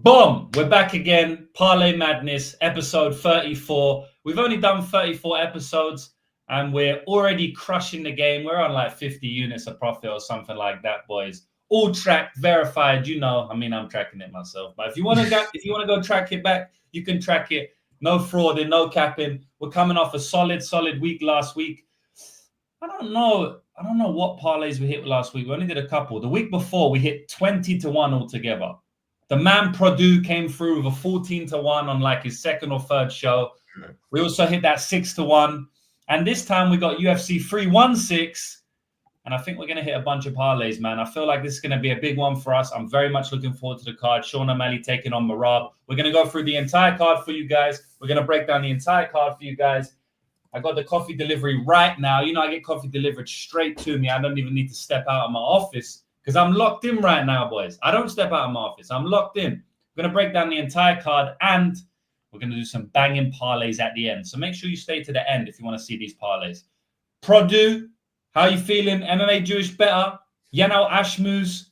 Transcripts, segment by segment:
Boom! We're back again. Parlay Madness, episode 34. We've only done 34 episodes, and we're already crushing the game. We're on like 50 units of profit or something like that, boys. All tracked, verified. You know, I mean, I'm tracking it myself. But if you want to go track it back, you can track it. No frauding, no capping. We're coming off a solid week last week. I don't know what parlays we hit last week. We only did a couple. The week before, we hit 20-1 altogether. The man Purdue came through with a 14-1 on like his second or third show. We also hit that 6-1. And this time we got UFC 316. And I think we're going to hit a bunch of parlays, man. I feel like this is going to be a big one for us. I'm very much looking forward to the card. Sean O'Malley taking on Merab. We're going to go through the entire card for you guys. We're going to break down the entire card for you guys. I got the coffee delivery right now. You know, I get coffee delivered straight to me. I don't even need to step out of my office because I'm locked in right now, boys. I don't step out of my office. I'm locked in. We're going to break down the entire card and we're going to do some banging parlays at the end. So make sure you stay to the end if you want to see these parlays. Purdue, how you feeling? MMA Jewish better. Yanal Ashmouz,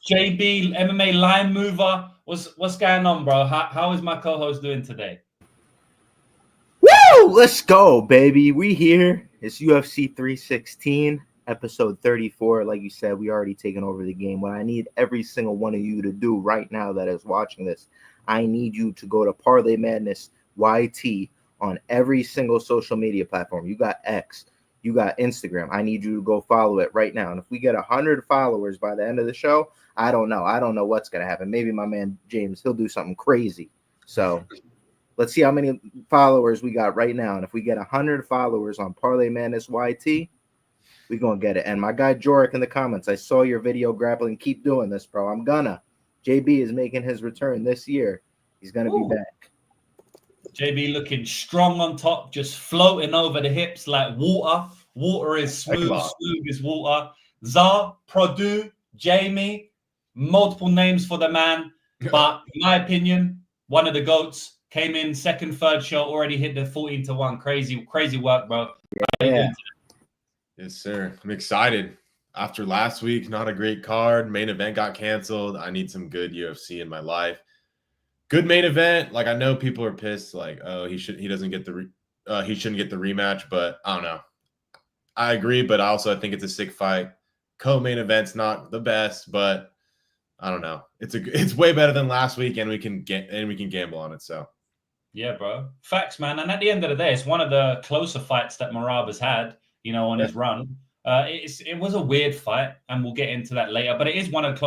JB, MMA line mover. What's going on, bro? How is my co-host doing today? Woo! Let's go, baby. We here. It's UFC 316, episode 34. Like you said, we already taken over the game. What I need every single one of you to do right now that is watching this, I need you to go to Parlay Madness YT on every single social media platform. You got X. You got Instagram. I need you to go follow it right now. And if we get 100 followers by the end of the show, I don't know. I don't know what's going to happen. Maybe my man James, he'll do something crazy. So let's see how many followers we got right now. And if we get 100 followers on Parlay Madness YT, we're going to get it. And my guy Jorik in the comments, I saw your video grappling. Keep doing this, bro. I'm gonna. JB is making his return this year. He's going to be back. JB looking strong on top, just floating over the hips like water. Water is smooth, smooth is water. Zar, Purdue, Jamie, multiple names for the man. But in my opinion, one of the GOATs came in second, third show, already hit the 14-1. Crazy work, bro. Yeah. Yes, sir. I'm excited. After last week, not a great card. Main event got canceled. I need some good UFC in my life. Good main event. Like, I know people are pissed. Like, oh, he shouldn't get the rematch. But I don't know. I agree, but I think it's a sick fight. Co-main event's not the best, but I don't know. It's way better than last week, and we can gamble on it. So, yeah, bro, facts, man. And at the end of the day, it's one of the closer fights that Merab has had. You know, on his run. It was a weird fight, and we'll get into that later. But it is one of the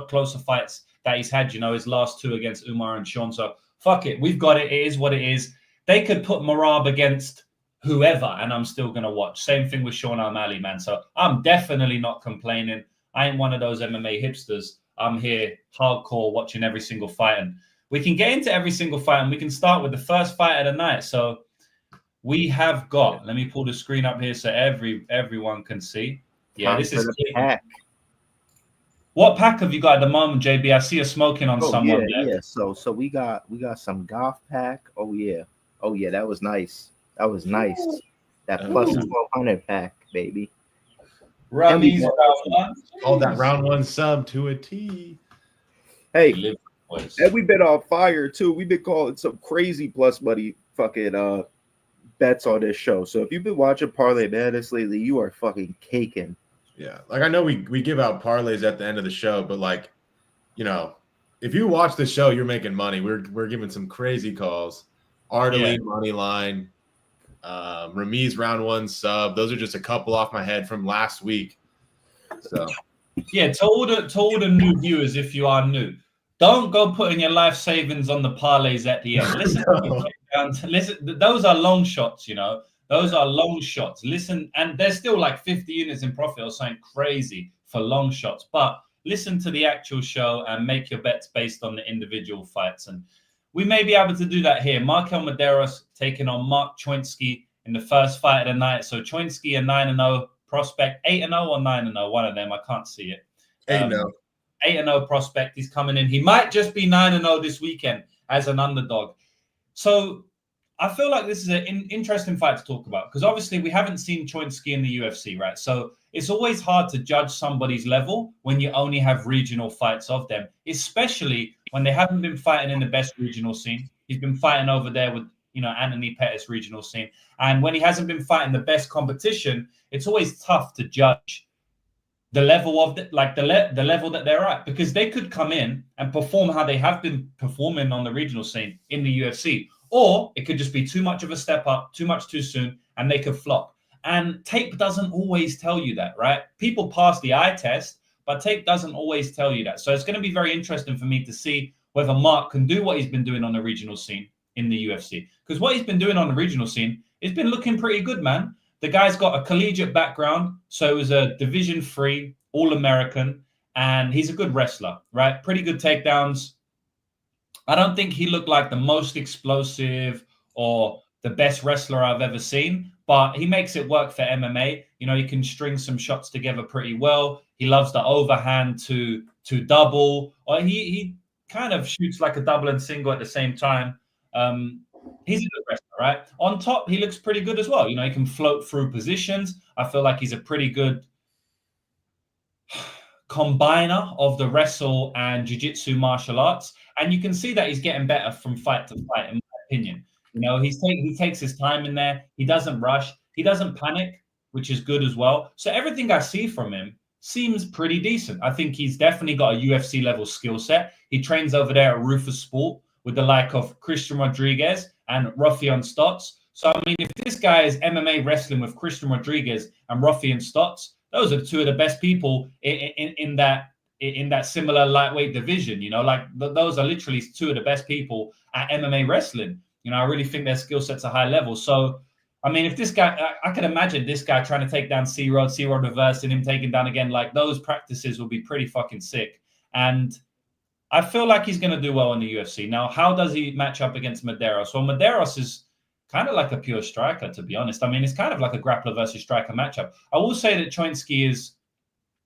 closer fights that he's had, you know, his last two against Umar and Sean. So fuck it. We've got it. It is what it is. They could put Merab against whoever, and I'm still going to watch. Same thing with Sean O'Malley, man. So I'm definitely not complaining. I ain't one of those MMA hipsters. I'm here hardcore watching every single fight. And we can get into every single fight, and we can start with the first fight of the night. So we have got, let me pull the screen up here so everyone can see. Yeah, this is pack. What pack have you got at the moment, JB? I see you smoking on someone. Yeah. So we got some golf pack. Oh yeah, that was nice. That plus 1200 pack, baby. Rummy's round one. All that round one sub to a T. Hey, and we've been on fire too. We've been calling some crazy plus money fucking bets on this show. So if you've been watching Parlay Madness lately, you are fucking caking. Yeah, like I know we give out parlays at the end of the show, but like, you know, if you watch the show, you're making money. We're giving some crazy calls. Artely money line, Ramiz round one sub. Those are just a couple off my head from last week. So yeah, to all the new viewers, if you are new, don't go putting your life savings on the parlays at the end. Listen, those are long shots, you know. Those are long shots. Listen, and there's still like 50 units in profit or something crazy for long shots. But listen to the actual show and make your bets based on the individual fights. And we may be able to do that here. Marquel Mederos taking on Mark Choinski in the first fight of the night. So Choinski a 9-0 prospect, 8-0 or 9-0, one of them. I can't see it. 8-0. 8-0 prospect. He's coming in. He might just be 9-0 this weekend as an underdog. So I feel like this is an interesting fight to talk about because obviously we haven't seen Choinski in the UFC, right? So it's always hard to judge somebody's level when you only have regional fights of them, especially when they haven't been fighting in the best regional scene. He's been fighting over there with, Anthony Pettis regional scene. And when he hasn't been fighting the best competition, it's always tough to judge the level of the level that they're at, because they could come in and perform how they have been performing on the regional scene in the UFC, or it could just be too much of a step up, too much too soon, and they could flop. And tape doesn't always tell you that, right? People pass the eye test, but tape doesn't always tell you that. So it's going to be very interesting for me to see whether Mark can do what he's been doing on the regional scene in the UFC. Because what he's been doing on the regional scene, it's been looking pretty good, man. The guy's got a collegiate background, so he was a Division 3 All-American, and he's a good wrestler, right? Pretty good takedowns. I don't think he looked like the most explosive or the best wrestler I've ever seen, but he makes it work for MMA. He can string some shots together pretty well. He loves the overhand to double, or he kind of shoots like a double and single at the same time. He's a good wrestler, right? On top, he looks pretty good as well. He can float through positions. I feel like he's a pretty good combiner of the wrestle and jiu-jitsu martial arts. And you can see that he's getting better from fight to fight, in my opinion. He takes his time in there. He doesn't rush. He doesn't panic, which is good as well. So everything I see from him seems pretty decent. I think he's definitely got a UFC level skill set. He trains over there at Rufus Sport with the like of Christian Rodriguez and Rafion Stotts. So, I mean, if this guy is MMA wrestling with Christian Rodriguez and Rafion Stotts, those are two of the best people in that similar lightweight division. Those are literally two of the best people at MMA wrestling. I really think their skill set's a high level. So, I mean, if this guy, I can imagine this guy trying to take down C-Rod reverse, and him taking down again, like those practices will be pretty fucking sick. And I feel like he's going to do well in the UFC. Now, how does he match up against Mederos? Well, Mederos is kind of like a pure striker, to be honest. I mean, it's kind of like a grappler versus striker matchup. I will say that Choinski is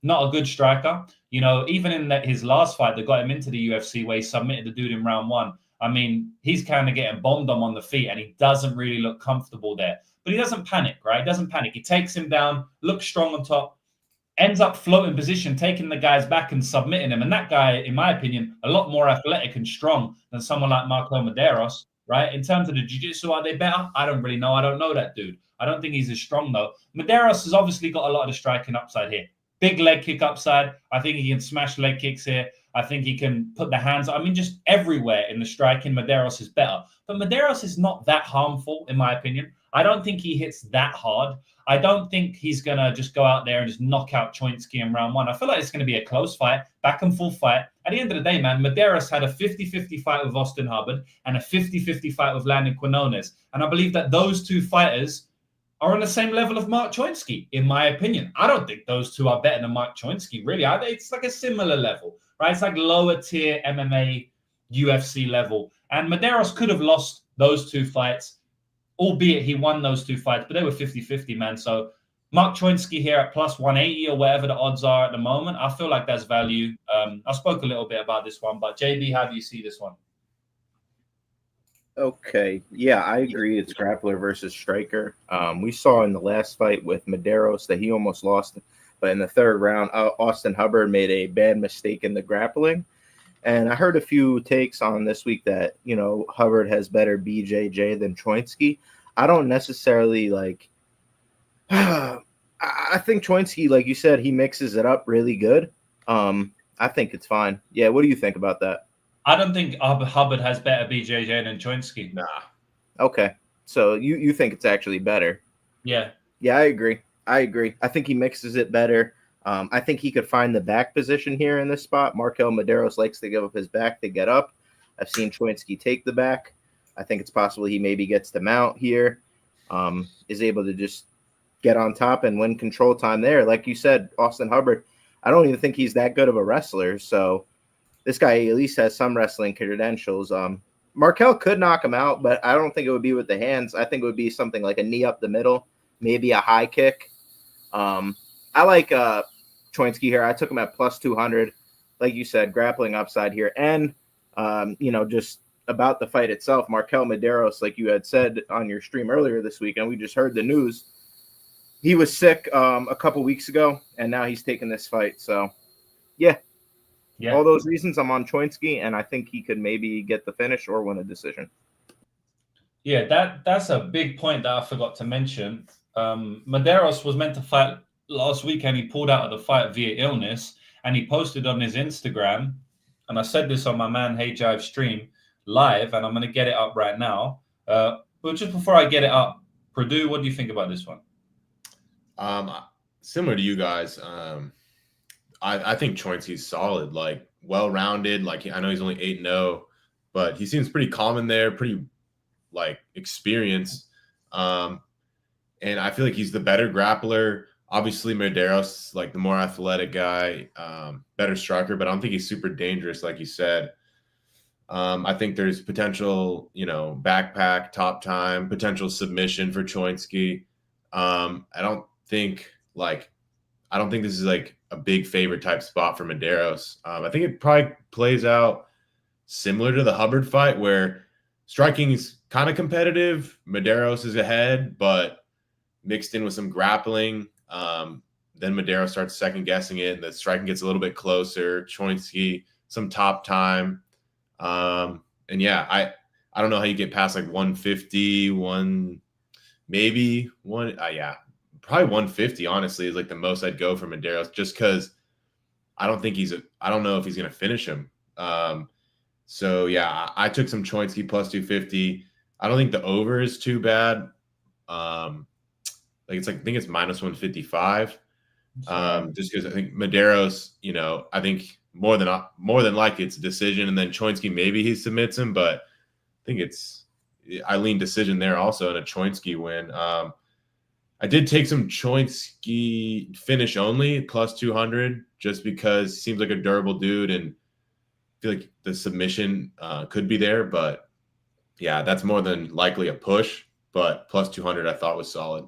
not a good striker. Even in his last fight that got him into the UFC, where he submitted the dude in round 1, I mean, he's kind of getting bombed on the feet, and he doesn't really look comfortable there. But he doesn't panic, right? He doesn't panic. He takes him down, looks strong on top, ends up floating position, taking the guy's back and submitting him. And that guy, in my opinion, a lot more athletic and strong than someone like Marquel Mederos, right? In terms of the jiu-jitsu, are they better? I don't really know. I don't know that dude. I don't think he's as strong, though. Mederos has obviously got a lot of the striking upside here. Big leg kick upside. I think he can smash leg kicks here. I think he can put the hands. I mean, just everywhere in the striking, Mederos is better. But Mederos is not that harmful, in my opinion. I don't think he hits that hard. I don't think he's going to just go out there and just knock out Choinski in round 1. I feel like it's going to be a close fight, back and forth fight. At the end of the day, man, Mederos had a 50-50 fight with Austin Hubbard and a 50-50 fight with Landon Quinones. And I believe that those two fighters are on the same level of Mark Choinski, in my opinion. I don't think those two are better than Mark Choinski, really. It's like a similar level, right? It's like lower tier MMA, UFC level. And Mederos could have lost those two fights, albeit he won those two fights, but they were 50-50, man. So Mark Choinski here at plus 180 or whatever the odds are at the moment, I feel like that's value. I spoke a little bit about this one, but JB, how do you see this one? Okay. Yeah, I agree. It's grappler versus striker. We saw in the last fight with Mederos that he almost lost, but in the third round, Austin Hubbard made a bad mistake in the grappling. And I heard a few takes on this week that, Hubbard has better BJJ than Choinski. I don't necessarily like I think Choinski, like you said, he mixes it up really good. I think it's fine. Yeah, what do you think about that? I don't think Hubbard has better BJJ than Choinski. Nah. Okay. So you think it's actually better? Yeah. Yeah, I agree. I think he mixes it better. I think he could find the back position here in this spot. Marquel Mederos likes to give up his back to get up. I've seen Choinski take the back. I think it's possible he maybe gets the mount here, is able to just get on top and win control time there. Like you said, Austin Hubbard, I don't even think he's that good of a wrestler. So this guy at least has some wrestling credentials. Marquel could knock him out, but I don't think it would be with the hands. I think it would be something like a knee up the middle, maybe a high kick. I like Choinski here. I took him at plus 200. Like you said, grappling upside here. And, just about the fight itself, Marquel Mederos, like you had said on your stream earlier this week, and we just heard the news, he was sick a couple weeks ago, and now he's taking this fight. So, yeah. Yeah. All those reasons, I'm on Choinski, and I think he could maybe get the finish or win a decision. Yeah, that's a big point that I forgot to mention. Mederos was meant to fight last weekend. He pulled out of the fight via illness, and he posted on his Instagram, and I said this on my man Hey Jive stream live, and I'm going to get it up right now. But just before I get it up, Purdue, what do you think about this one? Similar to you guys, I think Choinski's solid, like well-rounded. Like I know he's only 8-0, but he seems pretty calm in there, pretty like experienced. And I feel like he's the better grappler. Obviously, Mederos, like the more athletic guy, better striker, but I don't think he's super dangerous, like you said. I think there's potential, backpack, top time, potential submission for Choinski. I don't think this is like a big favorite type spot for Mederos. I think it probably plays out similar to the Hubbard fight where striking is kind of competitive. Mederos is ahead, but mixed in with some grappling. Then Mederos starts second guessing it, and the striking gets a little bit closer. Choinski, some top time. And yeah, I don't know how you get past like 150, probably 150, honestly, is like the most I'd go for Mederos, just because I don't know if he's going to finish him. So yeah, I took some Choinski plus 250. I don't think the over is too bad. I think it's minus 155. Just because I think Mederos, I think more than likely it's a decision, and then Choinski maybe he submits him, but I think I lean decision there also in a Choinski win. I did take some Choinski finish only plus 200 just because he seems like a durable dude, and I feel like the submission could be there. But yeah, that's more than likely a push. But plus 200 I thought was solid.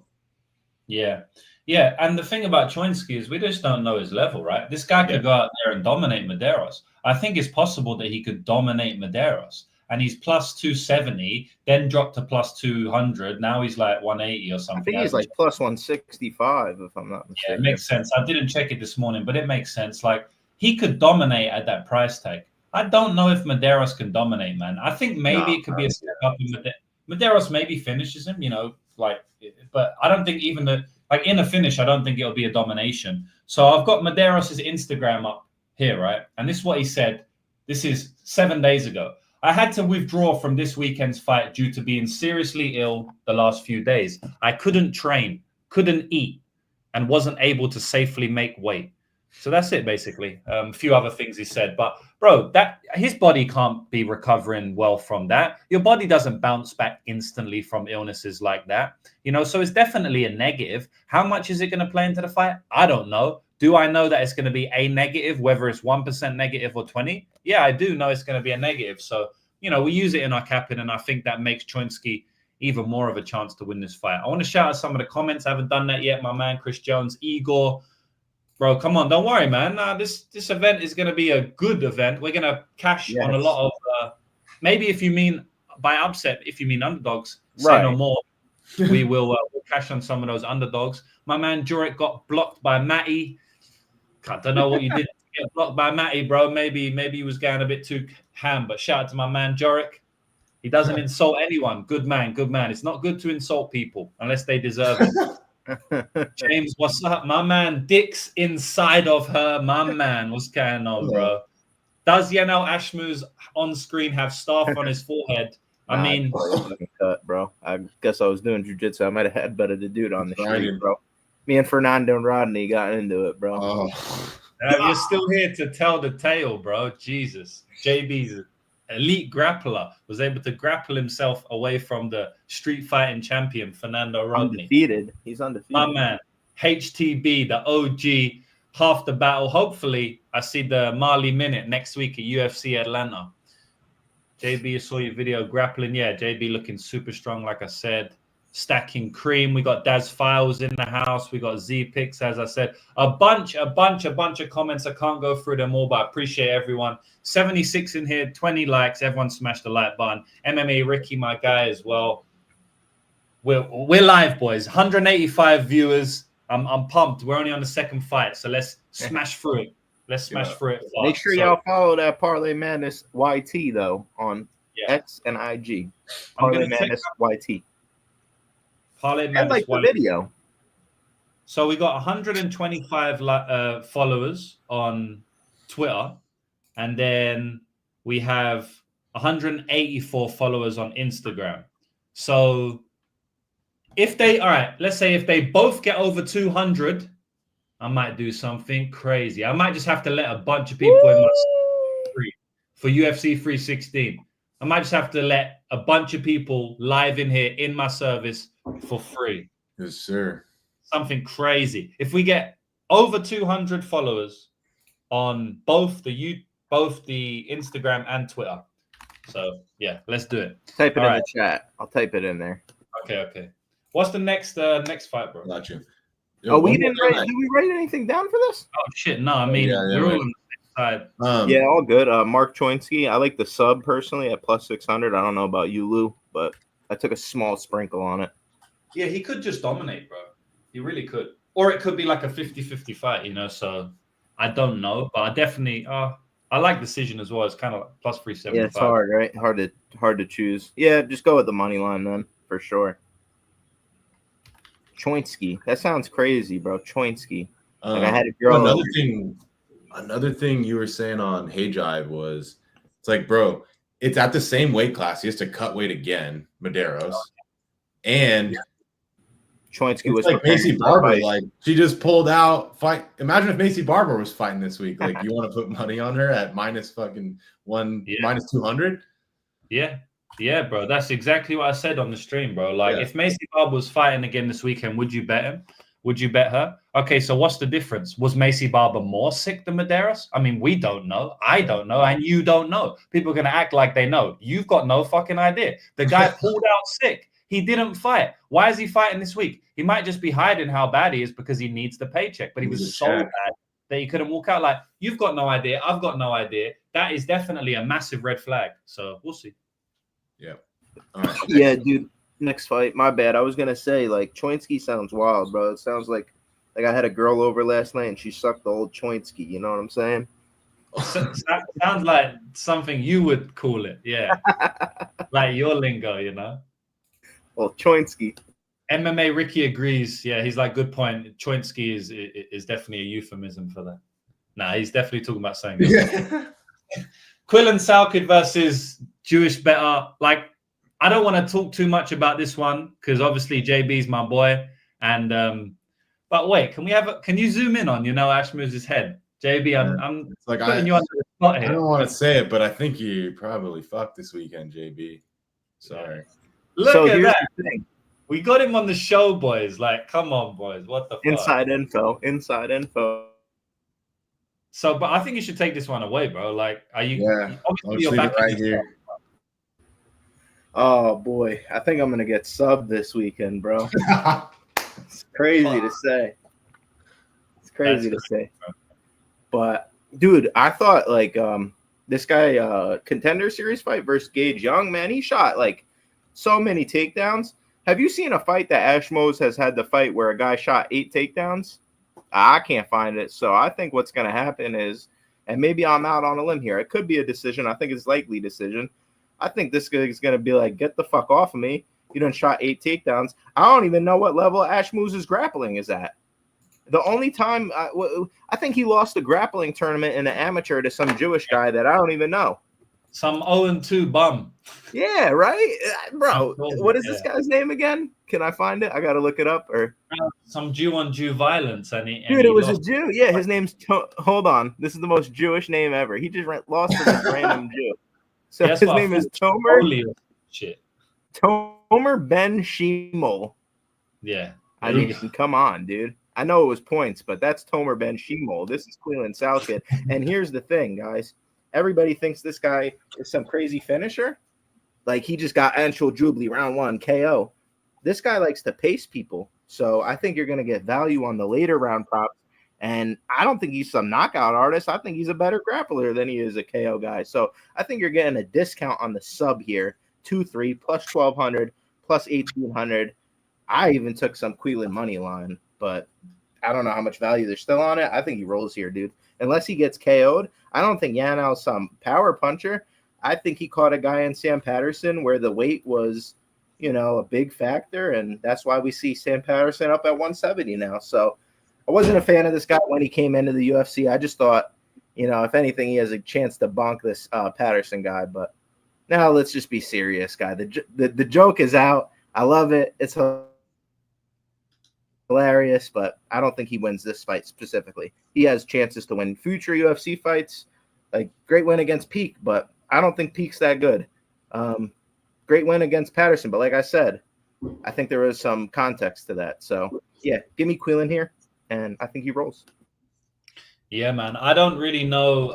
Yeah. Yeah. And the thing about Choinski is we just don't know his level, right? This guy could go out there and dominate Mederos. I think it's possible that he could dominate Mederos. And he's plus 270, then dropped to plus 200. Now he's like 180 or something. I think he's like plus 165, if I'm not mistaken. Yeah, it makes sense. I didn't check it this morning, but it makes sense. Like, he could dominate at that price tag. I don't know if Mederos can dominate, man. I think maybe it could be a step up in Mederos maybe finishes him, but I don't think even in a finish, I don't think it'll be a domination. So I've got Mederos' Instagram up here, right? And this is what he said. This is 7 days ago. I had to withdraw from this weekend's fight due to being seriously ill the last few days. I couldn't train, couldn't eat, and wasn't able to safely make weight. So that's it, basically. A few other things he said. But, bro, his body can't be recovering well from that. Your body doesn't bounce back instantly from illnesses like that. So it's definitely a negative. How much is it going to play into the fight? I don't know. Do I know that it's going to be a negative, whether it's 1% negative or 20? Yeah, I do know it's going to be a negative. So, we use it in our capping, and I think that makes Choinski even more of a chance to win this fight. I want to shout out some of the comments. I haven't done that yet. My man, Chris Jones, Igor. Bro, come on. Don't worry, man. This event is going to be a good event. We're going to cash on a lot of maybe if you mean by upset, if you mean underdogs, say no more. We will we'll cash on some of those underdogs. My man, Jurek, got blocked by Matty. I don't know what you did to get blocked by Matty, bro. Maybe he was going a bit too ham, but shout out to my man, Jurek. He doesn't insult anyone. Good man, good man. It's not good to insult people unless they deserve it. James, what's up? My man, Dick's inside of her. My man, what's going on, bro? Does Yanal Ashmouz on screen have staff on his forehead? I mean, cut, bro. I guess I was doing jiu-jitsu. I might have had better to do it on the street, bro. Me and Fernando and Rodney got into it, bro. You're still here to tell the tale, bro. Jesus. JB's elite grappler was able to grapple himself away from the street fighting champion, Fernando Rodney. He's undefeated. My man, HTB, the OG, half the battle. Hopefully, I see the Marley Minute next week at UFC Atlanta. JB, I saw your video grappling. Yeah, JB looking super strong, like I said. Stacking cream. We got Daz Files in the house. We got Z Picks, as I said. A bunch of comments. I can't go through them all, but I appreciate everyone. 76 in here, 20 likes. Everyone smash the like button. MMA Ricky, my guy, as well. We're live, boys. 185 viewers. I'm pumped. We're only on the second fight, so let's smash through it. Let's smash through it. Make sure y'all follow that Parlay Madness YT though on X and IG. Parlay Madness YT. Parlay Madness and like the video. So we got 125 followers on Twitter, and then we have 184 followers on Instagram. So let's say if they both get over 200, I might do something crazy. I might just have to let a bunch of people in my free for UFC 316. I might just have to let a bunch of people live in here in my service for free. Yes, sir. Something crazy. If we get over 200 followers on both the Instagram and Twitter. So yeah, let's do it. Type it in the chat. I'll type it in there. Okay. What's the next fight, bro? Got you. Yo, we didn't write. Did we write anything down for this? Oh shit, no. I mean, we're all on the same side. Yeah, all good. Mark Choinski. I like the sub personally at plus 600. I don't know about you, Lou, but I took a small sprinkle on it. Yeah, he could just dominate, bro. He really could. Or it could be like a 50-50 fight, so I don't know. But I definitely I like decision as well. It's kind of like plus 375. Yeah, it's hard, right? Hard to choose. Yeah, just go with the money line then, for sure. Choinski. That sounds crazy, bro. Choinski. Like I had a girl. Another thing you were saying on Hey Jive was, it's like, bro, it's at the same weight class. He has to cut weight again, Mederos. And Choinski was like Macy Barber. Like, she just pulled out fight. Imagine if Macy Barber was fighting this week. Like, you want to put money on her at minus 200? Yeah, bro. That's exactly what I said on the stream, bro. Like, if Macy Barber was fighting again this weekend, would you bet him? Would you bet her? Okay, so what's the difference? Was Macy Barber more sick than Mederos? I mean, we don't know. I don't know, and you don't know. People are gonna act like they know. You've got no fucking idea. The guy pulled out sick. He didn't fight. Why is he fighting this week? He might just be hiding how bad he is because he needs the paycheck. But he was so bad that he couldn't walk out. Like, you've got no idea. I've got no idea. That is definitely a massive red flag. So we'll see. Yeah. All right. Yeah, dude. Next fight. My bad. I was gonna say, like, Choinski sounds wild, bro. It sounds like I had a girl over last night and she sucked the old Choinski. You know what I'm saying? Sounds like something you would call it. Yeah. Like your lingo, Well, Choinski. MMA Ricky agrees. Yeah, he's like, good point. Choinski is definitely a euphemism for that. Nah, he's definitely talking about something. Yeah. Quillan Salkilld versus Jewish better. Like, I don't want to talk too much about this one because obviously JB's my boy. And but wait, can you zoom in on Ashmouz's head? JB, I'm like putting you under the spot here. I don't want to say it, but I think you probably fucked this weekend, JB. Sorry. Look at that. We got him on the show, boys. Like, come on, boys. What the fuck? Inside info. So, but I think you should take this one away, bro. Like, are you? Yeah. Obviously, you're back right here. Oh boy, I think I'm gonna get subbed this weekend, bro. It's crazy to say. But dude, I thought like this guy contender series fight versus Gage Young, man, he shot like so many takedowns. Have you seen a fight that Ashmouz has had the fight where a guy shot 8 takedowns? I can't find it. So I think what's gonna happen is, and maybe I'm out on a limb here, it could be a decision. I think it's likely decision. I think this guy is going to be like, get the fuck off of me. You done shot 8 takedowns. I don't even know what level Ashmouz's grappling is at. The only time I think he lost a grappling tournament in an amateur to some Jewish guy that I don't even know. Some 0-2 bum. Yeah, right? Bro, what is this guy's name again? Can I find it? I got to look it up. Or some Jew-on-Jew violence. Dude, it was a Jew. Yeah, his name's hold on. This is the most Jewish name ever. He just lost to this random Jew. So his name is Tomer. Shit. Tomer Ben Shimol. Yeah. I mean, come on, dude. I know it was points, but that's Tomer Ben Shimol. This is Quillan Salkilld. And here's the thing, guys. Everybody thinks this guy is some crazy finisher. Like, he just got Anshul Jubilee round 1 KO. This guy likes to pace people. So I think you're going to get value on the later round props. And I don't think he's some knockout artist. I think he's a better grappler than he is a KO guy. So I think you're getting a discount on the sub here. 2-3 plus 1,200 plus 1,800. I even took some Quillan money line, but I don't know how much value there's still on it. I think he rolls here, dude. Unless he gets KO'd. I don't think Yanal's some power puncher. I think he caught a guy in Sam Patterson where the weight was, a big factor, and that's why we see Sam Patterson up at 170 now. So I wasn't a fan of this guy when he came into the UFC. I just thought, if anything, he has a chance to bonk this Patterson guy. But now let's just be serious, guy. The joke is out. I love it. It's hilarious, but I don't think he wins this fight specifically. He has chances to win future UFC fights. Like, great win against Peak, but I don't think Peak's that good. Great win against Patterson, but like I said, I think there was some context to that. So, yeah, give me Quillan here, and I think he rolls. Yeah, man. I don't really know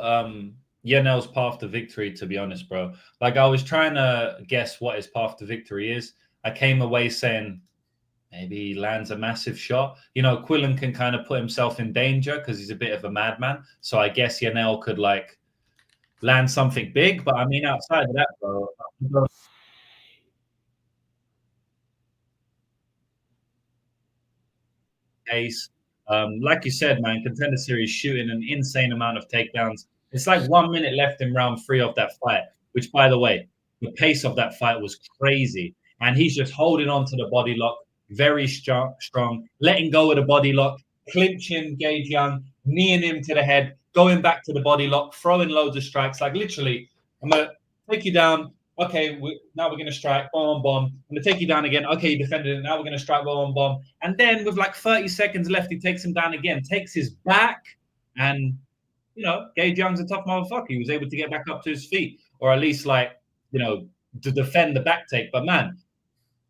Yanal's path to victory, to be honest, bro. Like, I was trying to guess what his path to victory is. I came away saying maybe he lands a massive shot. Quillan can kind of put himself in danger because he's a bit of a madman. So I guess Yanal could, land something big. But, I mean, outside of that, bro, case. Like you said, man, Contender Series shooting an insane amount of takedowns. It's like 1 minute left in round 3 of that fight, which, by the way, the pace of that fight was crazy. And he's just holding on to the body lock, very strong, letting go of the body lock, clinching Gage Young, kneeing him to the head, going back to the body lock, throwing loads of strikes. Like, literally, I'm going to take you down. Okay, now we're going to strike, bomb. I'm going to take you down again. Okay, you defended it. Now we're going to strike, bomb. And then with 30 seconds left, he takes him down again, takes his back. And, Gage Young's a tough motherfucker. He was able to get back up to his feet, or at least, to defend the back take. But, man,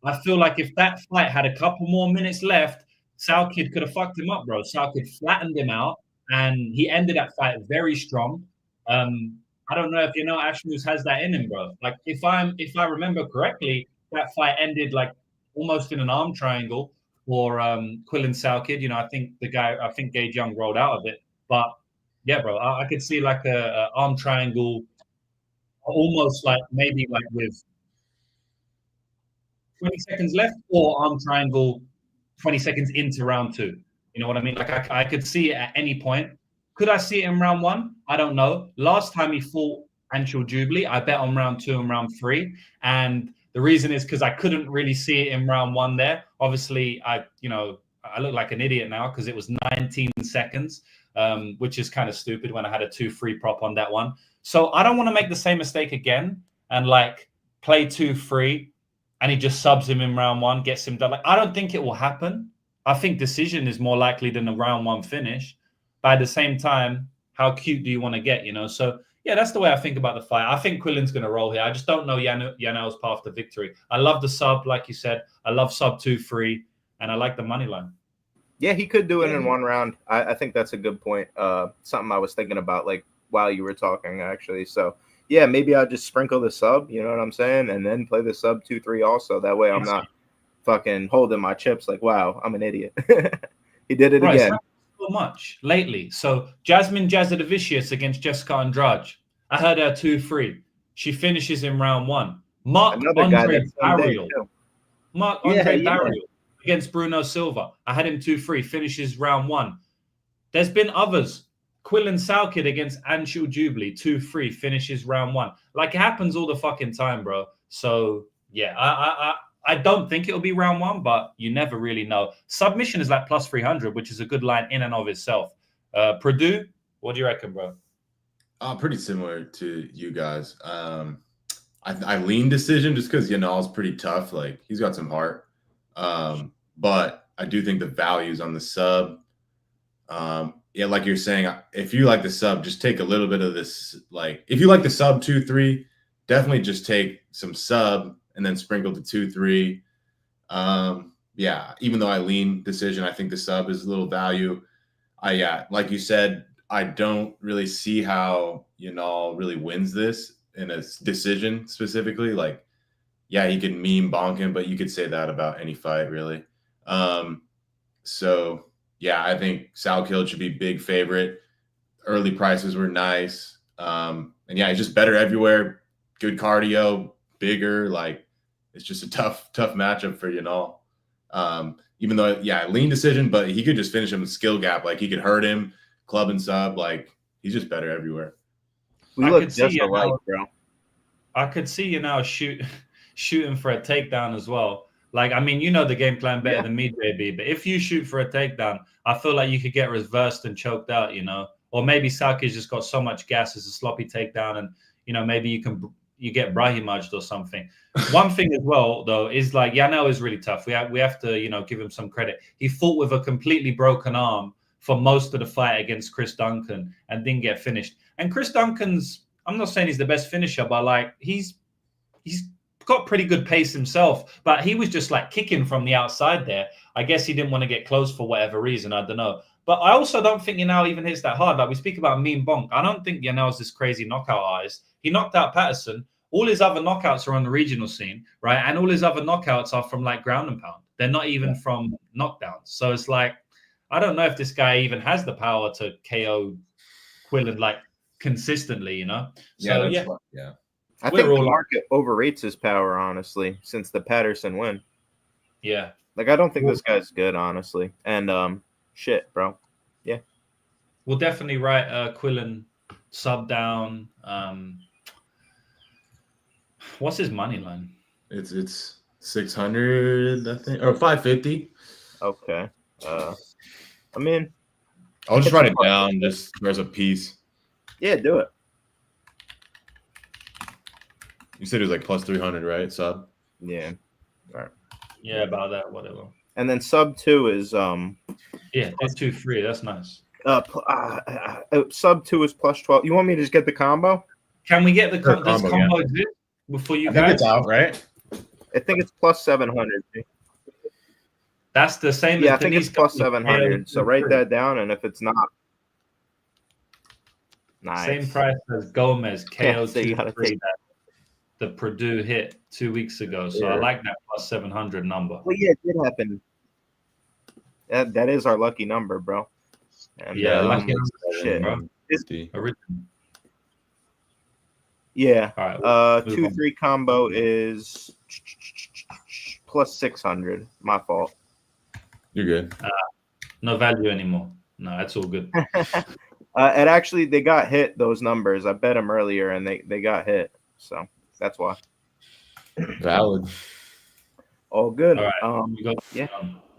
I feel like if that fight had a couple more minutes left, Salkilld could have fucked him up, bro. Salkilld flattened him out, and he ended that fight very strong. I don't know if Ashmouz has that in him, bro. Like, if I remember correctly, that fight ended almost in an arm triangle for Quillan Salkilld. I think Gage Young rolled out of it. But yeah, bro, I could see a arm triangle, almost maybe with 20 seconds left, or arm triangle 20 seconds into round 2. You know what I mean? I could see it at any point. Could I see it in round 1? I don't know. Last time he fought Anshul Jubilee, I bet on round 2 and round 3. And the reason is because I couldn't really see it in round 1 there. Obviously, I look like an idiot now because it was 19 seconds, which is kind of stupid when I had a 2-3 prop on that one. So I don't want to make the same mistake again and play 2-3 and he just subs him in round 1, gets him done. I don't think it will happen. I think decision is more likely than a round 1 finish. But at the same time, how cute do you want to get, So, yeah, that's the way I think about the fight. I think Quillan's going to roll here. I just don't know Yanal's path to victory. I love the sub, like you said. I love sub 2-3, and I like the money line. Yeah, he could do it in 1 round. I think that's a good point. Something I was thinking about, while you were talking, actually. So, yeah, maybe I'll just sprinkle the sub, you know what I'm saying? And then play the sub 2-3 also. That way I'm not fucking holding my chips wow, I'm an idiot. He did it again. So much lately. So Jasmine Jazadovicius against Jessica Andrade. I heard her 2-3. She finishes in round 1. Marc-Andre Barrios against Bruno Silva. I had him 2-3. Finishes round 1. There's been others. Quillan Salkilld against Anshul Jubilee 2-3. Finishes round 1. It happens all the fucking time, bro. So yeah, I don't think it'll be round 1, but you never really know. Submission is plus 300, which is a good line in and of itself. Purdue, what do you reckon, bro? Pretty similar to you guys. I lean decision just because Yanal's pretty tough. He's got some heart. But I do think the value's on the sub. Yeah, like you're saying, if you like the sub, just take a little bit of this. If you like the sub 2-3, definitely just take some sub and then sprinkle to 2-3. Yeah, even though I lean decision, I think the sub is a little value. Like you said, I don't really see how Yanal really wins this in a decision specifically. He can meme bonk him, but you could say that about any fight, really. So yeah, I think Salkilld should be big favorite. Early prices were nice. And yeah, he's just better everywhere. Good cardio, bigger. It's just a tough matchup for Yanal. Even though, lean decision, but he could just finish him with skill gap. Like he could hurt him, club and sub. Like he's just better everywhere. We look just alike, bro. I could see you now shooting for a takedown as well. Like, I mean, you know the game plan better than me, JB. But if you shoot for a takedown, I feel like you could get reversed and choked out, you know. Or maybe Salkilld just got so much gas as a sloppy takedown, and you know maybe you get Brahimajed or something. One thing as well, though, is like Yanal is really tough. We have to give him some credit. He fought with a completely broken arm for most of the fight against Chris Duncan and didn't get finished. And Chris Duncan's, I'm not saying he's the best finisher, but like he's got pretty good pace himself. But he was just like kicking from the outside there. I guess he didn't want to get close for whatever reason. I don't know. But I also don't think Yanal even hits that hard. Like we speak about mean bonk. I don't think Yanal's this crazy knockout artist. He knocked out Patterson. All his other knockouts are on the regional scene, right? And all his other knockouts are from like ground and pound. They're not even from knockdowns. So it's like, I don't know if this guy even has the power to KO Quillan like consistently, you know? So I think the market overrates his power, honestly, since the Patterson win. Yeah. Like I don't think this guy's good, honestly. And shit, bro. Yeah. We'll definitely write Quillan sub down. What's his money line? It's 600, I think, or 550. Okay. I mean, I'll just write it down. Just there's a piece. Yeah, do it. You said it was like plus 300, right? Sub. Yeah. All right. Yeah, about that, whatever. And then sub 2 is that's 2-3. That's nice. Sub 2 is plus 12. You want me to just get the combo? Can we get the combo exist before you guys? I think it's out, right? I think it's plus 700. That's the same. Yeah, I think it's plus 700. So write that down, and if it's not, nice. Same price as Gomez KO. So you gotta take that. The Purdue hit 2 weeks ago. So I like that plus 700 number. Well, yeah, it did happen. That is our lucky number, bro. And, lucky number, shit, bro. Original. Yeah. All right, 2-3 combo is plus 600. My fault. You're good. No value anymore. No, that's all good. And actually, they got hit, those numbers. I bet them earlier, and they got hit. So that's why. Valid. All good. All right. All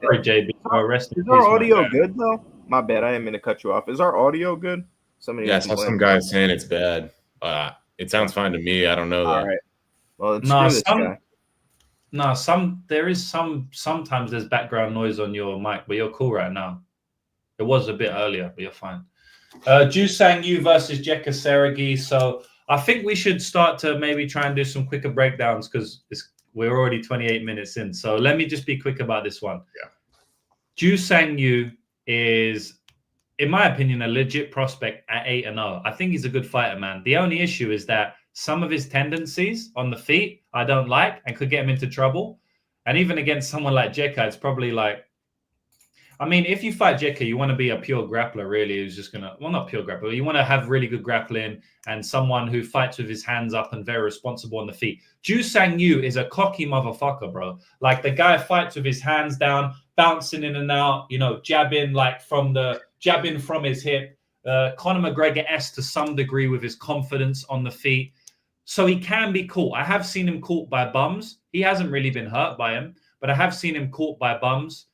right, JB. Is our audio good, though? My bad. I didn't mean to cut you off. Is our audio good? I saw some guys saying it's bad. It sounds fine to me. I don't know. All right. Well, sometimes there's background noise on your mic, but you're cool right now. It was a bit earlier, but you're fine. Jusang Yu versus Jeka Seragih. So I think we should start to maybe try and do some quicker breakdowns because we're already 28 minutes in. So let me just be quick about this one. Yeah. Jusang Yu is, in my opinion, a legit prospect at 8-0. I think he's a good fighter, man. The only issue is that some of his tendencies on the feet I don't like and could get him into trouble. And even against someone like Jeka, it's probably like, I mean, if you fight Jeka, you want to be a pure grappler, really, who's just going to, well, not pure grappler. You want to have really good grappling and someone who fights with his hands up and very responsible on the feet. Jusang Yu is a cocky motherfucker, bro. Like the guy fights with his hands down, bouncing in and out, jabbing from his hip. Conor McGregor-esque to some degree with his confidence on the feet. So he can be caught. I have seen him caught by bums. He hasn't really been hurt by him, but I have seen him caught by bums.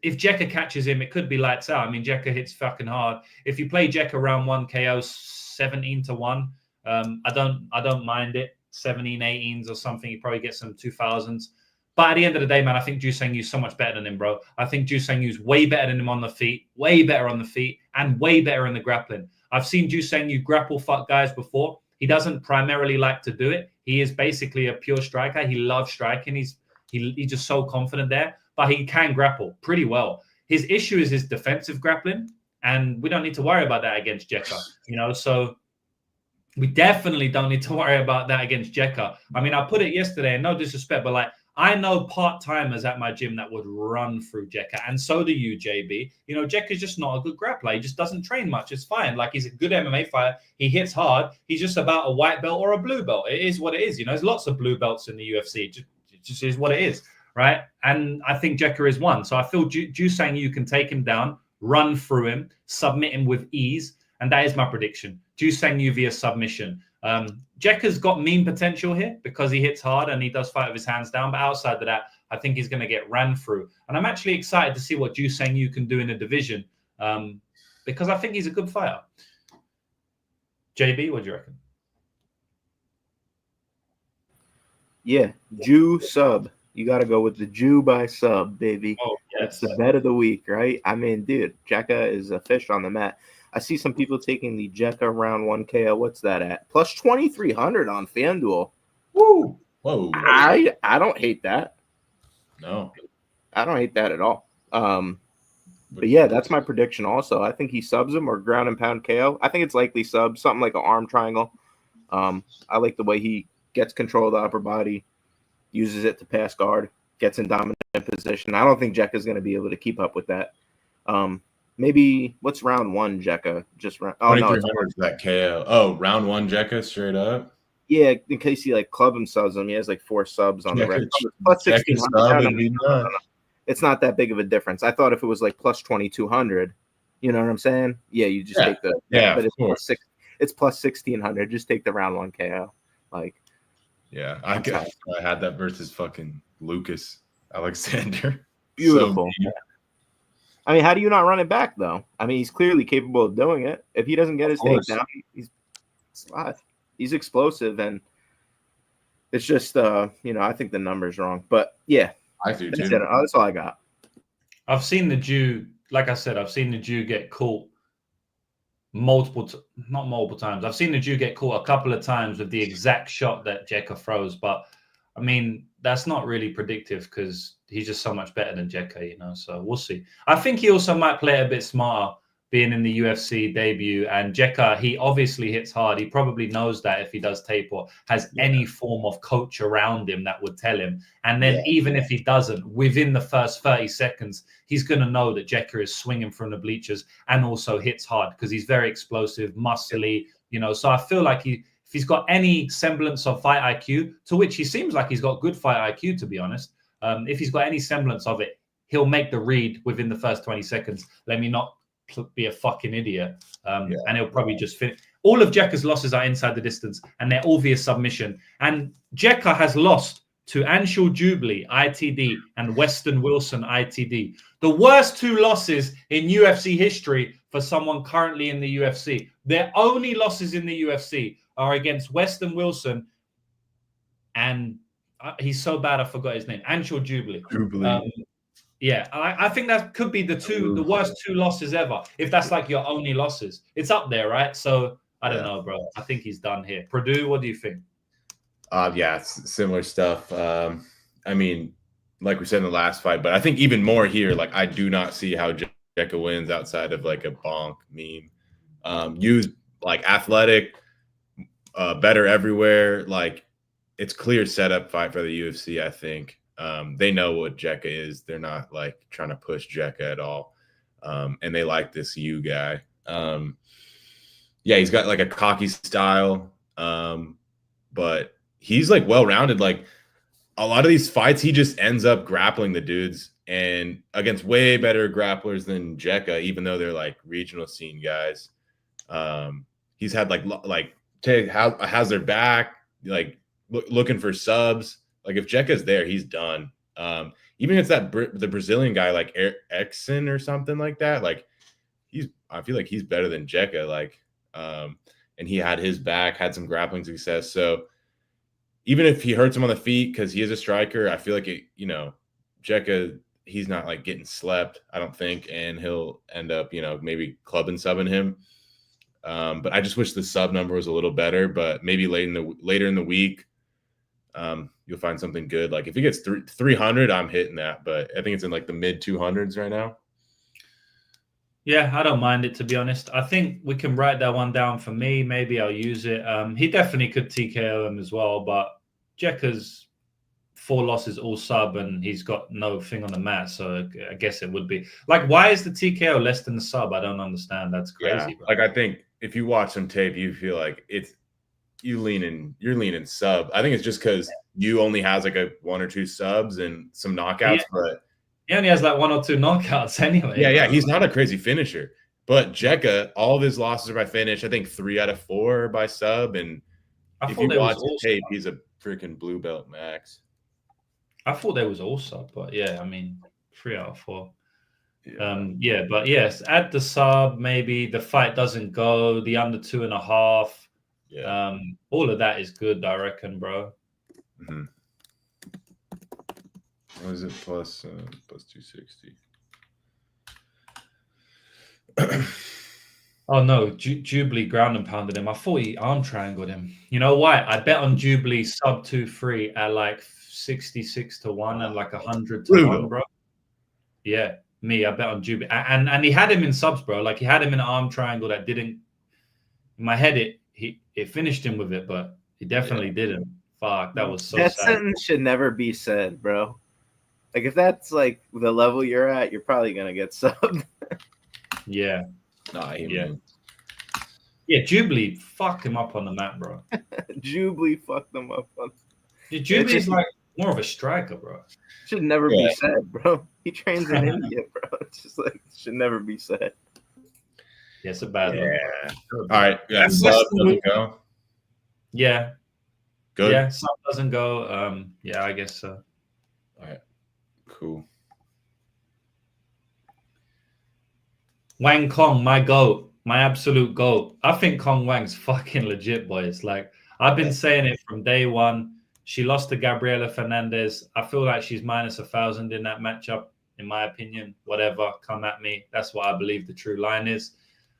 If Jeka catches him, it could be lights out. I mean, Jeka hits fucking hard. If you play Jeka round 1 KO 17-1, I don't mind it. 17, 18s or something. You probably get some 2000s. But at the end of the day, man, I think Jusang Yu's so much better than him, bro. I think Jusang Yu's way better than him on the feet, way better on the feet, and way better in the grappling. I've seen Jusang Yu grapple fuck guys before. He doesn't primarily like to do it. He is basically a pure striker. He loves striking. He's just so confident there. But he can grapple pretty well. His issue is his defensive grappling, and we don't need to worry about that against Jeka. So we definitely don't need to worry about that against Jeka. I mean, I put it yesterday, and no disrespect, but like I know part-timers at my gym that would run through Jeka, and so do you, JB. Jeka's just not a good grappler. He just doesn't train much. It's fine. Like he's a good MMA fighter. He hits hard. He's just about a white belt or a blue belt. It is what it is. There's lots of blue belts in the UFC. It just is what it is. right? And I think Jeka is one. So I feel Jusang Yu can take him down, run through him, submit him with ease. And that is my prediction. Jusang Yu via submission. Jeka's got meme potential here because he hits hard and he does fight with his hands down. But outside of that, I think he's going to get ran through. And I'm actually excited to see what Jusang Yu can do in the division because I think he's a good fighter. JB, what do you reckon? Yeah, Jew sub. You got to go with the Jew by sub, baby. Oh, yes. It's the bet of the week, right? I mean, dude, Jeka is a fish on the mat. I see some people taking the Jeka round 1 KO. What's that at? Plus 2,300 on FanDuel. Woo! Whoa. I don't hate that. No. I don't hate that at all. But yeah, that's my prediction also. I think he subs him or ground and pound KO. I think it's likely sub, something like an arm triangle. I like the way he gets control of the upper body, uses it to pass guard, gets in dominant position. I don't think Jeka is going to be able to keep up with that. Maybe what's round 1, Jeka? Just round. Oh no, it's that KO. Oh, round 1 Jeka straight up. Yeah, in case he like club him subs him, he has like 4 subs on the record. Plus 1,600. No. It's not that big of a difference. I thought if it was like plus 2,200, you know what I'm saying? Yeah, you just take the but it's plus 1,600. Just take the round 1 KO. Like, yeah, I had that versus fucking Lucas Alexander. Beautiful. So, I mean, how do you not run it back though? I mean, he's clearly capable of doing it. If he doesn't get his takedown, he's alive. He's explosive, and it's just I think the number's wrong. But yeah, I do too. That's all I got. I've seen the Jew, like I said, I've seen the Jew get caught not multiple times. I've seen the Jew get caught a couple of times with the exact shot that Jeka throws. But I mean, that's not really predictive because he's just so much better than Jeka, so we'll see. I think he also might play a bit smarter being in the UFC debut. And Jeka, he obviously hits hard. He probably knows that if he does tape or has any form of coach around him that would tell him. And then even if he doesn't, within the first 30 seconds, he's going to know that Jeka is swinging from the bleachers and also hits hard because he's very explosive, muscly, So I feel like if he's got any semblance of fight IQ, to which he seems like he's got good fight IQ, to be honest. If he's got any semblance of it, he'll make the read within the first 20 seconds. Let me not be a fucking idiot. And he'll probably just finish. All of Jeka's losses are inside the distance, and they're all via submission. And Jeka has lost to Anshul Jubilee, ITD, and Weston Wilson, ITD. The worst 2 losses in UFC history for someone currently in the UFC. Their only losses in the UFC are against Weston Wilson and he's so bad I forgot his name. Anshul Jubilee. Yeah, I think that could be the worst 2 losses ever. If that's like your only losses, it's up there, right? So I don't know, bro. I think he's done here. Purdue, what do you think? Yeah, it's similar stuff. I mean, like we said in the last fight, but I think even more here. Like, I do not see how Jeka wins outside of like a bonk meme. Used like athletic, better everywhere. Like, it's clear setup fight for the UFC. I think. They know what Jeka is. They're not like trying to push Jeka at all. And they like this Yu guy. He's got like a cocky style. But he's like well-rounded. Like a lot of these fights, he just ends up grappling the dudes and against way better grapplers than Jeka, even though they're like regional scene guys. He's had has their back, like looking for subs. Like if Jeka's there, he's done. Even if it's the Brazilian guy like Exon or something like that, like I feel like he's better than Jeka. Like, and he had his back, had some grappling success. So even if he hurts him on the feet because he is a striker, I feel like Jeka, he's not like getting slept, I don't think, and he'll end up maybe clubbing subbing him. But I just wish the sub number was a little better. But maybe later in the week. You'll find something good. Like if he gets 300, I'm hitting that, but I think it's in like the mid 200s right now. Yeah, I don't mind it, to be honest. I think we can write that one down for me. Maybe I'll use it. He definitely could TKO him as well, but Jeka's 4 losses all sub and he's got no thing on the mat, so I guess it would be like, why is the TKO less than the sub? I don't understand. That's crazy. Bro. Like I think if you watch some tape, you feel like you're leaning sub. I think it's just because Yu only has like a 1 or 2 subs and some knockouts, but he only has like 1 or 2 knockouts anyway. Yeah, he's not a crazy finisher. But Jeka, all of his losses are by finish. I think 3 out of 4 are by sub. And if you watch the tape, he's a freaking blue belt max. I thought there was all sub, but yeah, I mean 3 out of 4. Yeah. But yes, add the sub, maybe the fight doesn't go, the under 2.5. Yeah. All of that is good, I reckon, bro. Mm-hmm. What is it? Plus 260. Oh no, Jubilee ground and pounded him. I thought he arm triangled him. You know why? I bet on Jubilee sub 2-3 at like 66 to 1 and like 100 to 1, bro. Yeah, I bet on Jubilee. And he had him in subs, bro. Like he had him in an arm triangle that didn't. In my head, it finished him with it, but he definitely didn't. Fuck, that was so sad. That sentence should never be said, bro. Like if that's like the level you're at, you're probably gonna get subbed. Yeah. Yeah, Jubilee fucked him up on the map, bro. Jubilee fucked him up. Jubilee's like more of a striker, bro. Should never be said, bro. He trains in India, bro. It's just like should never be said. Yeah, it's a bad one. All right, sub doesn't go. Yeah. Good. Yeah, sub doesn't go. Yeah, I guess so. All right. Cool. Wang Cong, my GOAT, my absolute GOAT. I think Cong Wang's fucking legit, boys. Like, I've been saying it from day one. She lost to Gabriela Fernandez. I feel like she's minus 1,000 in that matchup, in my opinion. Whatever, come at me. That's what I believe the true line is.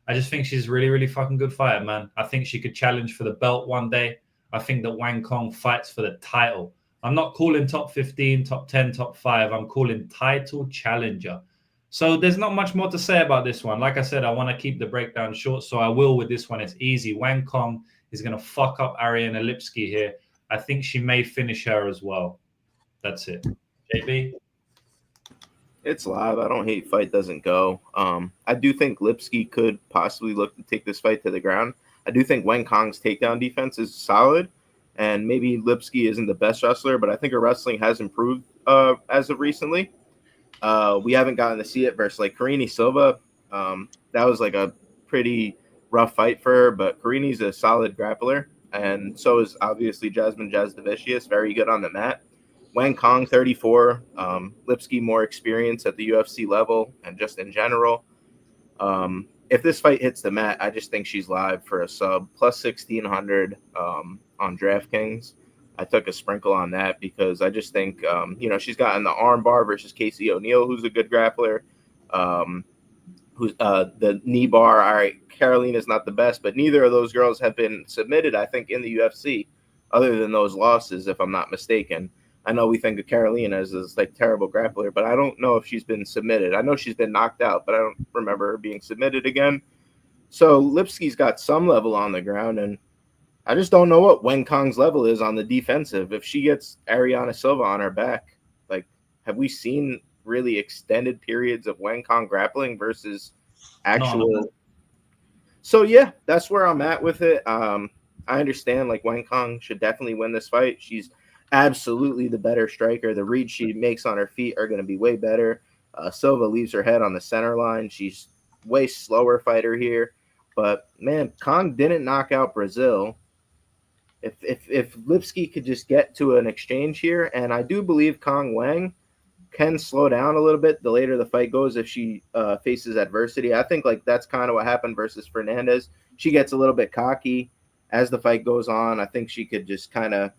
I just think she's a really, really fucking good fighter, man. I think she could challenge for the belt one day. I think that Wang Cong fights for the title. I'm not calling top 15, top 10, top 5. I'm calling title challenger. So there's not much more to say about this one. Like I said, I want to keep the breakdown short, so I will with this one. It's easy. Wang Cong is going to fuck up Ariane Lipski here. I think she may finish her as well. That's it. JB? It's live. I don't hate fight doesn't go. I do think Lipski could possibly look to take this fight to the ground. I do think Wang Kong's takedown defense is solid, and maybe Lipski isn't the best wrestler, but I think her wrestling has improved as of recently. We haven't gotten to see it versus like Karini Silva. That was like a pretty rough fight for her, but Karini's a solid grappler, and so is obviously Jasmine Jasdavicius, very good on the mat. Wang Cong, 34. Lipski, more experience at the UFC level and just in general. If this fight hits the mat, I just think she's live for a sub, plus 1,600 on DraftKings. I took a sprinkle on that because I just think, she's gotten the arm bar versus Casey O'Neill, who's a good grappler. Who's the knee bar. All right, Carolina's not the best, but neither of those girls have been submitted, I think, in the UFC, other than those losses, if I'm not mistaken. I know we think of Carolina as this like terrible grappler, but I don't know if she's been submitted. I know she's been knocked out, but I don't remember her being submitted again. So Lipski's got some level on the ground, and I just don't know what Wang Kong's level is on the defensive. If she gets Ariane Silva on her back, like, have we seen really extended periods of Wang Cong grappling versus actual? No. So yeah, that's where I'm at with it. I understand like Wang Cong should definitely win this fight. She's absolutely the better striker. The reads she makes on her feet are going to be way better. Silva leaves her head on the center line. She's way slower fighter here. But man, Cong didn't knock out Brazil. If Lipski could just get to an exchange here, and I do believe Cong Wang can slow down a little bit the later the fight goes if she faces adversity. I think like that's kind of what happened versus Fernandez. She gets a little bit cocky as the fight goes on. I think she could just kind of,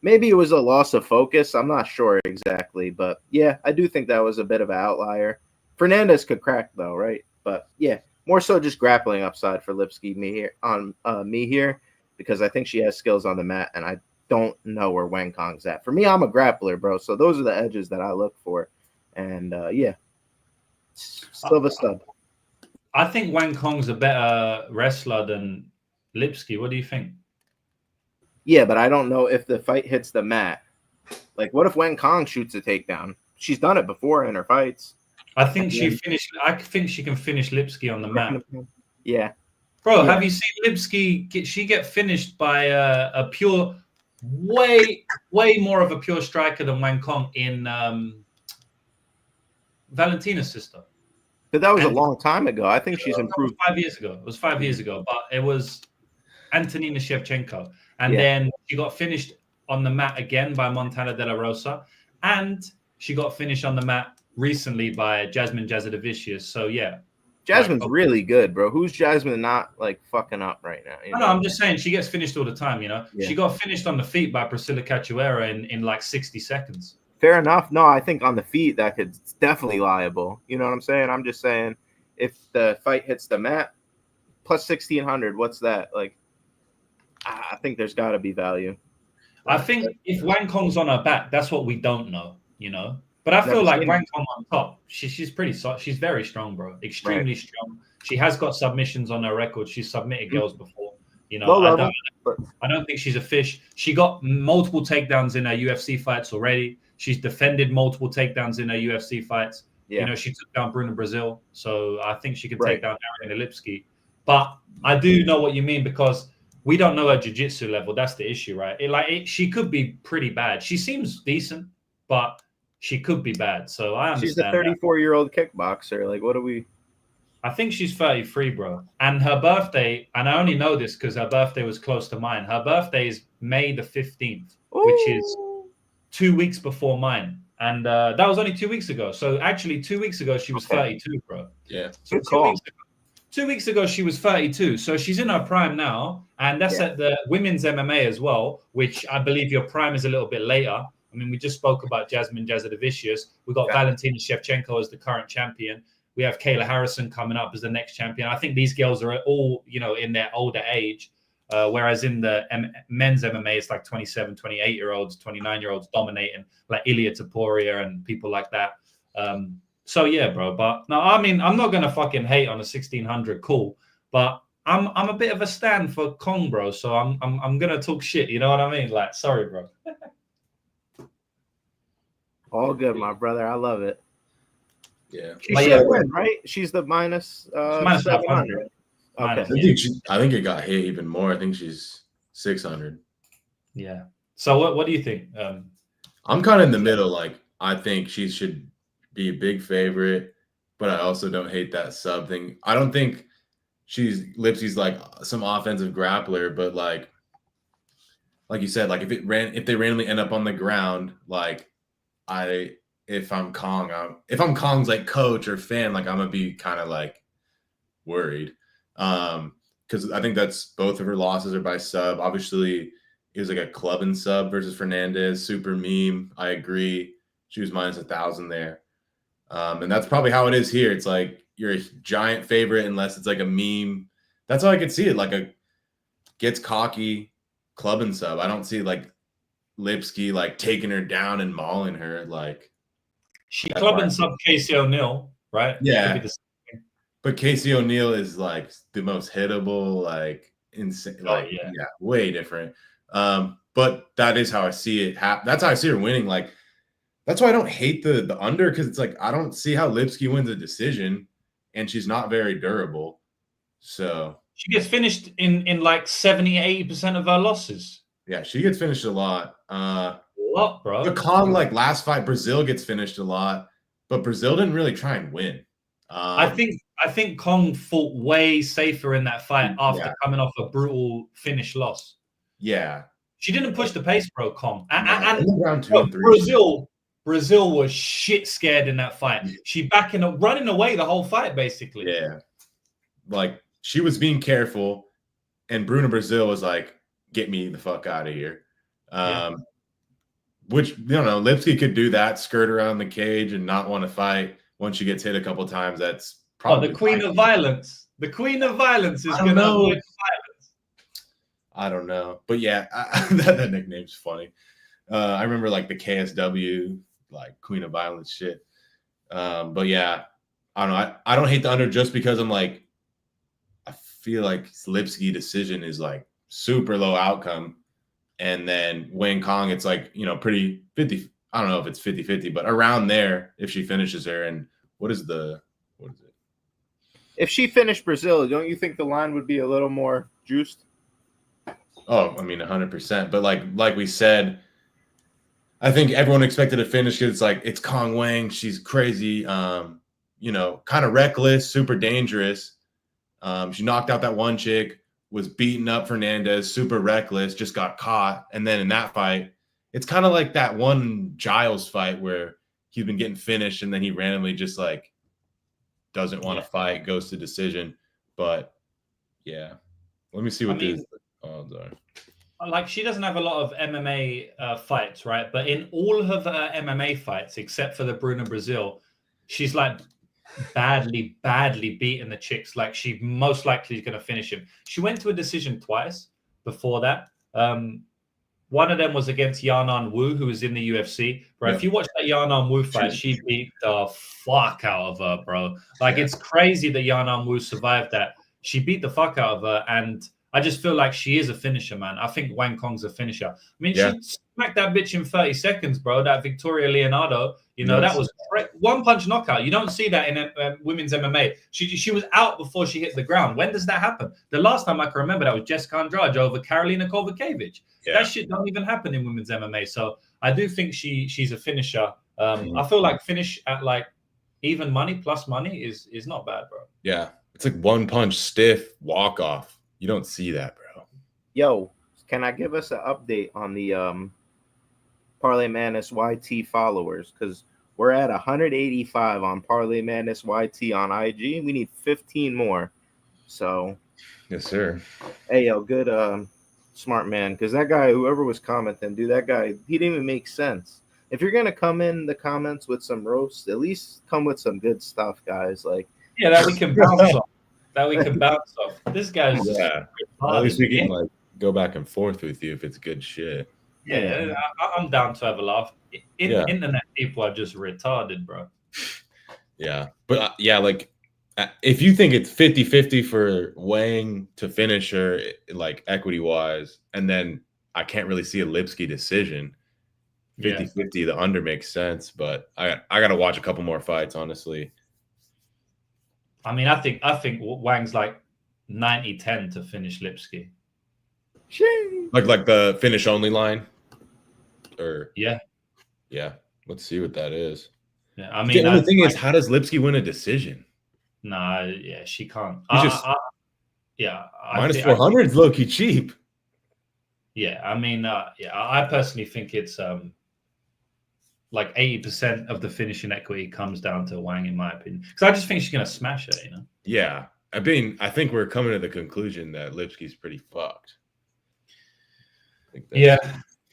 maybe it was a loss of focus. I'm not sure exactly, but yeah, I do think that was a bit of an outlier. Fernandez could crack though, right? But yeah, more so just grappling upside for Lipski me here because I think she has skills on the mat, and I don't know where Wang Kong's at. For me, I'm a grappler, bro. So those are the edges that I look for, and yeah, Silva sub. I think Wang Kong's a better wrestler than Lipski. What do you think? Yeah, but I don't know if the fight hits the mat. Like, what if Wang Cong shoots a takedown? She's done it before in her fights. I think she finished. I think she can finish Lipski on the mat. Yeah, bro. Yeah. Have you seen Lipski? She get finished by a pure way more of a pure striker than Wang Kong in Valentina's sister. But that was a long time ago. I think she's It improved. was 5 years ago. It was 5 years ago, but it was Antonina Shevchenko. And Yeah. then she got finished on the mat again by Montana De La Rosa. And she got finished on the mat recently by Jasmine Jazadovicius. So, yeah. Jasmine's really good, bro. Who's Jasmine not like fucking up right now? No, I'm just saying she gets finished all the time, you know. Yeah. She got finished on the feet by Priscilla Cachoeira in like 60 seconds. Fair enough. No, I think on the feet that could definitely liable. You know what I'm saying? I'm just saying if the fight hits the mat, plus 1,600, what's that? Like, I think there's got to be value. I think if Wang Kong's on her back, that's what we don't know, you know. But I feel like Wang Kong on top, she's pretty soft. She's very strong, bro. Extremely strong. She has got submissions on her record. She's submitted girls before. You know, I don't think she's a fish. She got multiple takedowns in her UFC fights already. She's defended multiple takedowns in her UFC fights. Yeah. You know, she took down Bruno Brazil. So I think she could take down Ariane Lipski. But I do know what you mean because we don't know her jiu-jitsu level. That's the issue, right? She could be pretty bad. She seems decent, but she could be bad. So I understand. She's a 34-year-old kickboxer. Like, what do we... I think she's 33, bro. And her birthday, and I only know this because her birthday was close to mine. Her birthday is May the 15th, which is 2 weeks before mine. And that was only 2 weeks ago. So actually 2 weeks ago, she was 32, bro. Yeah. So 2 weeks ago, she was 32. So she's in her prime now. And that's at the women's MMA as well, which I believe your prime is a little bit later. I mean, we just spoke about Jasmine Jazadovicius. We got Valentina Shevchenko as the current champion. We have Kayla Harrison coming up as the next champion. I think these girls are all, you know, in their older age. Whereas in the men's MMA, it's like 27, 28-year-olds, 29-year-olds dominating, like Ilia Topuria and people like that. So, yeah, bro. But, no, I mean, I'm not going to fucking hate on a 1,600. Cool. But I'm a bit of a stand for Cong, bro. So I'm going to talk shit. You know what I mean? Like, sorry, bro. All good, my brother. I love it. Yeah. She should win, right? She's the minus 700. Okay. I think it got hit even more. I think she's 600. Yeah. So what do you think? I'm kind of in the middle. Like, I think she should be a big favorite, but I also don't hate that sub thing. I don't think Lipski's like some offensive grappler, but like you said, like if they randomly end up on the ground, like if I'm Kong's like coach or fan, like I'm gonna be kind of like worried. Because I think that's both of her losses are by sub. Obviously, it was like a club and sub versus Fernandez, super meme. I agree. She was minus 1,000 there. And that's probably how it is here. It's like you're a giant favorite unless it's like a meme. That's how I could see it. Like a gets cocky club and sub. I don't see like Lipski like taking her down and mauling her. Like she club and sub Casey O'Neill, right? Yeah. But Casey O'Neill is like the most hittable, like insane, like way different. But that is how I see it. That's how I see her winning. Like that's why I don't hate the under because it's like I don't see how Lipski wins a decision, and she's not very durable. So she gets finished in like 70-80% of her losses. Yeah, she gets finished a lot. What, bro? The Cong like last fight, Brazil gets finished a lot, but Brazil didn't really try and win. I think Cong fought way safer in that fight after coming off a brutal finish loss. Yeah. She didn't push the pace, bro, Cong. And round 2 and 3. Brazil was shit scared in that fight. She running away the whole fight, basically. Yeah. Like, she was being careful, and Bruno Brazil was like, get me the fuck out of here. Which, you know, Lipski could do that, skirt around the cage and not want to fight. Once she gets hit a couple times, that's probably the queen of violence. The queen of violence is going to avoid violence. I don't know. But yeah, that nickname's funny. I remember like the KSW, like queen of violence shit. But yeah, I don't know. I don't hate the under just because I'm like, I feel like Lipski decision is like super low outcome. And then Wang Kong, it's like, you know, pretty 50. I don't know if it's 50-50, but around there if she finishes her. And what is it? If she finished Brazil, don't you think the line would be a little more juiced? Oh, I mean, 100%. But like we said, I think everyone expected to finish because it's Cong Wang. She's crazy, kind of reckless, super dangerous. She knocked out that one chick, was beating up Fernandez, super reckless, just got caught. And then in that fight, it's kind of like that one Giles fight where he's been getting finished and then he randomly just doesn't want to fight, goes to decision. But yeah, let me see what these odds are. Like, she doesn't have a lot of MMA fights, right? But in all of her MMA fights, except for the Bruno Brazil, she's like badly beaten the chicks. Like, she most likely is going to finish him. She went to a decision twice before that. One of them was against Yanan Wu, who was in the UFC. Bro, if you watch that Yanan Wu fight, she beat the fuck out of her, bro. Like, it's crazy that Yanan Wu survived that. She beat the fuck out of her, and I just feel like she is a finisher, man. I think Wang Kong's a finisher. I mean, she smacked that bitch in 30 seconds, bro. That Victoria Leonardo, that was one punch knockout. You don't see that in women's MMA. She was out before she hit the ground. When does that happen? The last time I can remember that was Jessica Andrade over Karolina Kovacevic. Yeah. That shit don't even happen in women's MMA. So I do think she's a finisher. I feel like finish at even money plus money is not bad, bro. Yeah, it's like one punch stiff walk off. You don't see that, bro. Yo, can I give us an update on the Parlay Madness YT followers? Because we're at 185 on Parlay Madness YT on IG. We need 15 more. So, yes, sir. Hey, yo, good, smart man. Because that guy, whoever was commenting, dude, that guy, he didn't even make sense. If you're gonna come in the comments with some roast, at least come with some good stuff, guys. Like, yeah, that we can bounce off. This guy's at least we can go back and forth with you if it's good shit. Yeah, I'm down to have a laugh. Internet people are just retarded, bro. Yeah, but if you think it's 50-50 for Wang to finish her, equity wise, and then I can't really see a Lipski decision. 50-50, the under makes sense, but I gotta watch a couple more fights, honestly. I mean, I think Wang's 90-10 to finish Lipski. Like the finish only line, or yeah. Let's see what that is. Yeah, I mean, the thing is, how does Lipski win a decision? Nah, she can't. Minus 400 is low key cheap. Yeah, I mean, I personally think it's 80% of the finishing equity comes down to Wang, in my opinion, because I just think she's gonna smash it. Yeah, I think we're coming to the conclusion that Lipski's pretty fucked. Yeah,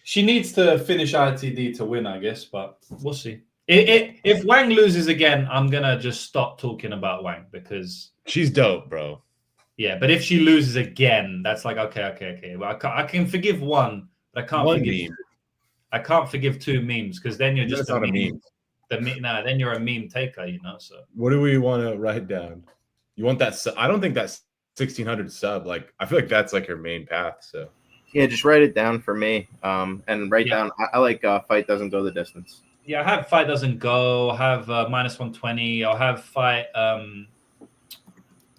she needs to finish ITD to win, I guess, but we'll see. If Wang loses again, I'm gonna just stop talking about Wang because she's dope, bro. Yeah, but if she loses again, that's okay. Well, I can forgive one, but I can't forgive. I can't forgive two memes because then you're just a meme. Then you're a meme taker, So what do we want to write down? You want that? I don't think that's 1,600 sub. I feel like that's her main path. So yeah, just write it down for me. And write down. I like fight doesn't go the distance. Yeah, I have fight doesn't go. I have minus 120. I'll have fight. I'll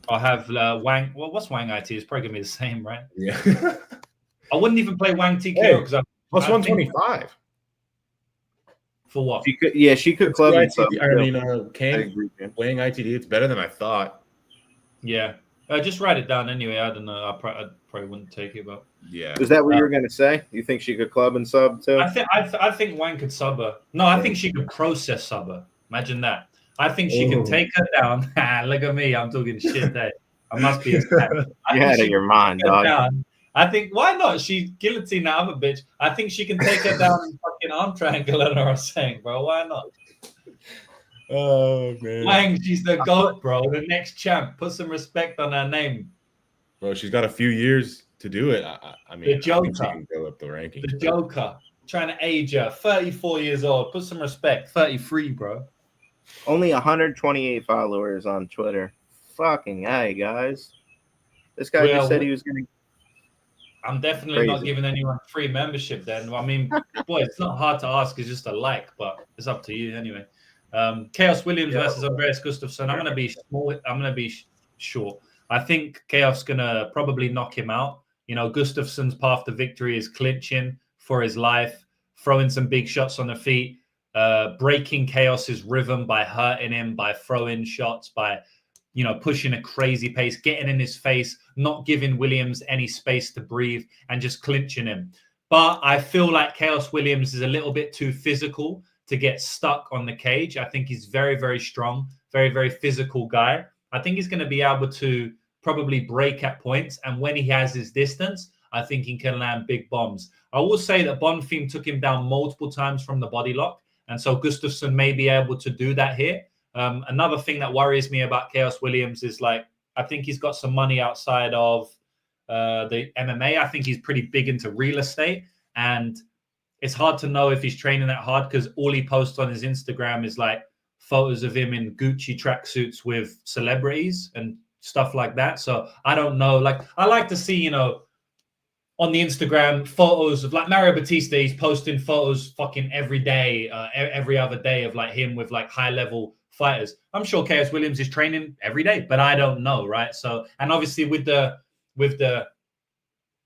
have Wang. Well, what's Wang IT? It's probably gonna be the same, right? Yeah. I wouldn't even play Wang TKO because plus 125. For what? She could club and sub. Wang ITD. It's better than I thought. Yeah. Just write it down anyway. I don't know. I probably wouldn't take it, but yeah. Is that what you were gonna say? You think she could club and sub too? I think Wang could sub her. No, I think she could process sub her. Imagine that. I think she can take her down. Look at me. I'm talking shit there. I must be a fan. You're out of your mind, dog. Down. I think, why not? She guillotine that other bitch. I think she can take her down and fucking arm triangle her or saying, bro. Why not? Oh, man. Wang, she's the GOAT, bro. The next champ. Put some respect on her name. Bro, she's got a few years to do it. I mean, the Joker. I think she can go up the rankings. The Joker. Trying to age her. 34 years old. Put some respect. 33, bro. Only 128 followers on Twitter. Fucking hey, guys. This guy just said he was going to. I'm definitely not giving anyone free membership then. I mean, boy, it's not hard to ask. It's just a like, but it's up to you anyway. Khaos Williams versus Andreas Gustafsson. I'm going to be small. I'm going to be short. I think Khaos going to probably knock him out. You know, Gustafsson's path to victory is clinching for his life, throwing some big shots on the feet, breaking Khaos's rhythm by hurting him, by throwing shots, by, you know, pushing a crazy pace, getting in his face, not giving Williams any space to breathe, and just clinching him. But I feel like Khaos Williams is a little bit too physical to get stuck on the cage. I think he's very, very strong, very, very physical guy. I think he's going to be able to probably break at points. And when he has his distance, I think he can land big bombs. I will say that Bonfim took him down multiple times from the body lock. And so Gustafsson may be able to do that here. Another thing that worries me about Khaos Williams is, like, I think he's got some money outside of the MMA. I think he's pretty big into real estate. And it's hard to know if he's training that hard because all he posts on his Instagram is like photos of him in Gucci tracksuits with celebrities and stuff like that. So I don't know. Like, I like to see, you know, on the Instagram photos of like Mario Bautista. He's posting photos fucking every day, every other day of like him with like high level fighters. I'm sure Khaos Williams is training every day, but I don't know, right? So, and obviously with the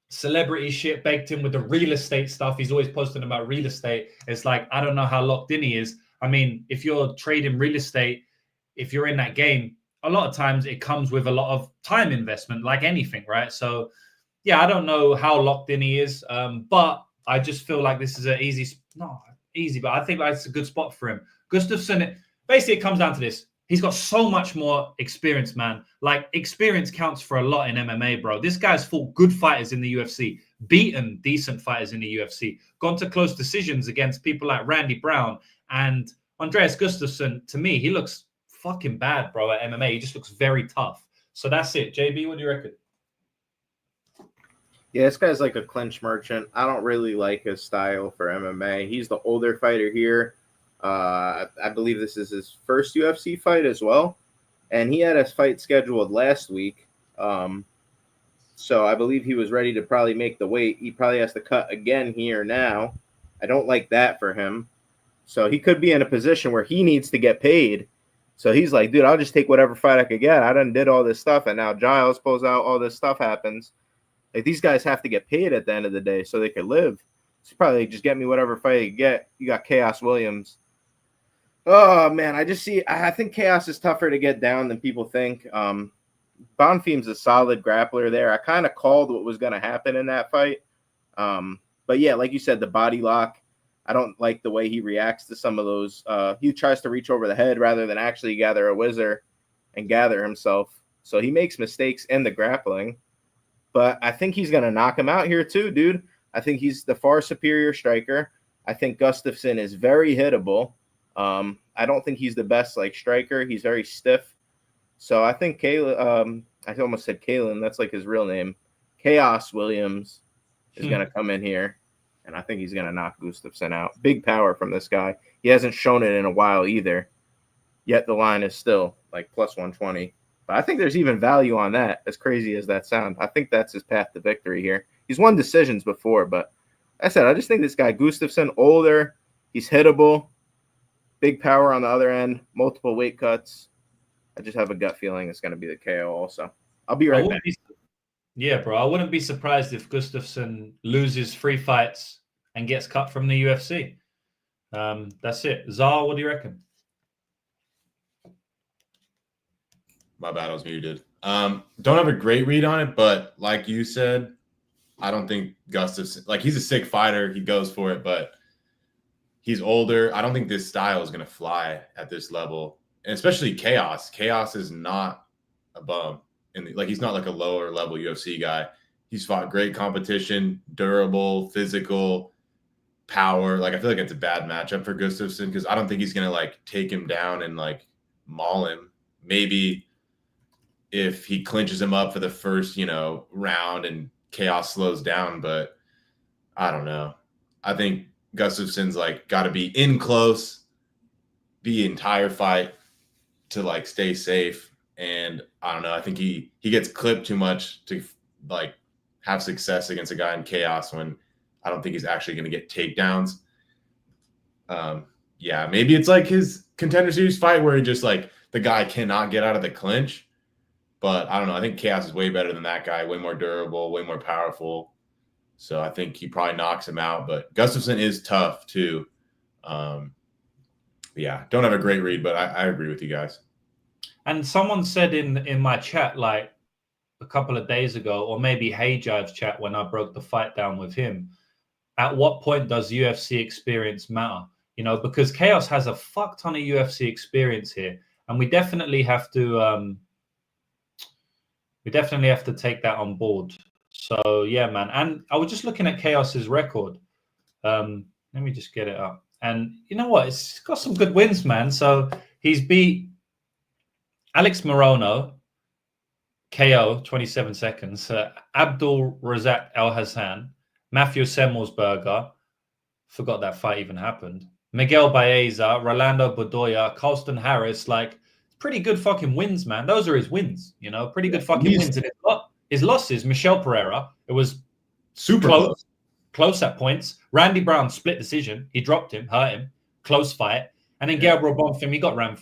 celebrity shit baked in with the real estate stuff, he's always posting about real estate. It's like, I don't know how locked in he is. I mean, if you're trading real estate, if you're in that game, a lot of times it comes with a lot of time investment, like anything, right? So yeah, I don't know how locked in he is, but I just feel like this is an easy, but I think that's a good spot for him. Gustafsson, basically it comes down to this. He's got so much more experience, man. Like, experience counts for a lot in MMA, bro. This guy's fought good fighters in the UFC, beaten decent fighters in the UFC, gone to close decisions against people like Randy Brown and Andreas Gustafsson. To me, he looks fucking bad, bro, at MMA. He just looks very tough. So that's it. JB, what do you reckon? Yeah, this guy's like a clinch merchant. I don't really like his style for MMA. He's the older fighter here. I believe this is his first UFC fight as well. And he had a fight scheduled last week. So I believe he was ready to probably make the weight. He probably has to cut again here now. I don't like that for him. So he could be in a position where he needs to get paid. So he's like, dude, I'll just take whatever fight I could get. I done did all this stuff. And now Giles pulls out, all this stuff happens. Like, these guys have to get paid at the end of the day so they could live. So probably just get me whatever fight you get. You got Khaos Williams. Oh, man, I think Khaos is tougher to get down than people think. Bonfim's a solid grappler there. I kind of called what was going to happen in that fight. But, yeah, like you said, the body lock, I don't like the way he reacts to some of those. He tries to reach over the head rather than actually gather a whizzer and gather himself. So he makes mistakes in the grappling. But I think he's going to knock him out here too, dude. I think he's the far superior striker. I think Gustafsson is very hittable. I don't think he's the best like striker. He's very stiff. So I think I almost said Kalen. That's like his real name. Khaos Williams is going to come in here, and I think he's going to knock Gustafsson out. Big power from this guy. He hasn't shown it in a while either. Yet the line is still like plus 120. But I think there's even value on that, as crazy as that sounds. I think that's his path to victory here. He's won decisions before, but like I said, I just think this guy, Gustafsson, older, he's hittable, big power on the other end, multiple weight cuts. I just have a gut feeling it's going to be the KO also. I'll be right back. Yeah, bro. I wouldn't be surprised if Gustafsson loses 3 fights and gets cut from the UFC. That's it. Zar, what do you reckon? My bad, I was muted. Don't have a great read on it, but like you said, I don't think Gustafsson, like, he's a sick fighter. He goes for it, but he's older. I don't think this style is going to fly at this level, and especially Khaos. Khaos is not a bum. And like, he's not like a lower level UFC guy. He's fought great competition, durable, physical, power. Like, I feel like it's a bad matchup for Gustafsson because I don't think he's going to like take him down and like maul him. Maybe if he clinches him up for the first, round and Khaos slows down, but I don't know. I think Gustafsson's like got to be in close the entire fight to like stay safe. And I don't know. I think he gets clipped too much to like have success against a guy in Khaos when I don't think he's actually going to get takedowns. Yeah, maybe it's like his Contender Series fight where he just like the guy cannot get out of the clinch. But I don't know. I think Khaos is way better than that guy. Way more durable, way more powerful. So I think he probably knocks him out. But Gustafsson is tough too. Yeah, don't have a great read, but I agree with you guys. And someone said in my chat like a couple of days ago, or maybe Hey Jive's chat when I broke the fight down with him, at what point does UFC experience matter? You know, because Khaos has a fuck ton of UFC experience here, and we definitely have to take that on board. So yeah, man. And I was just looking at Khaos's record. Let me just get it up. And you know what? It's got some good wins, man. So he's beat Alex Morono, KO, 27 seconds. Abdul Razak Al Hassan, Matthew Semmelsberger, forgot that fight even happened. Miguel Baeza, Rolando Bedoya, Colston Harris, like pretty good fucking wins, man. Those are his wins, you know, pretty good fucking wins. And his losses, Michel Pereira, it was super close at points. Randy Brown split decision. He dropped him, hurt him, close fight. And then Gabriel Bonfim, he got rammed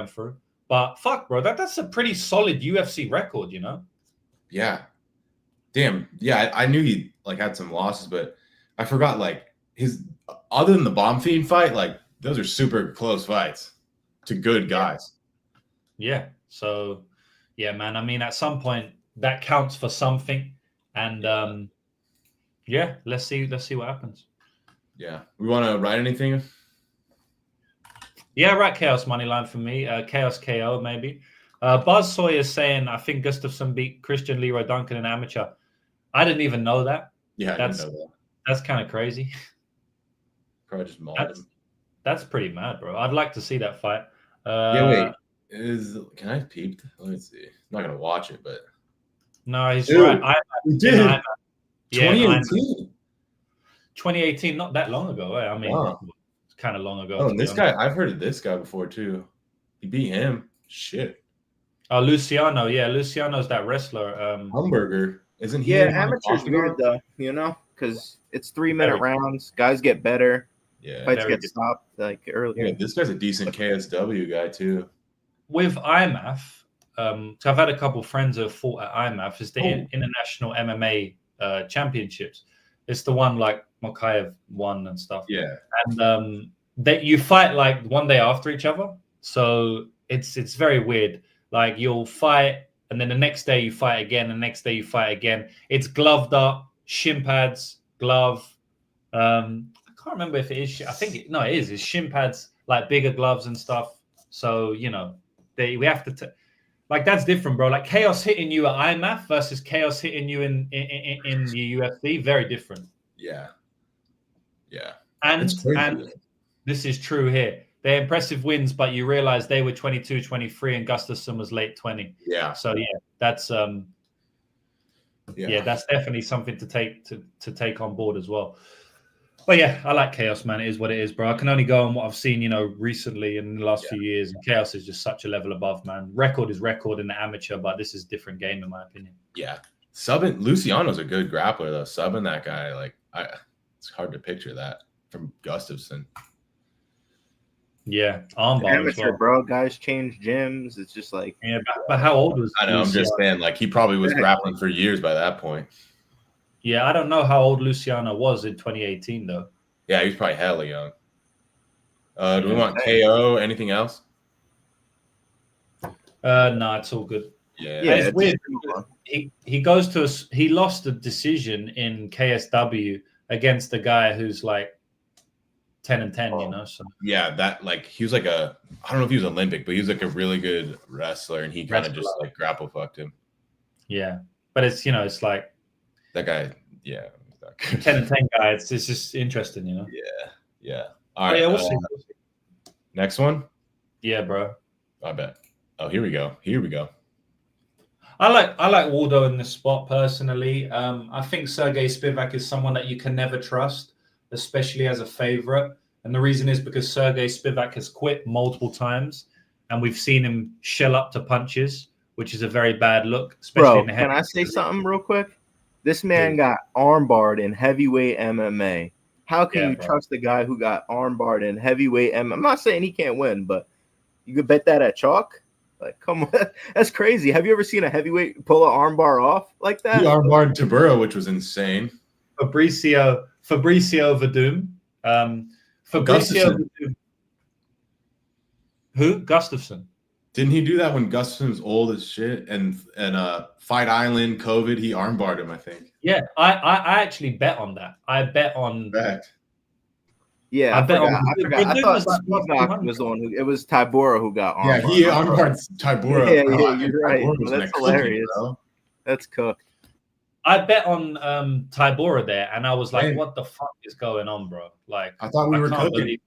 through. But fuck, bro, that's a pretty solid UFC record, you know? Yeah. Damn. Yeah, I knew he like had some losses, but I forgot like his other than the Bonfim fight, like those are super close fights to good guys. Yeah. So yeah, man. I mean, at some point that counts for something. And yeah, let's see what happens. Yeah. We want to write anything? Yeah, right. Khaos money line for me. Khaos KO maybe. Buzz Sawyer saying I think Gustafsson beat Christian Leroy Duncan in amateur. I didn't even know that. Yeah, I didn't know that. That's kind of crazy. Probably just mauled him. That's pretty mad, bro. I'd like to see that fight. Yeah, wait. Can I peep? Let me see. I'm not gonna watch it, but no, he's right. He did. 2018. 2018, not that long ago. I mean, it's kind of long ago. Oh, and this guy, I've heard of this guy before too. He beat him. Shit. Oh, Luciano. Yeah, Luciano's that wrestler. Hamburger. Isn't he? Yeah, amateur's weird though, you know, because it's 3-minute rounds. Guys get better. Yeah. Fights get stopped like earlier. Yeah, this guy's a decent KSW guy too. With IMAF, so I've had a couple friends who have fought at IMAF. It's the International MMA Championships. It's the one like Mokaev won and stuff. Yeah. And that you fight like one day after each other. So it's very weird. Like you'll fight and then the next day you fight again, and the next day you fight again. It's gloved up, shin pads, glove. I can't remember if it is. I think it is. It's shin pads, like bigger gloves and stuff. So you know, we have to like that's different, bro. Like Khaos hitting you at IMAF versus Khaos hitting you in the UFC, very different. Yeah. Yeah. And this is true here. They're impressive wins, but you realize they were 22, 23, and Gustafsson was late 20. Yeah. So yeah, that's that's definitely something to take on board as well. But yeah, I like Khaos, man. It is what it is, bro. I can only go on what I've seen, you know, recently in the last few years. And Khaos is just such a level above, man. Record is record in the amateur, but this is a different game in my opinion. Yeah. Luciano's a good grappler though. Subbing that guy, like it's hard to picture that from Gustafsson. Yeah, armbar amateur, well. Bro. Guys change gyms. It's just like but how old was? I know. Luciano? I'm just saying, like he probably was grappling for years by that point. Yeah, I don't know how old Luciano was in 2018 though. Yeah, he was probably hella young. Do we want KO? Anything else? No, it's all good. Yeah, it's weird. He lost a decision in KSW against a guy who's like 10-10, you know. So yeah, that like he was like I don't know if he was Olympic, but he was like a really good wrestler, and he kind of just like grapple fucked him. Yeah, but it's it's like that guy. Yeah, 10-10 guy. It's just interesting, you know. Yeah. All right. Yeah, we'll see. Next one. Yeah, bro. I bet. Oh, here we go. I like Waldo in this spot personally. I think Sergei Spivac is someone that you can never trust, especially as a favorite. And the reason is because Sergei Spivac has quit multiple times, and we've seen him shell up to punches, which is a very bad look, especially in the head. Can I say something real quick? This man got armbarred in heavyweight MMA. How can you trust a guy who got armbarred in heavyweight MMA? I'm not saying he can't win, but you could bet that at chalk. Like, come on, that's crazy. Have you ever seen a heavyweight pull an armbar off like that? He armbarred Tabura, which was insane. Fabricio Verdum. Fabricio Gustafsson. Verdum. Who? Gustafsson. Didn't he do that when Gustafsson was old as shit? And Fight Island, COVID, he armbarred him, I think. Yeah, I actually bet on that. I bet on. Correct. Yeah, I forgot. I thought Spivac was the one who. It was Tybura who got armbarred. Yeah, he armbarred Tybura. Yeah, you're right. That's hilarious. That's cooked. I bet on Tybura there, and I was like, "What the fuck is going on, bro?" Like, I thought we were cooking.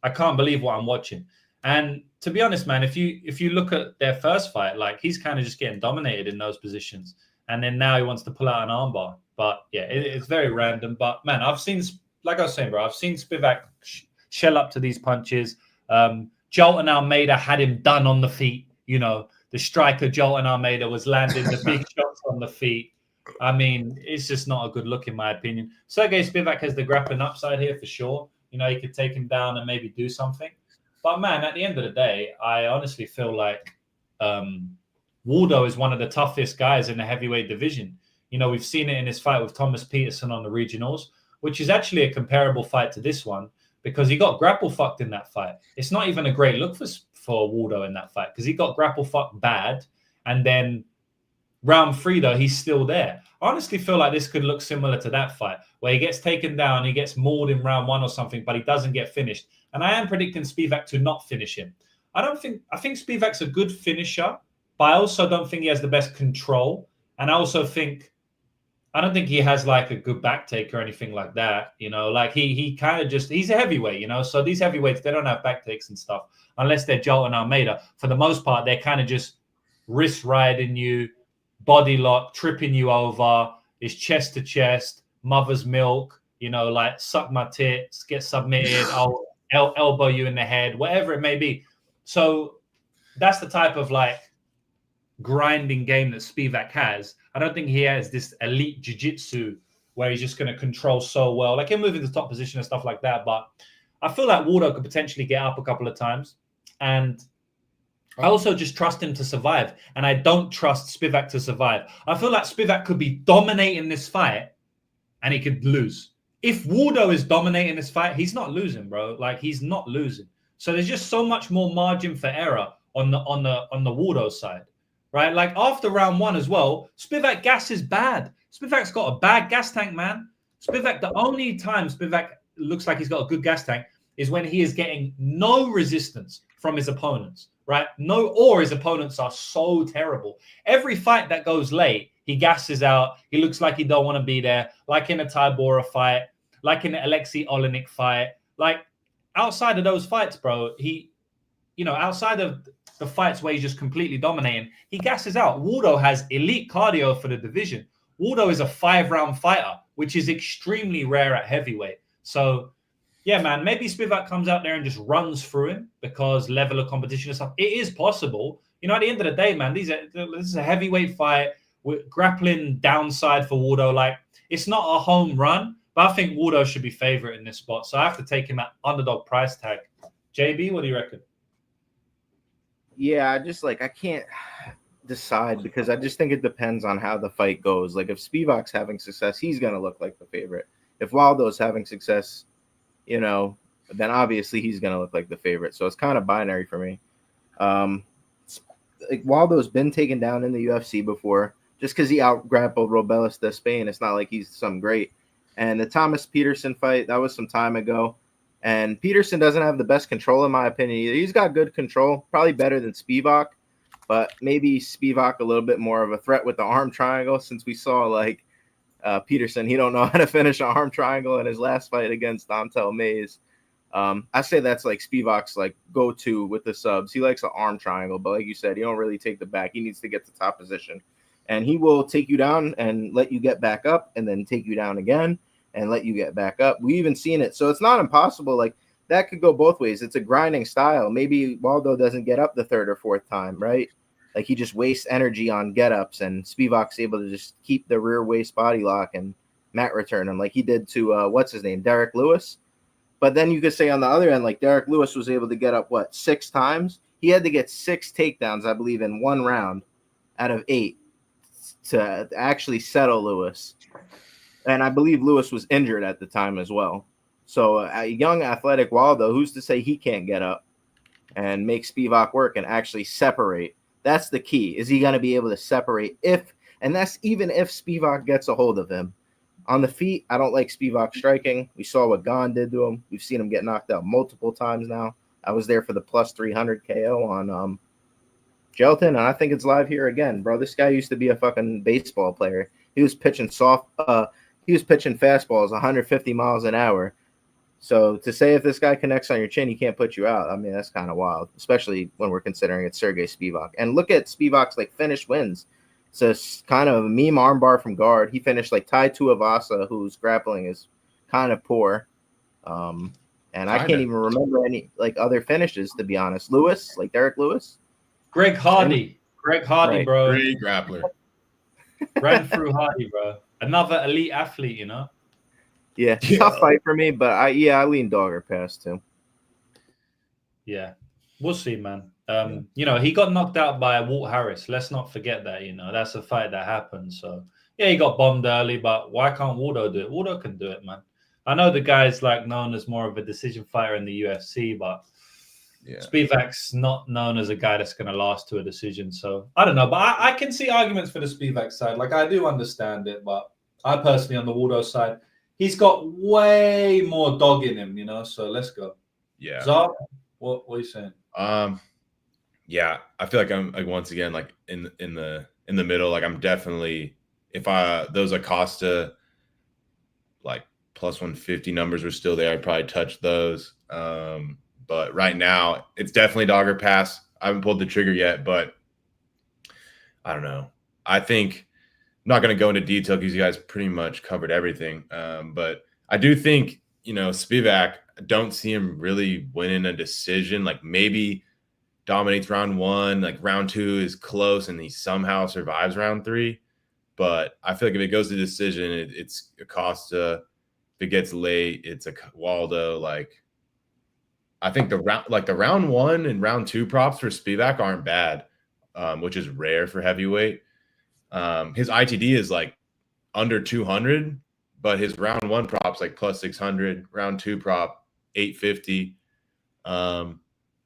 I can't believe what I'm watching. And to be honest, man, if you look at their first fight, like he's kind of just getting dominated in those positions, and then now he wants to pull out an armbar. But yeah, it's very random. But man, I've seen, like I was saying, bro, I've seen Spivac shell up to these punches. Jolton Almeida had him done on the feet. You know, the striker Jolton Almeida was landing the big shots on the feet. I mean, it's just not a good look in my opinion. Sergei Spivac has the grappling upside here for sure. You know, he could take him down and maybe do something. But man, at the end of the day, I honestly feel like Waldo is one of the toughest guys in the heavyweight division. You know, we've seen it in his fight with Thomas Peterson on the regionals, which is actually a comparable fight to this one because he got grapple fucked in that fight. It's not even a great look for Waldo in that fight because he got grapple fucked bad. And then round 3, though, he's still there. I honestly feel like this could look similar to that fight where he gets taken down, he gets mauled in round 1 or something, but he doesn't get finished. And I am predicting Spivac to not finish him. I think Spivac's a good finisher, but I also don't think he has the best control. And I also I don't think he has like a good back take or anything like that. You know, like he kind of he's a heavyweight, you know, so these heavyweights, they don't have back takes and stuff unless they're Jolton Almeida. For the most part, they're kind of just wrist riding you, body lock, tripping you over, is chest to chest, mother's milk, you know, like suck my tits, get submitted, I'll elbow you in the head, whatever it may be. So that's the type of like grinding game that Spivac has. I don't think he has this elite jiu-jitsu where he's just going to control so well. Like he'll move into top position and stuff like that. But I feel like Waldo could potentially get up a couple of times. And I also just trust him to survive. And I don't trust Spivac to survive. I feel like Spivac could be dominating this fight and he could lose. If Waldo is dominating this fight, he's not losing, bro. Like he's not losing. So there's just so much more margin for error on the Waldo side, right? Like after round 1 as well, Spivac gas is bad. Spivac's got a bad gas tank, man. Spivac, the only time Spivac looks like he's got a good gas tank is when he is getting no resistance from his opponents, right? Or his opponents are so terrible. Every fight that goes late, he gasses out. He looks like he don't want to be there, like in a Tybura fight, like in the Alexei Olenek fight. Like outside of those fights, bro, outside of the fights where he's just completely dominating, he gasses out. Waldo has elite cardio for the division. Waldo is a 5-round fighter, which is extremely rare at heavyweight. So, yeah, man, maybe Spivac comes out there and just runs through him because level of competition and stuff. It is possible. You know, at the end of the day, man, this is a heavyweight fight with grappling downside for Waldo. Like, it's not a home run, but I think Waldo should be favorite in this spot. So I have to take him at underdog price tag. JB, what do you reckon? Yeah, I can't decide because I just think it depends on how the fight goes. Like if Spivac's having success, he's going to look like the favorite. If Waldo's having success, you know, then obviously he's going to look like the favorite. So it's kind of binary for me. Like Waldo's been taken down in the UFC before just because he out-grappled Robelis de Spain. It's not like he's some great. And the Thomas Peterson fight, that was some time ago. And Peterson doesn't have the best control, in my opinion, either. He's got good control, probably better than Spivac, but maybe Spivac a little bit more of a threat with the arm triangle since we saw, like, Peterson, he don't know how to finish an arm triangle in his last fight against Dontel Mays. I say that's, like, Spivac's, like, go-to with the subs. He likes an arm triangle, but like you said, he don't really take the back. He needs to get to top position. And he will take you down and let you get back up and then take you down again and let you get back up. We even seen it. So it's not impossible. Like that could go both ways. It's a grinding style. Maybe Waldo doesn't get up the 3rd or 4th time, right? Like he just wastes energy on get-ups and Spivac's able to just keep the rear waist body lock and mat return him like he did to, what's his name, Derek Lewis. But then you could say on the other end, like Derek Lewis was able to get up, 6 times? He had to get 6 takedowns, I believe, in 1 round out of 8 to actually settle Lewis. And I believe Lewis was injured at the time as well. So a young athletic Waldo, who's to say he can't get up and make Spivac work and actually separate? That's the key. Is he going to be able to separate and that's even if Spivac gets a hold of him. On the feet, I don't like Spivac striking. We saw what Gon did to him. We've seen him get knocked out multiple times now. I was there for the plus 300 KO on Gelatin, and I think it's live here again, bro. This guy used to be a fucking baseball player. He was pitching he was pitching fastballs 150 miles an hour. So to say if this guy connects on your chin, he can't put you out. I mean, that's kind of wild, especially when we're considering it's Sergei Spivac. And look at Spivac's like finished wins. It's a kind of a meme armbar from guard. He finished like tied to Avasa, whose grappling is kind of poor. And I can't even remember any like other finishes, to be honest. Lewis, like Derek Lewis. Greg Hardy, right. Bro. Great grappler. Ran through Hardy, bro. Another elite athlete, you know? Yeah, tough fight for me, but I lean Dogger past too. Yeah, we'll see, man. You know, he got knocked out by Walt Harris. Let's not forget that, you know, that's a fight that happened. So, yeah, he got bombed early, but why can't Waldo do it? Waldo can do it, man. I know the guy's like known as more of a decision fighter in the UFC, but Spivac's not known as a guy that's going to last to a decision. So, I don't know, but I can see arguments for the Spivac side. Like, I do understand it, but I personally, on the Waldo side, he's got way more dog in him, you know, so let's go. Yeah. Zar, what are you saying? Yeah, I feel like I'm like once again like in the middle. Like I'm definitely those Acosta like plus 150 numbers were still there, I'd probably touch those. But right now it's definitely Dogger pass. I haven't pulled the trigger yet, but I don't know. I think I'm not going to go into detail because you guys pretty much covered everything. But I do think, you know, Spivac, I don't see him really winning a decision. Like maybe dominates round 1, like round 2 is close and he somehow survives round 3. But I feel like if it goes to decision, it's Acosta. If it gets late, it's a Waldo. Like I think the round 1 and round 2 props for Spivac aren't bad, which is rare for heavyweight. His ITD is like under 200, but his round 1 props like plus 600, round 2 prop 850.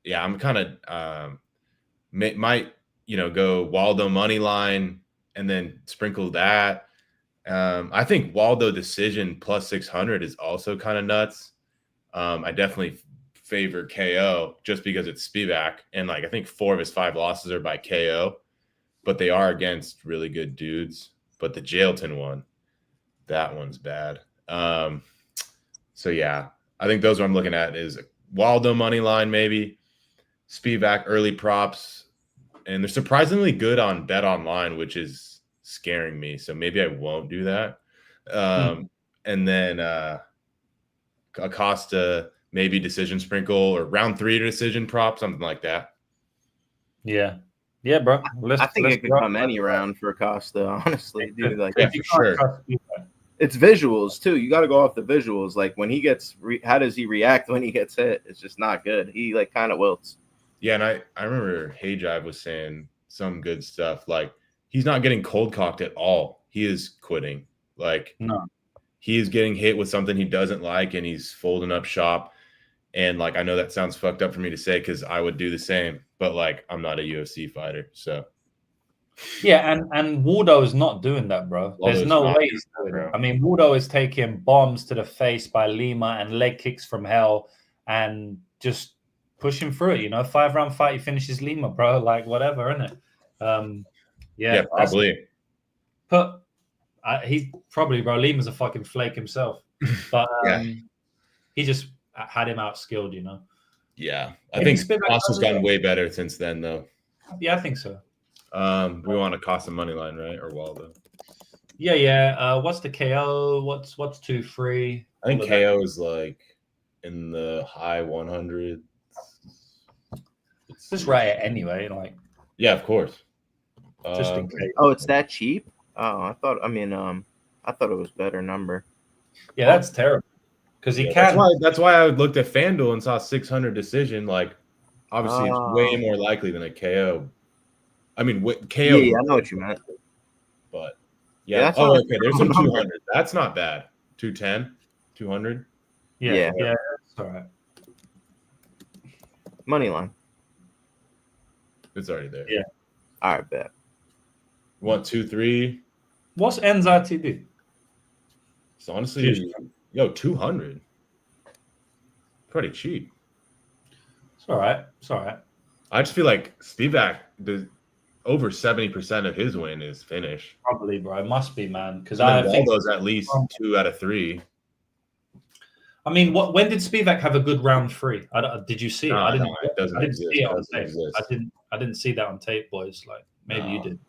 Yeah, I'm kind of might go Waldo money line and then sprinkle that. I think Waldo decision plus 600 is also kind of nuts. I definitely favor KO just because it's Spivac, and like I think 4 of his 5 losses are by KO, but they are against really good dudes. But the Jailton one, that one's bad. So yeah, I think those what I'm looking at is Waldo money line maybe. Spivac early props, and they're surprisingly good on Bet Online, which is scaring me. So maybe I won't do that. And then Acosta maybe decision sprinkle or round 3 decision prop, something like that. Yeah, bro. I think it could come any round for Acosta, honestly, dude. Like, yeah, for sure. It's visuals too. You got to go off the visuals. Like when he gets, how does he react when he gets hit? It's just not good. He like kind of wilts. Yeah, and I remember Hey Jive was saying some good stuff. Like he's not getting cold cocked at all. He is quitting. Like he is getting hit with something he doesn't like, and he's folding up shop. And like I know that sounds fucked up for me to say because I would do the same, but like I'm not a UFC fighter, so. Yeah, and Waldo is not doing that, bro. There's no way he's doing it. I mean, Waldo is taking bombs to the face by Lima and leg kicks from hell and just pushing through it. You know, 5-round fight, he finishes Lima, bro. Like whatever, innit? Yeah, probably. But he's probably, bro. Lima's a fucking flake himself, but he just had him outskilled, you know. Yeah, I think Acosta's gotten way better since then, though. Yeah, I think so. We want Acosta money line, right? Or Waldo? Yeah. What's the KO? What's 2-3? I think KO is like in the high 100s. It's just right anyway. Like, yeah, of course. Just in case. Oh, it's that cheap? Oh, I thought it was better number. Yeah, that's terrible. Because he can. That's why I looked at FanDuel and saw 600 decision. Like, Obviously, it's way more likely than a KO. I mean, KO. Yeah, I know what you meant. But Yeah, yeah. Oh, okay. There's some 200. That's not bad. 210, 200. Yeah. That's all right. Money line. It's already there. Yeah. All right, bet. 1, 2, 3. What's NZTD? It's honestly, 200. Pretty cheap. It's all right. It's all right. I just feel like Spivac does over 70% of his win is finish. Probably, bro. It must be, man. Because I I think Waldo's at least 2 out of 3. I mean, when did Spivac have a good round 3? Did you see it? I didn't. It doesn't I didn't exist. see it on Doesn't tape. exist. I didn't see that on tape, boys. Like maybe you did.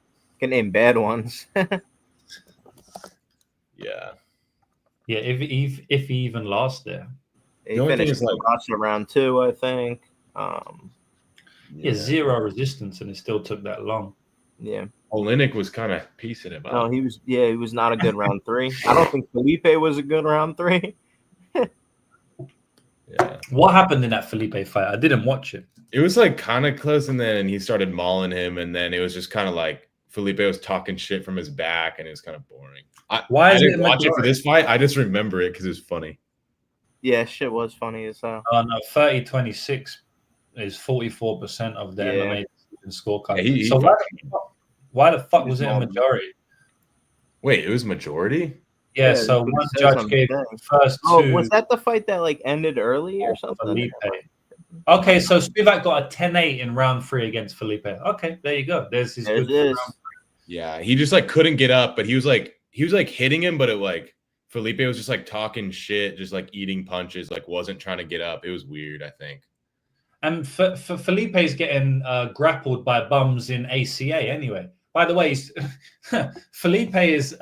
Can name bad ones. Yeah. Yeah, if he even lost there. He The only thing finished is, like, Acosta round 2, I think. Yeah, 0 resistance, and it still took that long. Yeah. Olenek was kind of piecing him No, out. he was not a good round 3. I don't think Felipe was a good round 3. Yeah. What happened in that Felipe fight? I didn't watch it. It was like kind of close, and then he started mauling him, and then it was just kind of like Felipe was talking shit from his back, and it was kind of boring. I didn't watch it for this fight. I just remember it because it was funny. Yeah, shit was funny as hell. Oh no, 30-26 is 44% of the MMA scorecard. Yeah, so why the fuck was it a majority? Wait, it was majority? Yeah, so one judge gave the first 2. Oh, was that the fight that like ended early or something? Felipe. Okay, so Spivac got a 10-8 in round 3 against Felipe. Okay, there you go. There's his good round 3. Yeah, he just like couldn't get up, but he was like hitting him, but it like Felipe was just like talking shit, just like eating punches, like wasn't trying to get up. It was weird, I think. And for Felipe's getting grappled by bums in ACA anyway. By the way, Felipe's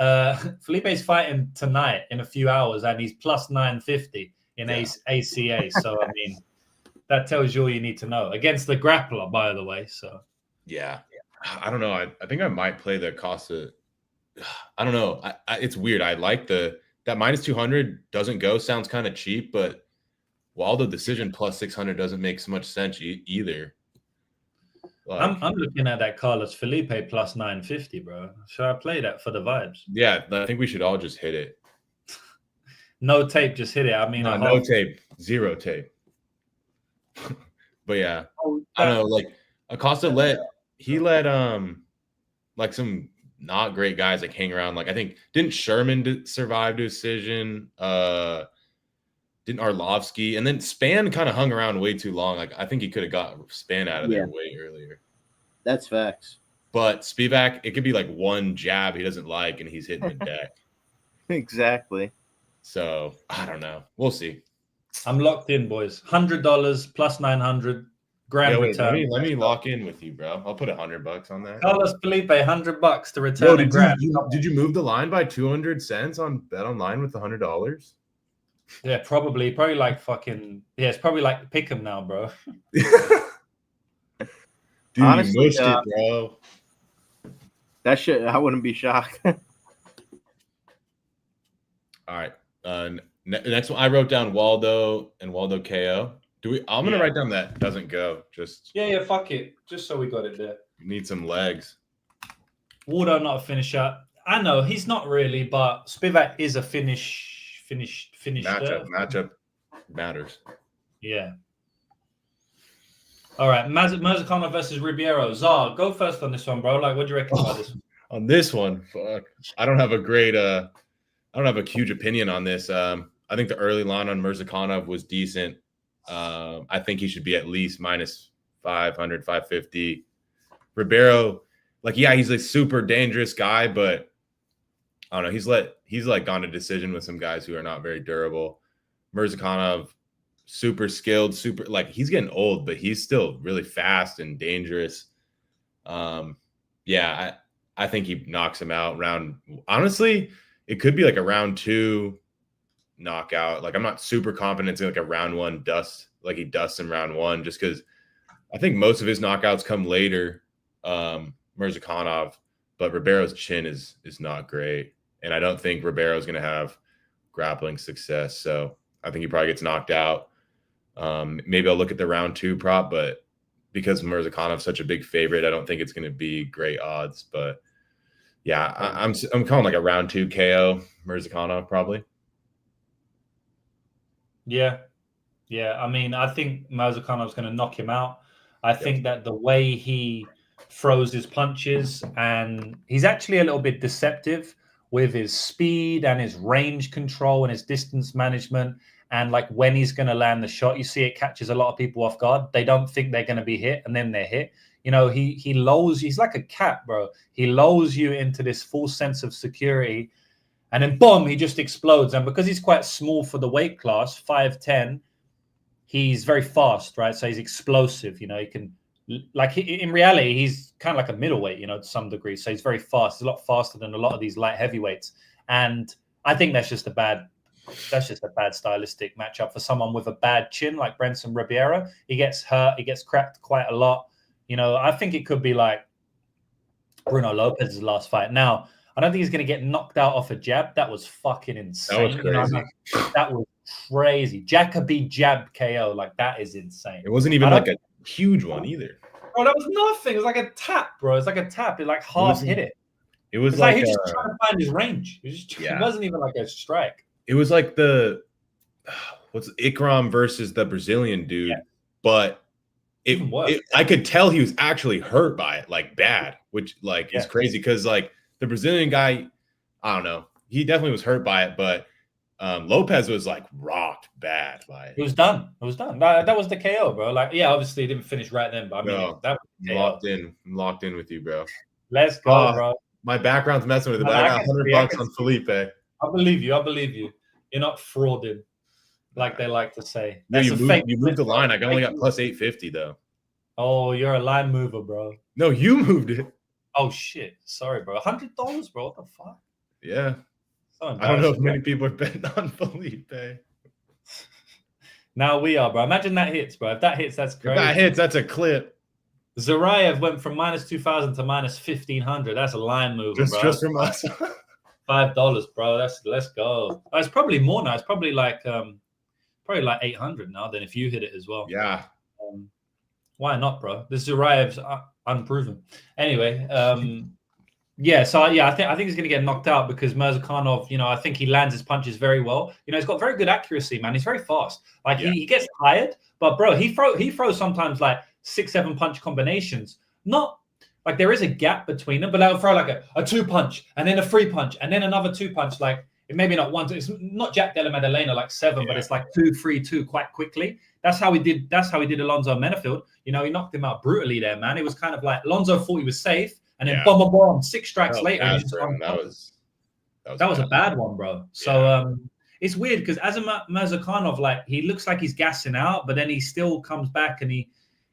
fighting tonight in a few hours, and he's plus 950 in ACA. So I mean, that tells you all you need to know against the grappler, by the way. So yeah. I don't know. I think I might play the Acosta. I don't know. It's weird. I like that minus 200 doesn't go. Sounds kind of cheap, but Waldo decision plus 600 doesn't make so much sense either. Like, I'm looking at that Carlos Felipe plus 950, bro. Should I play that for the vibes? Yeah, I think we should all just hit it. No tape, just hit it. I mean, no tape, 0 tape. But yeah, I don't know. Like Acosta let like some not great guys like hang around. Like I think didn't Sherman survive decision? Didn't Arlovsky, and then Span kind of hung around way too long. Like I think he could have got Span out of there way earlier. That's facts. But Spivac, it could be like one jab he doesn't like, and he's hitting the deck. Exactly. So I don't know. We'll see. I'm locked in, boys. $100 plus 900 grand return. Let me lock in with you, bro. I'll put $100 on that. Carlos Felipe, $100 to return a grand. Did you move the line by 200 cents on Bet Online with $100? Yeah, probably like fucking. Yeah, it's probably like pick 'em now, bro. Dude, honestly, you mushed it, bro. That shit, I wouldn't be shocked. All right. Next one, I wrote down Waldo and Waldo KO. I'm gonna write down that doesn't go. Just yeah, fuck it. Just so we got it there. You need some legs. Waldo not a finisher. I know he's not really, but Spivac is a finished. Matchup matters. Yeah. All right, Murzakanov versus Ribeiro. Zar, go first on this one, bro. Like, what do you reckon about this one? On this one, fuck. I don't have a huge opinion on this. I think the early line on Murzakanov was decent. I think he should be at least minus 500, 550. Ribeiro, like, yeah, he's a super dangerous guy, but I don't know. He's gone to decision with some guys who are not very durable. Murzakanov, super skilled, he's getting old, but he's still really fast and dangerous. Yeah, I think he knocks him out honestly, it could be like a round 2 knockout. Like I'm not super confident it's like a round 1 dust, like he dusts in round 1, just because I think most of his knockouts come later. Murzakanov, but Ribeiro's chin is not great. And I don't think Ribeiro is going to have grappling success. So I think he probably gets knocked out. Maybe I'll look at the round 2 prop, but because Murzakanov's such a big favorite, I don't think it's going to be great odds. But yeah, I'm calling like a round 2 KO Murzakanov probably. Yeah. I mean, I think Murzakanov's going to knock him out. I think that the way he throws his punches, and he's actually a little bit deceptive with his speed and his range control and his distance management, and like when he's going to land the shot, you see it catches a lot of people off guard. They don't think they're going to be hit, and then they're hit. You know, he lulls. He's like a cat, bro. He lulls you into this false sense of security, and then boom, he just explodes. And because he's quite small for the weight class, 5'10", he's very fast, right? So he's explosive. You know, he can, like, in reality, he's kind of like a middleweight, you know, to some degree. So he's very fast. He's a lot faster than a lot of these light heavyweights. And I think that's just a bad stylistic matchup for someone with a bad chin like Brendson Ribeiro. He gets hurt. He gets cracked quite a lot. You know, I think it could be like Bruno Lopez's last fight. Now, I don't think he's going to get knocked out off a jab. That was fucking insane. That was crazy. You know what I mean? That was crazy. Jeka beat jab KO. Like, that is insane. It wasn't even like a huge one either. Bro, that was nothing. It was like a tap, bro. It's like a tap. It like half hit it. It was like he was just trying to find his range. It wasn't even like a strike. It was like what's Ikram versus the Brazilian dude, but I could tell he was actually hurt by it, like bad, which like is crazy because like the Brazilian guy, I don't know, he definitely was hurt by it, but Lopez was like rocked bad by it. It was done. That was the KO, bro. Like, yeah, obviously it didn't finish right then, but I mean, that was locked in with you, bro. Let's go, bro. My background's messing with it, but I got $100 on Felipe. I believe you. You're not frauding, like they like to say. No, you moved the line. I only got plus 850 though. Oh, you're a line mover, bro. No, you moved it. Oh shit! Sorry, bro. $100, bro. What the fuck? Yeah. I don't know if many people are betting on Felipe. Now we are, bro. Imagine that hits, bro. If that hits, that's crazy. If that hits, that's a clip. Zarayev went from minus 2,000 to minus 1,500. That's a line mover, bro. Just from us. $5, bro. Let's go. It's probably more now. It's probably like 800 now. Then if you hit it as well. Yeah. Why not, bro? This Zarayev's unproven. Anyway, yeah. So I think he's going to get knocked out because Murzakanov, you know, I think he lands his punches very well. You know, he's got very good accuracy, man. He's very fast. Like he gets tired, but bro, he throws sometimes like 6-7 punch combinations. Not like there is a gap between them, but they'll throw like a 2-punch and then a 3-punch and then another 2-punch. Like it maybe not one. It's not Jack Della Maddalena like 7, but it's like 2-3-2 quite quickly. That's how he did Alonzo Menafield. You know, he knocked him out brutally there, man. It was kind of like Alonzo thought he was safe, and then boom, 6 strikes later. That was a bad one, bro. So it's weird because Azamat Murzakanov, like he looks like he's gassing out, but then he still comes back and he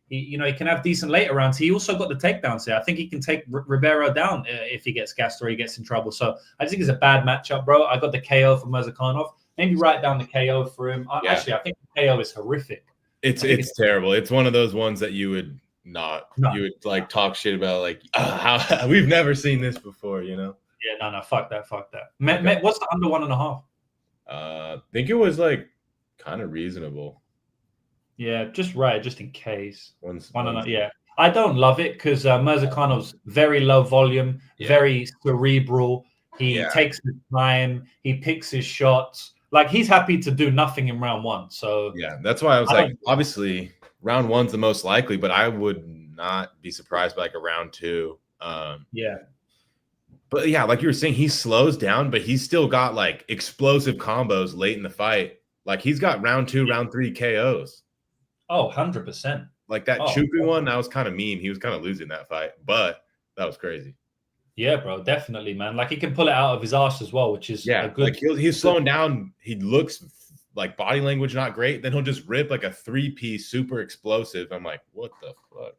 you know, he can have decent later rounds. He also got the takedowns here. I think he can take Ribeiro down if he gets gassed or he gets in trouble. So I just think it's a bad matchup, bro. I got the KO for Murzakanov. Maybe write down the KO for him. Actually, I think the KO is horrific. It's terrible. It's one of those ones that you would you would like talk shit about, like how we've never seen this before, you know? Yeah, no, fuck that. Okay. What's the under 1.5? I think it was like kind of reasonable. Yeah, just in case. Yeah. I don't love it because Murzakanov's very low volume, very cerebral. He takes his time. He picks his shots. Like he's happy to do nothing in round 1. So yeah, that's why I was like, obviously round 1's the most likely, but I would not be surprised by like a round 2. But yeah, like you were saying, he slows down, but he's still got like explosive combos late in the fight. Like he's got round 2, round 3 KOs. Oh, 100%. Like that Chuku one, that was kind of mean. He was kind of losing that fight, but that was crazy. Yeah, bro, definitely, man. Like he can pull it out of his ass as well, which is a good. Like he's slowing down. He looks like body language not great. Then he'll just rip like a 3-piece super explosive. I'm like, what the fuck?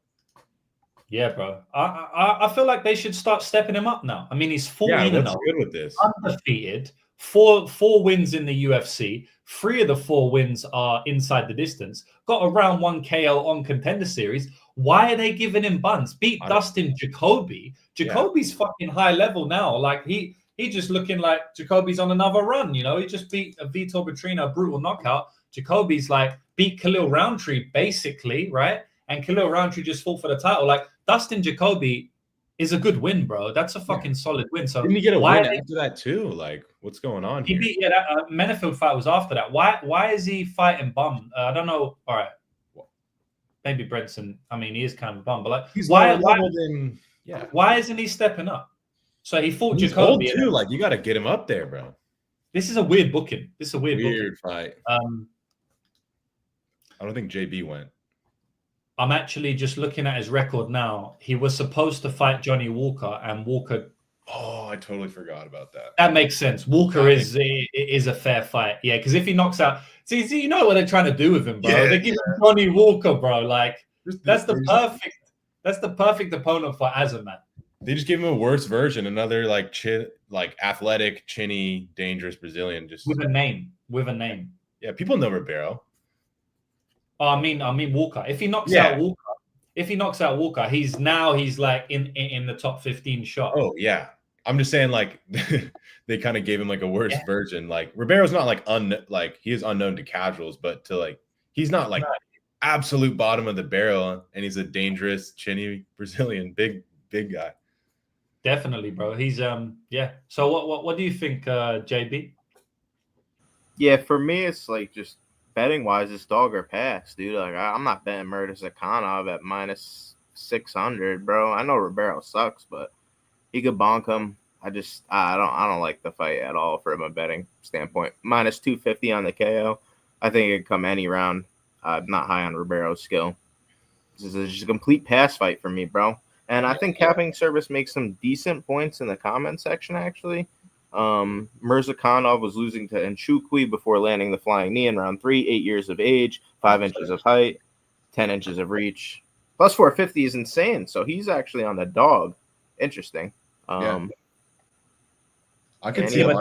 Yeah, bro. I feel like they should start stepping him up now. I mean, he's 14 and good with this. Undefeated. Four wins in the UFC. 3 of the 4 wins are inside the distance. Got a round 1 KO on Contender Series. Why are they giving him buns? Beat Dustin Jacoby. Jacoby's fucking high level now. Like he just looking like Jacoby's on another run. You know, he just beat a Vitor Petrino brutal knockout. Jacoby's like beat Khalil Roundtree basically, right? and Khalil Roundtree just fought for the title. Like Dustin Jacoby is a good win, bro. That's a fucking solid win. So didn't he get a win after that too? Like, what's going on here? That Menefield fight was after that. Why is he fighting bum? I don't know. All right, maybe Brendson. I mean, he is kind of a bum, but like, he's why isn't he stepping up? So he fought Jacoby too. Like, you got to get him up there, bro. This is a weird booking. This is a weird fight. I don't think JB went. I'm actually just looking at his record now. He was supposed to fight Johnny Walker, and Walker. Oh, I totally forgot about that. That makes sense. Walker is a fair fight. Yeah, because if he knocks out, see, you know what they're trying to do with him, bro. They give him Johnny Walker, bro. Like that's the perfect opponent for Azamat. They just gave him a worse version, another like athletic, chinny, dangerous Brazilian, just with a name. Yeah, people know Ribeiro. Oh, I mean Walker. If he knocks out Walker, he's like in the top 15 shot. Oh yeah, I'm just saying like they kind of gave him like a worse version. Like Ribeiro's not like he is unknown to casuals, but to like he's not like absolute bottom of the barrel, and he's a dangerous, chinny Brazilian, big guy. Definitely, bro. He's So what do you think, JB? Yeah, for me, it's like just betting wise, it's dog or pass, dude. Like I'm not betting Murzakanov at -600, bro. I know Ribeiro sucks, but he could bonk him. I don't like the fight at all from a betting standpoint. -250 on the KO. I think it could come any round. Not high on Ribeiro's skill. This is just a complete pass fight for me, bro. And I think Capping Service makes some decent points in the comment section, actually. Murzakanov was losing to Nchukwi before landing the flying knee in round 3, 8 years of age, 5 inches of height, 10 inches of reach. Plus 450 is insane. So he's actually on the dog. Interesting. I can see but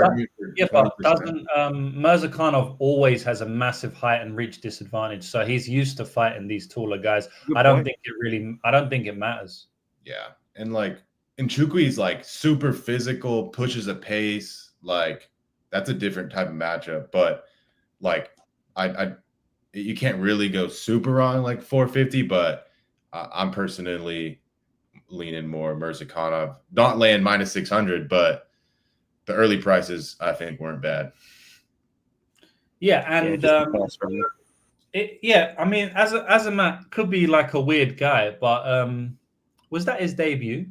doesn't Murzakanov always has a massive height and reach disadvantage. So he's used to fighting these taller guys. I don't think it matters. Yeah. And like Nchukwi is like super physical, pushes a pace. Like that's a different type of matchup. But like you can't really go super wrong like 450, but I'm personally leaning more Murzakanov. Not land -600, but the early prices I think weren't bad. Yeah, and I mean, Azamat could be like a weird guy, but was that his debut?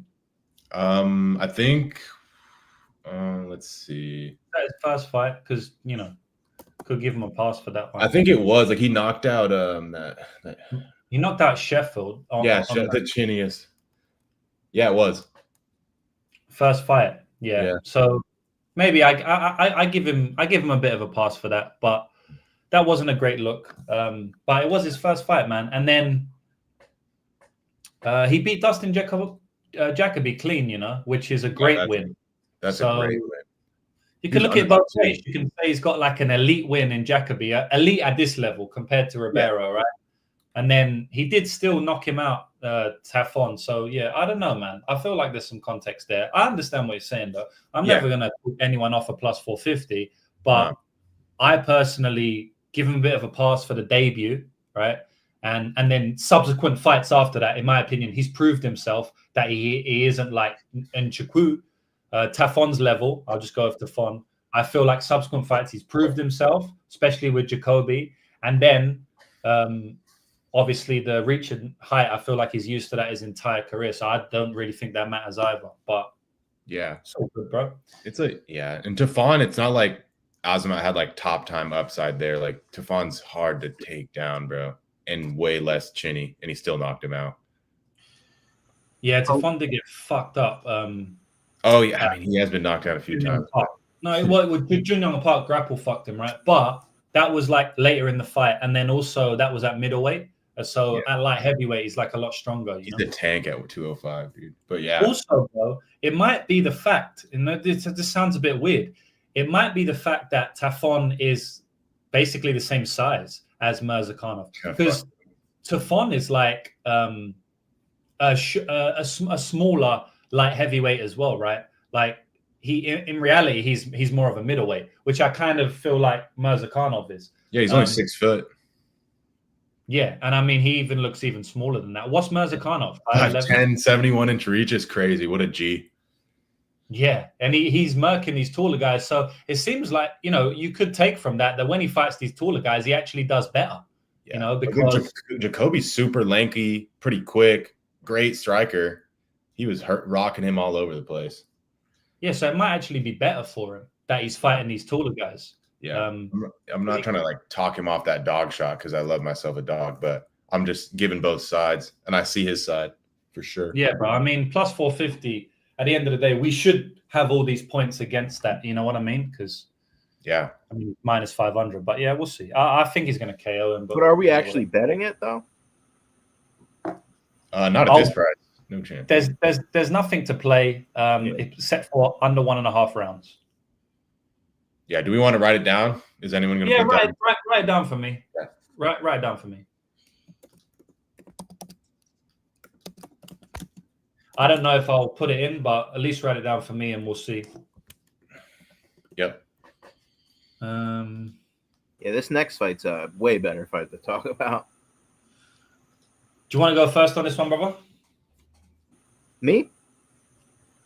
I think. Let's see. That his first fight, because could give him a pass for that one. I think it was like he knocked out He knocked out Sheffield. The chinniest. Yeah, it was first fight. Yeah. So maybe I give him a bit of a pass for that, but that wasn't a great look. But it was his first fight, man, and then he beat Dustin Jacoby clean, which is a great win. That's a great win. You can look at both ways. You can say he's got like an elite win in Jacoby, elite at this level compared to Ribeiro, right? And then he did still knock him out, Tafon. So, yeah, I don't know, man. I feel like there's some context there. I understand what you're saying, though. I'm never going to put anyone off a +450, but I personally give him a bit of a pass for the debut, right? And then subsequent fights after that, in my opinion, he's proved himself that he isn't like Nchukwu, Tafon's level. I'll just go with Tafon. I feel like subsequent fights, he's proved himself, especially with Jacoby. And then, obviously, the reach and height, I feel like he's used to that his entire career. So I don't really think that matters either. But yeah, it's all good, bro. And Tafon, it's not like Azamat had like top time upside there. Like Tafon's hard to take down, bro, and way less chinny, and he still knocked him out. Yeah, Tafon did get fucked up. I mean, he has been knocked out a few times. No, with Junyong Park, grapple fucked him, right? But that was like later in the fight, and then also that was at middleweight. So at light heavyweight, he's like a lot stronger. He's a tank at 205, dude. But yeah. Also, bro, it might be the fact, and this sounds a bit weird. It might be the fact that Tafon is basically the same size as Murzakanov, because Tafon is like a smaller light heavyweight as well, right? Like in reality, he's more of a middleweight, which I kind of feel like Murzakanov is. Yeah, he's only 6 foot. Yeah, and I mean, he even looks even smaller than that. What's Murzakanov? 5'10", 71-inch reach is crazy. What a G. Yeah, and he's murking these taller guys. So it seems like, you could take from that when he fights these taller guys, he actually does better. Yeah. Because Jacoby's super lanky, pretty quick, great striker. He was rocking him all over the place. Yeah, so it might actually be better for him that he's fighting these taller guys. Yeah, I'm not trying to like talk him off that dog shot because I love myself a dog, but I'm just giving both sides, and I see his side for sure. Yeah, bro. I mean, plus 450. At the end of the day, we should have all these points against that. You know what I mean? Because yeah, I mean, minus 500. But yeah, we'll see. I think he's going to KO him. But are we actually betting it though? Not at this price. No chance. There's nothing to play. It's set for under 1.5 rounds. Yeah. Do we want to write it down? Is anyone going to? Yeah, write it down for me. Yeah. Write it down for me. I don't know if I'll put it in, but at least write it down for me, and we'll see. Yep. Yeah, this next fight's a way better fight to talk about. Do you want to go first on this one, brother? Me?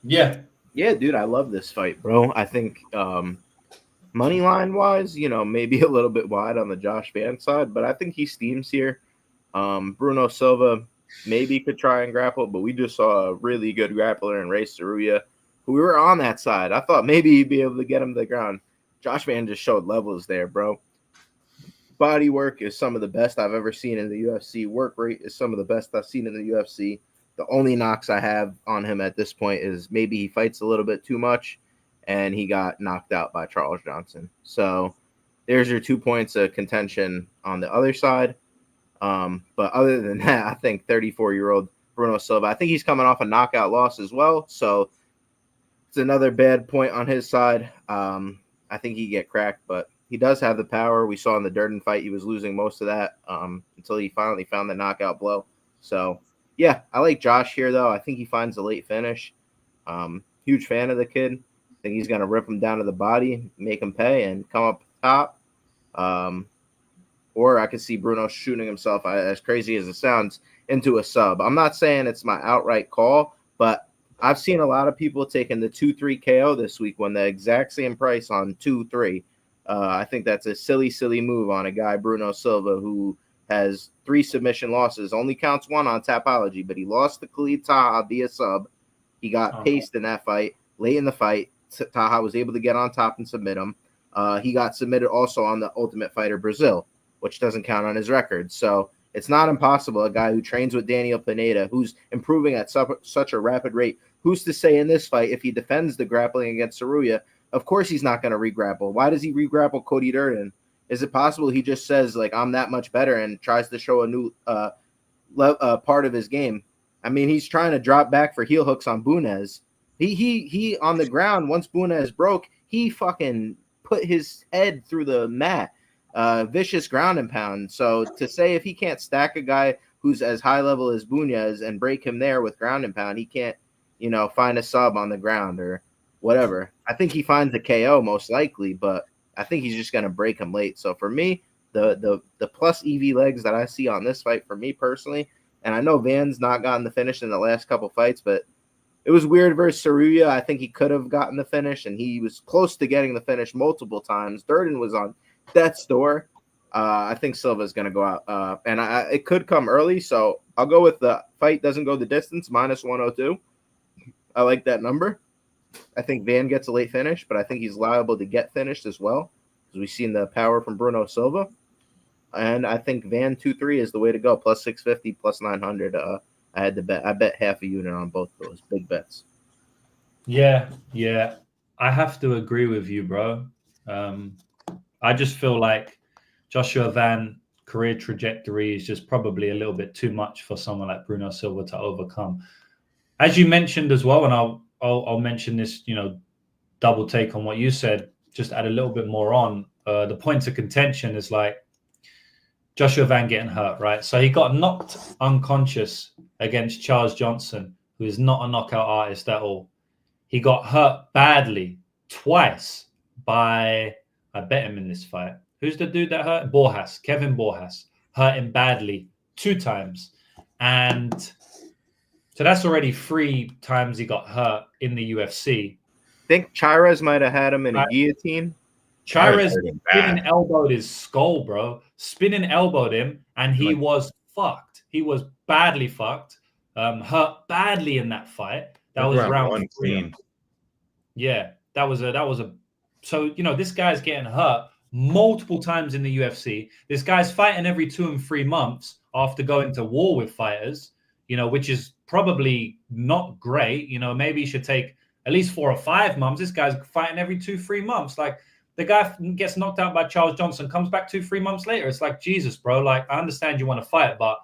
Yeah. Yeah, dude, I love this fight, bro. I think money line wise, maybe a little bit wide on the Josh Van side, but I think he steams here. Bruno Silva maybe could try and grapple, but we just saw a really good grappler in Ray Saruya, who we were on that side. I thought maybe he'd be able to get him to the ground. Josh Van just showed levels there, bro. Body work is some of the best I've ever seen in the UFC. Work rate is some of the best I've seen in the UFC. The only knocks I have on him at this point is maybe he fights a little bit too much, and he got knocked out by Charles Johnson. So there's your 2 points of contention on the other side. But other than that, I think 34-year-old Bruno Silva, I think he's coming off a knockout loss as well. So it's another bad point on his side. I think he get cracked, but he does have the power. We saw in the Durden fight, he was losing most of that until he finally found the knockout blow. So yeah, I like Josh here though. I think he finds a late finish. Huge fan of the kid. I think he's going to rip him down to the body, make him pay, and come up top. Or I could see Bruno shooting himself, as crazy as it sounds, into a sub. I'm not saying it's my outright call, but I've seen a lot of people taking the 2-3 KO this week when the exact same price on 2-3. I think that's a silly, silly move on a guy, Bruno Silva, who has 3 submission losses. Only counts 1 on Tapology, but he lost to Khalid Taha via sub. He got paced in that fight. Late in the fight, Taha was able to get on top and submit him. He got submitted also on the Ultimate Fighter Brazil, which doesn't count on his record. So it's not impossible. A guy who trains with Daniel Pineda, who's improving at such a rapid rate, who's to say in this fight, if he defends the grappling against Saruya, of course he's not going to re-grapple. Why does he re-grapple Cody Durden? Is it possible he just says, like, I'm that much better and tries to show a new part of his game? I mean, he's trying to drop back for heel hooks on Bunez. He on the ground, once Bunez broke, he fucking put his head through the mat. Vicious ground and pound. So to say if he can't stack a guy who's as high level as Bunez and break him there with ground and pound, he can't, find a sub on the ground or whatever. I think he finds a KO most likely, but I think he's just going to break him late. So for me, the plus EV legs that I see on this fight, for me personally, and I know Van's not gotten the finish in the last couple fights, but it was weird versus Saruya. I think he could have gotten the finish, and he was close to getting the finish multiple times. Durden was on death's door. I think Silva's going to go out, and it could come early, so I'll go with the fight doesn't go the distance, minus 102. I like that number. I think Van gets a late finish, but I think he's liable to get finished as well, because we've seen the power from Bruno Silva. And I think Van 2-3 is the way to go, plus 650, plus 900. I had to bet. I bet half a unit on both those big bets. Yeah. I have to agree with you, bro. I just feel like Joshua Van career trajectory is just probably a little bit too much for someone like Bruno Silva to overcome. As you mentioned as well, and I'll mention this, double take on what you said, just add a little bit more on. The points of contention is like Joshua Van getting hurt, right? So he got knocked unconscious against Charles Johnson, who is not a knockout artist at all. He got hurt badly twice by, I bet him in this fight. Who's the dude that hurt? Kevin Borjas. hurt him badly 2 times. And so that's already 3 times he got hurt in the UFC. I think Chires might have had him in a guillotine. Chires spinning elbowed his skull, bro. Spinning elbowed him, and he was fucked. He was badly fucked. Hurt badly in that fight. That was round 3. Yeah, that was a. So this guy's getting hurt multiple times in the UFC. This guy's fighting every 2 and 3 months after going to war with fighters. Which is probably not great. Maybe he should take at least 4 or 5 months. This guy's fighting every 2-3 months. Like, the guy gets knocked out by Charles Johnson, comes back 2-3 months later. It's like, Jesus, bro. Like, I understand you want to fight, but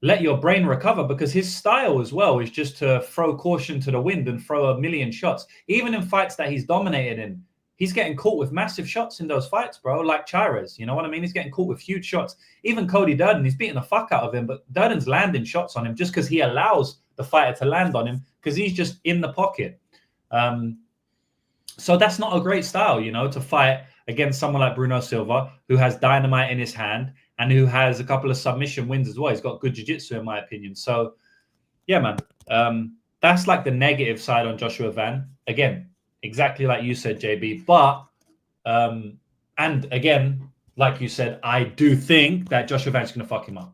let your brain recover, because his style as well is just to throw caution to the wind and throw a million shots. Even in fights that he's dominated in, he's getting caught with massive shots in those fights, bro. Like Chires, you know what I mean? He's getting caught with huge shots. Even Cody Durden, he's beating the fuck out of him, but Durden's landing shots on him just because he allows the fighter to land on him, because he's just in the pocket. So that's not a great style, to fight against someone like Bruno Silva, who has dynamite in his hand and who has a couple of submission wins as well. He's got good jiu-jitsu, in my opinion. So, yeah, man. That's like the negative side on Joshua Van. Again, exactly like you said, JB. But, and again, like you said, I do think that Joshua Van's going to fuck him up.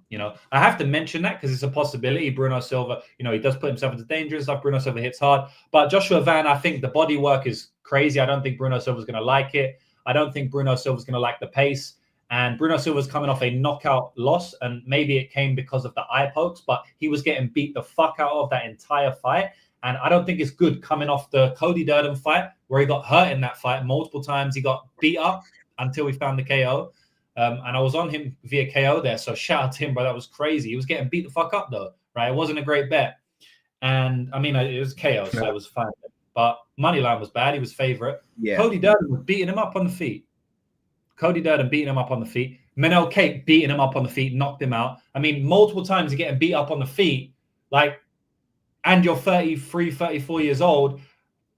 I have to mention that because it's a possibility. Bruno Silva, he does put himself into danger and stuff. Bruno Silva hits hard. But Joshua Van, I think the body work is crazy. I don't think Bruno Silva's going to like it. I don't think Bruno Silva's going to like the pace. And Bruno Silva's coming off a knockout loss, and maybe it came because of the eye pokes, but he was getting beat the fuck out of that entire fight. And I don't think it's good coming off the Cody Durden fight, where he got hurt in that fight multiple times. He got beat up until we found the KO. And I was on him via KO there, so shout out to him, bro. That was crazy. He was getting beat the fuck up, though, right? It wasn't a great bet. And, I mean, it was KO, so it was fine. But Moneyline was bad. He was favorite. Yeah. Cody Durden was beating him up on the feet. Manel Cate beating him up on the feet, knocked him out. I mean, multiple times you're getting beat up on the feet, and you're 33, 34 years old,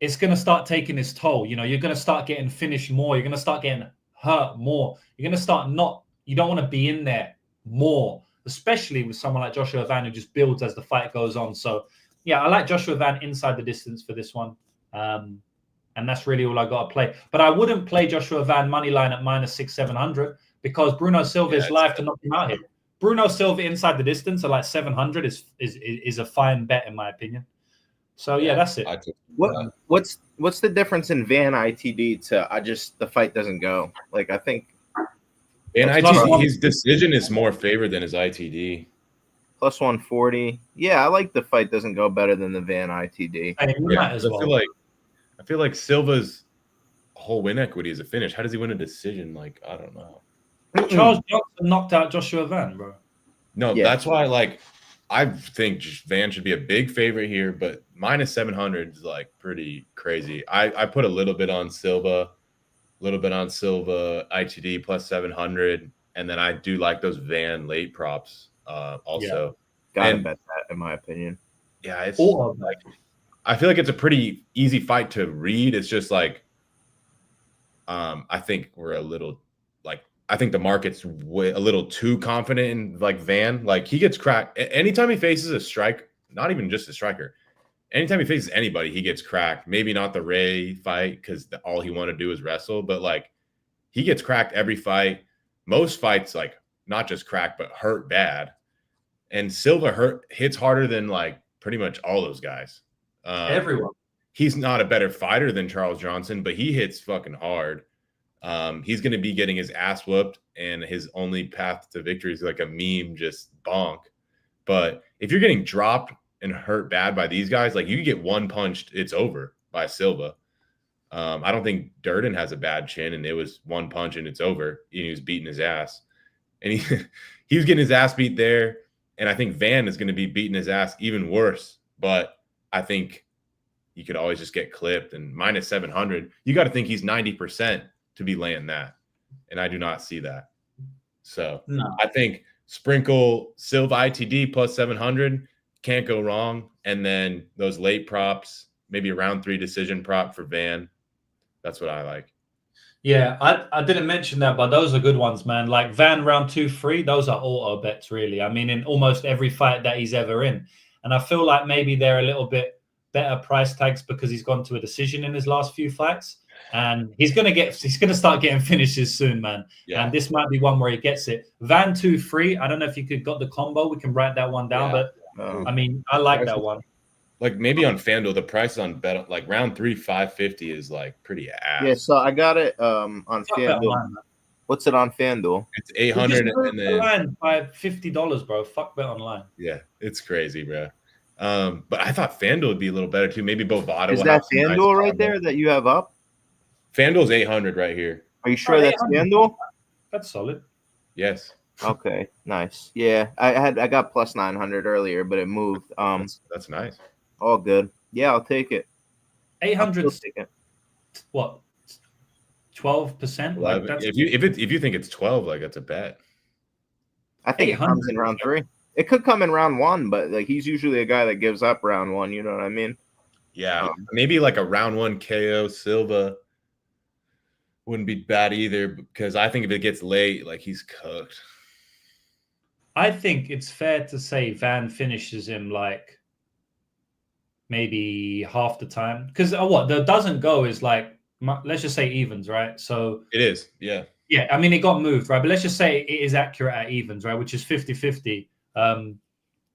it's going to start taking its toll. You're going to start getting finished more. You're going to start getting hurt more. You're going to start you don't want to be in there more, especially with someone like Joshua Van, who just builds as the fight goes on. So, yeah, I like Joshua Van inside the distance for this one. And that's really all I got to play. But I wouldn't play Joshua Van money line at -6, 700, because Bruno Silva is live to knock him out here. Bruno Silva inside the distance at like 700 is a fine bet, in my opinion. So yeah, that's it. What's the difference in Van ITD to the fight doesn't go? Like, I think Van ITD, his decision is more favored than his ITD. Plus 140. Yeah, I like the fight doesn't go better than the Van ITD. I feel like Silva's whole win equity is a finish. How does he win a decision? Like, I don't know. Charles Johnson knocked out Joshua Van, bro. No, that's why, I think Van should be a big favorite here, but -700 is, pretty crazy. I put a little bit on Silva, ITD plus 700, and then I do like those Van late props also. Gotta bet that, in my opinion. Yeah, it's I feel like it's a pretty easy fight to read. It's just I think we're a little I think the market's a little too confident in Van. He gets cracked anytime he faces a strike, not even just a striker. Anytime he faces anybody, he gets cracked. Maybe not the Ray fight because all he wanted to do is wrestle, but he gets cracked every fight. Most fights not just cracked but hurt bad. And Silva hits harder than pretty much all those guys. Everyone. He's not a better fighter than Charles Johnson, but he hits fucking hard. He's going to be getting his ass whooped, and his only path to victory is like a meme, just bonk. But if you're getting dropped and hurt bad by these guys, you get one punched, it's over by Silva. I don't think Durden has a bad chin, and it was one punch and it's over. He was beating his ass, and he was getting his ass beat there. And I think Van is going to be beating his ass even worse. But I think you could always just get clipped, and -700, you got to think he's 90% to be laying that. And I do not see that. So I think sprinkle Silva ITD plus 700, can't go wrong. And then those late props, maybe a round 3 decision prop for Van. That's what I like. Yeah, I didn't mention that, but those are good ones, man. Like Van round 2, 3, those are auto bets, really. I mean, in almost every fight that he's ever in. And I feel like maybe they're a little bit better price tags because he's gone to a decision in his last few fights. And he's gonna start getting finishes soon, man. Yeah. And this might be one where he gets it. Van 2, 3. I don't know if you got the combo. We can write that one down, but I mean, I like that one. Like maybe on FanDuel, the price on bet like round 3, 550 is like pretty ass. Yeah, so I got it on FanDuel. What's it on FanDuel? It's 800 and then line by $50, bro. Fuck bet online. Yeah, it's crazy, bro. But I thought FanDuel would be a little better too. Maybe Bovada. Is that FanDuel right there that you have up? FanDuel's 800 right here. Are you sure that's FanDuel? That's solid. Yes. Okay, nice. Yeah, I got plus 900 earlier, but it moved. That's nice. All good. Yeah, I'll take it. 800. What? 12%? Like that's if you think it's 12, like that's a bet. I think it comes in round 3. It could come in round 1, but like he's usually a guy that gives up round 1. You know what I mean? Yeah, maybe like a round 1 KO Silva wouldn't be bad either, because I think if it gets late, like he's cooked. I think it's fair to say Van finishes him like maybe half the time, because what the doesn't go is like, let's just say evens, right? So it is, yeah. I mean, it got moved, right? But let's just say it is accurate at evens, right? Which is 50-50.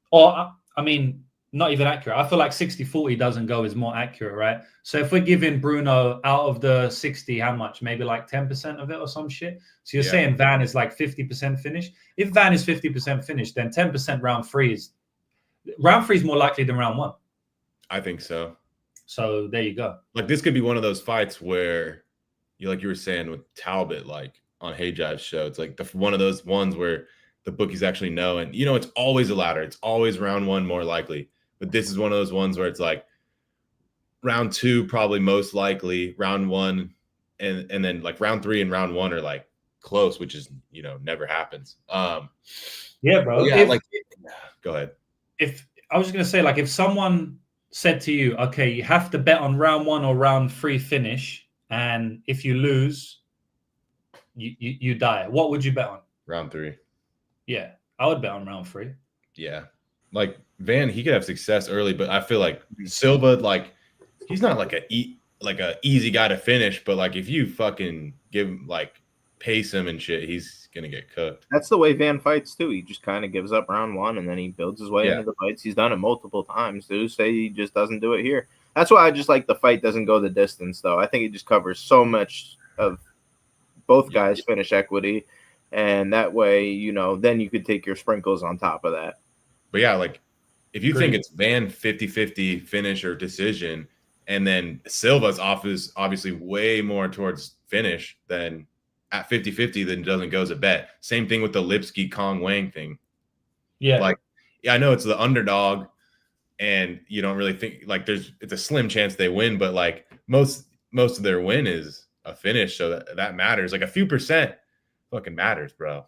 Or I mean, not even accurate. I feel like 60-40 doesn't go is more accurate, right? So if we're giving Bruno out of the 60, how much? Maybe like 10% of it or some shit. So you're saying Van is like 50% finished. If Van is 50% finished, then 10% round 3 is more likely than round 1. I think so. So there you go. Like this could be one of those fights where you were saying with Talbot, like on Hey Jive's show, it's like one of those ones where the bookies actually know, and it's always a ladder. It's always round 1 more likely. But this is one of those ones where it's like round 2 probably most likely, round 1, and then like round 3 and round 1 are like close, which is never happens. Yeah, bro. Yeah, go ahead. If I was gonna say, like, if someone said to you, okay, you have to bet on round 1 or round 3 finish, and if you lose, you die, what would you bet on? Round 3. Yeah, I would bet on round 3. Yeah, like Van, he could have success early, but I feel like Silva, like he's not like a easy guy to finish, but like if you fucking pace him and shit, he's gonna get cooked. That's the way Van fights too. He just kind of gives up round 1 and then he builds his way into the fights. He's done it multiple times. Dude, say he just doesn't do it here. That's why I just like the fight doesn't go the distance, though. I think it just covers so much of both guys' finish equity, and that way, then you could take your sprinkles on top of that. But yeah, like if you think it's Van 50-50 finish or decision, and then Silva's off is obviously way more towards finish than at 50-50, then doesn't go as a bet. Same thing with the Lipski Cong Wang thing. Yeah. I know it's the underdog, and you don't really think it's a slim chance they win, but like most of their win is a finish, so that matters. Like a few percent fucking matters, bro.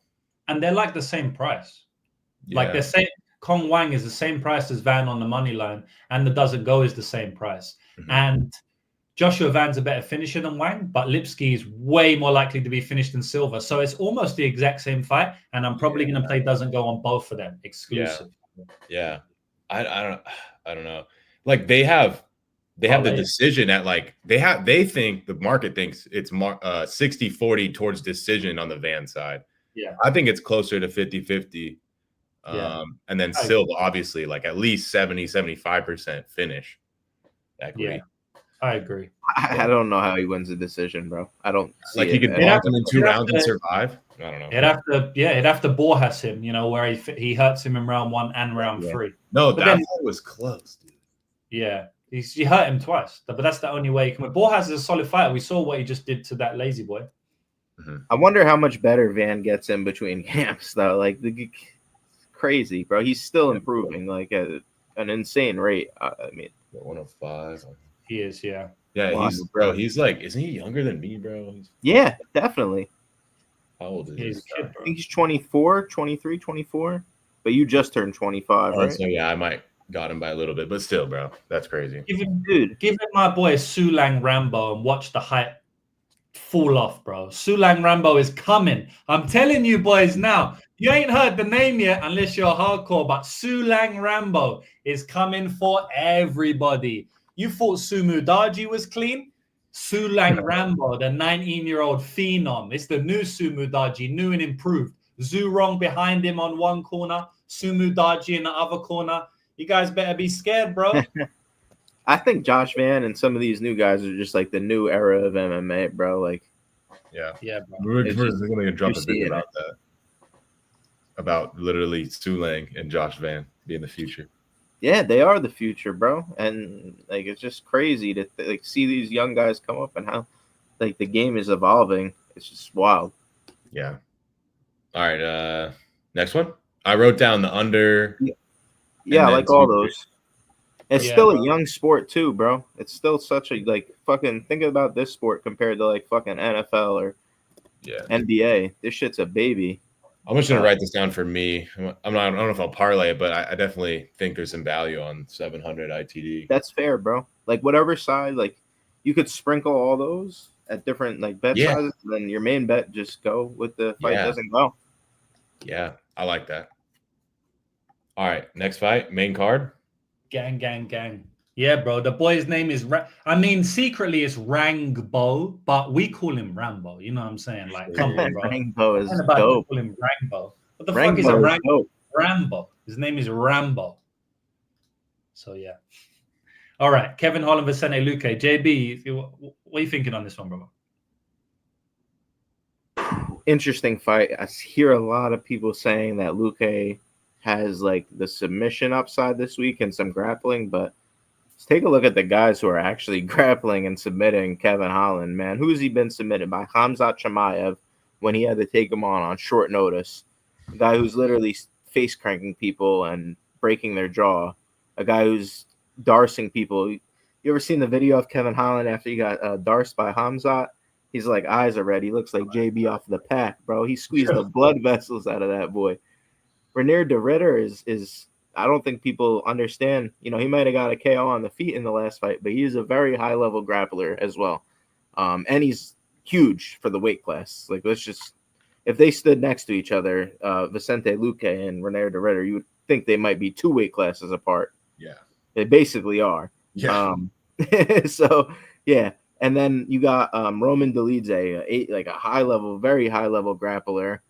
And they're like the same price. Yeah. Like they're saying Cong Wang is the same price as Van on the money line, and the doesn't go is the same price. Mm-hmm. And Joshua Van's a better finisher than Wang, but Lipski is way more likely to be finished than Silva. So it's almost the exact same fight, and I'm probably going to play doesn't go on both of them exclusive. Yeah. I don't know. Like they have the decision at they think the market thinks it's 60-40 towards decision on the Van side. Yeah. I think it's closer to 50-50. And then Silva obviously like at least 70-75% finish equity. Yeah. I agree. I don't know how he wins a decision, bro. I don't see he could block him in 2 rounds and survive. I don't know. It'd have to Borjas him, where he hurts him in round 1 and round 3. No, that was close, dude. Yeah. He hurt him twice, but that's the only way he can win. Borjas is a solid fighter. We saw what he just did to that lazy boy. Mm-hmm. I wonder how much better Van gets in between camps, though. Like, crazy, bro. He's still improving, like, at an insane rate. I mean, 105. He is, yeah. Yeah, he's like, isn't he younger than me, bro? Yeah, definitely. How old is he? I think he's 24, 23, 24. But you just turned 25, right? So yeah, I might got him by a little bit, but still, bro, that's crazy. Give him my boy Sulang Rambo and watch the hype fall off, bro. Sulang Rambo is coming. I'm telling you boys now. You ain't heard the name yet unless you're hardcore, but Sulang Rambo is coming for everybody. You thought Sumu Daji was clean? Sulang Rambo, the 19-year-old phenom. It's the new Sumu Daji, new and improved. Zurong behind him on one corner, Sumu Daji in the other corner. You guys better be scared, bro. I think Josh Van and some of these new guys are just like the new era of MMA, bro. Like, yeah, bro. We're going to drop a video about that. About literally Sulang and Josh Van being the future. Yeah, they are the future, bro. And like, it's just crazy to like see these young guys come up and how like the game is evolving. It's just wild. Yeah. All right. Next one. I wrote down the under. Yeah, I like all those. It's still a young sport too, bro. It's still such a like fucking think about this sport compared to like fucking NFL or NBA. This shit's a baby. I'm just gonna write this down for me. I don't know if I'll parlay it, but I definitely think there's some value on 700 ITD. That's fair, bro. Like whatever side, like you could sprinkle all those at different like bet sizes, and then your main bet just go with the fight doesn't go. Yeah, I like that. All right, next fight, main card. Gang. Yeah, bro. The boy's name is secretly it's Rangbo, but we call him Rambo. You know what I'm saying? Like, come on, bro. Rangbo is dope. Call him Rangbo. What the fuck is a Rangbo? Rambo. His name is Rambo. So yeah. All right, Kevin Holland, Vicente Luque. JB, what are you thinking on this one, bro? Interesting fight. I hear a lot of people saying that Luque has like the submission upside this week and some grappling, but let's take a look at the guys who are actually grappling and submitting Kevin Holland, man. Who's he been submitted by? Khamzat Chimaev when he had to take him on short notice. A guy who's literally face cranking people and breaking their jaw. A guy who's darsing people. You ever seen the video of Kevin Holland after he got darsed by Khamzat? He's like eyes are red. He looks like JB off the pack, bro. He squeezed the blood vessels out of that boy. Reinier de Ridder is I don't think people understand. You know, he might have got a KO on the feet in the last fight, but he's a very high level grappler as well. And he's huge for the weight class. Like, let's just, if they stood next to each other, Vicente Luque and Reinier de Ridder, you would think they might be 2 weight classes apart. Yeah. They basically are. Yeah. So, yeah. And then you got Roman Dolidze, like a high level, very high level grappler.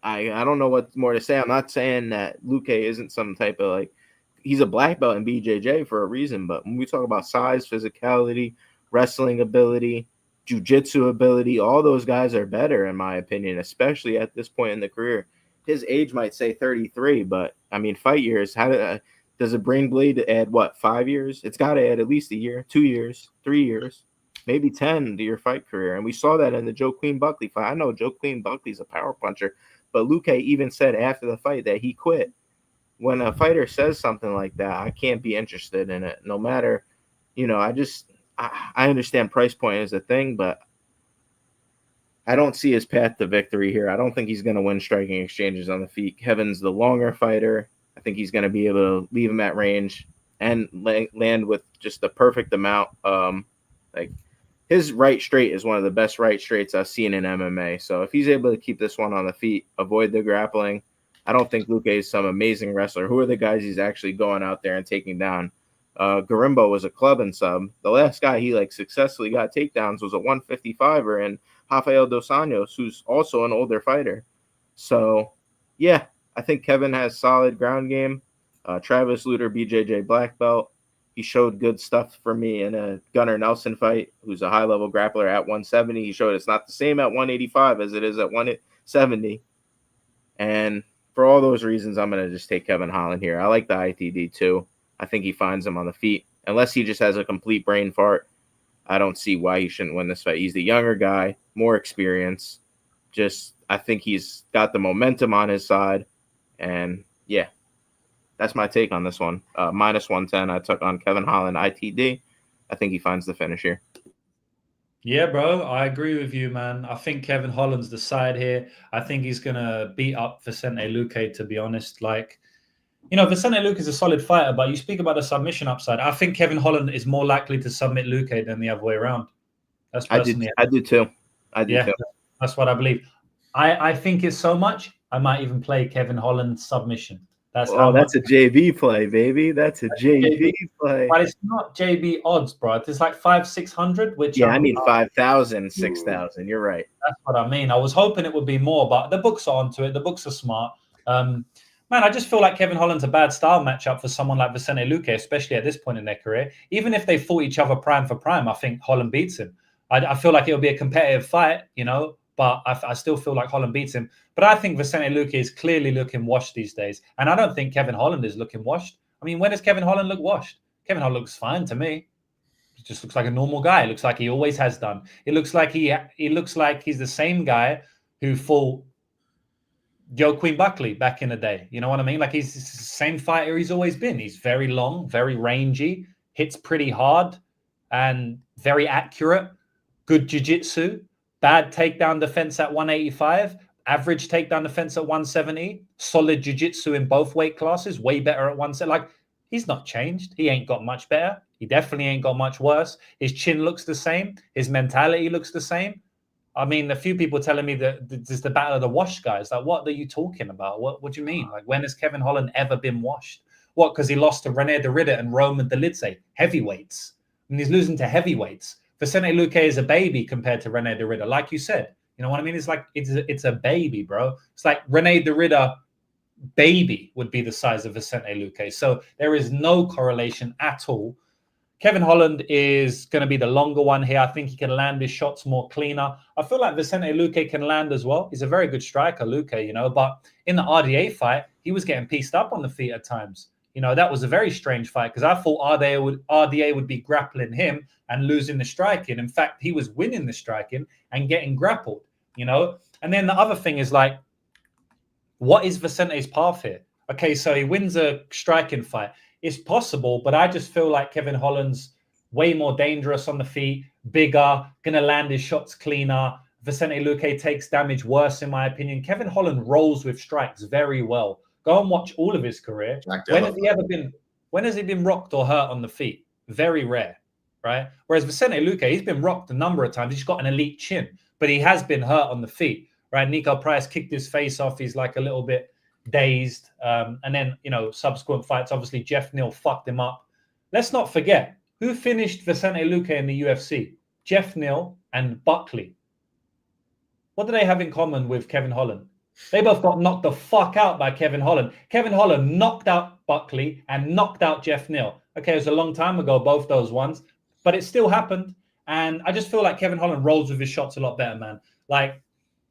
I don't know what more to say. I'm not saying that Luque isn't some type of like he's a black belt in BJJ for a reason, but when we talk about size, physicality, wrestling ability, jiu-jitsu ability, all those guys are better in my opinion, especially at this point in the career. His age might say 33, but I mean fight years. Does a brain blade add what 5 years? It's got to add at least a year, 2 years, 3 years, maybe 10 to your fight career. And we saw that in the Joe Queen Buckley fight. I know Joe Queen Buckley's a power puncher. But Luque even said after the fight that he quit. When a fighter says something like that, I can't be interested in it. No matter, you know, I understand price point is a thing, but I don't see his path to victory here. I don't think he's going to win striking exchanges on the feet. Kevin's the longer fighter. I think he's going to be able to leave him at range and land with just the perfect amount. Like his right straight is one of the best right straights I've seen in MMA. So if he's able to keep this one on the feet, avoid the grappling, I don't think Luque is some amazing wrestler. Who are the guys he's actually going out there and taking down? Garimbo was a club and sub. The last guy he like successfully got takedowns was a 155er and Rafael Dos Anjos, who's also an older fighter. So yeah, I think Kevin has solid ground game. Travis Lutter, BJJ black belt. He showed good stuff for me in a Gunnar Nelson fight, who's a high-level grappler at 170. He showed it's not the same at 185 as it is at 170. And for all those reasons, I'm going to just take Kevin Holland here. I like the ITD too. I think he finds him on the feet. Unless he just has a complete brain fart, I don't see why he shouldn't win this fight. He's the younger guy, more experience. I think he's got the momentum on his side. And yeah. That's my take on this one. Minus 110, I took on Kevin Holland ITD. I think he finds the finish here. Yeah, bro. I agree with you, man. I think Kevin Holland's the side here. I think he's going to beat up Vicente Luque, to be honest. Like, you know, Vicente Luque is a solid fighter, but you speak about the submission upside. I think Kevin Holland is more likely to submit Luque than the other way around. That's I personally. do too. I do too. That's what I believe. I think it's so much. I might even play Kevin Holland submission. That's that's a JB play, baby. That's a JB play. But it's not JB odds, bro. It's like 5,600, which I mean 5,000, 6,000. You're right. That's what I mean. I was hoping it would be more, but the books are onto it. The books are smart. Man, I just feel like Kevin Holland's a bad style matchup for someone like Vicente Luque, especially at this point in their career. Even if they fought each other prime for prime, I think Holland beats him. I feel like it'll be a competitive fight, but I still feel like Holland beats him. But I think Vicente Luque is clearly looking washed these days. And I don't think Kevin Holland is looking washed. I mean, when does Kevin Holland look washed? Kevin Holland looks fine to me. He just looks like a normal guy. It looks like he always has done. It looks like he looks like he's the same guy who fought Queen Buckley back in the day. You know what I mean? Like he's the same fighter he's always been. He's very long, very rangy, hits pretty hard and very accurate. Good jiu-jitsu, bad takedown defense at 185, average takedown defense at 170, solid jiu-jitsu in both weight classes, way better at 170. Like, he's not changed. He ain't got much better. He definitely ain't got much worse. His chin looks the same. His mentality looks the same. I mean, a few people telling me that this is the battle of the washed guys. Like, what are you talking about? What do you mean? Like, when has Kevin Holland ever been washed? What, because he lost to René de Ridder and Roman Dolidze, heavyweights. I mean, he's losing to heavyweights. Vicente Luque is a baby compared to René de Ridder. Like you said, you know what I mean? It's like, it's a baby, bro. It's like René de Ridder baby would be the size of Vicente Luque. So there is no correlation at all. Kevin Holland is going to be the longer one here. I think he can land his shots more cleaner. I feel like Vicente Luque can land as well. He's a very good striker, Luque, but in the RDA fight, he was getting pieced up on the feet at times. That was a very strange fight because I thought RDA would be grappling him and losing the striking. In fact, he was winning the striking and getting grappled, And then the other thing is like, what is Vicente's path here? Okay, so he wins a striking fight. It's possible, but I just feel like Kevin Holland's way more dangerous on the feet, bigger, going to land his shots cleaner. Vicente Luque takes damage worse, in my opinion. Kevin Holland rolls with strikes very well. Go and watch all of his career. When has he been rocked or hurt on the feet? Very rare, right? Whereas Vicente Luque, he's been rocked a number of times. He's got an elite chin, but he has been hurt on the feet, right? Nico Price kicked his face off. He's like a little bit dazed. And then, subsequent fights, obviously Jeff Neal fucked him up. Let's not forget, who finished Vicente Luque in the UFC? Jeff Neal and Buckley. What do they have in common with Kevin Holland? They both got knocked the fuck out by Kevin Holland. Kevin Holland knocked out Buckley and knocked out Jeff Neal. Okay, it was a long time ago, both those ones, but it still happened. And I just feel like Kevin Holland rolls with his shots a lot better, man. Like,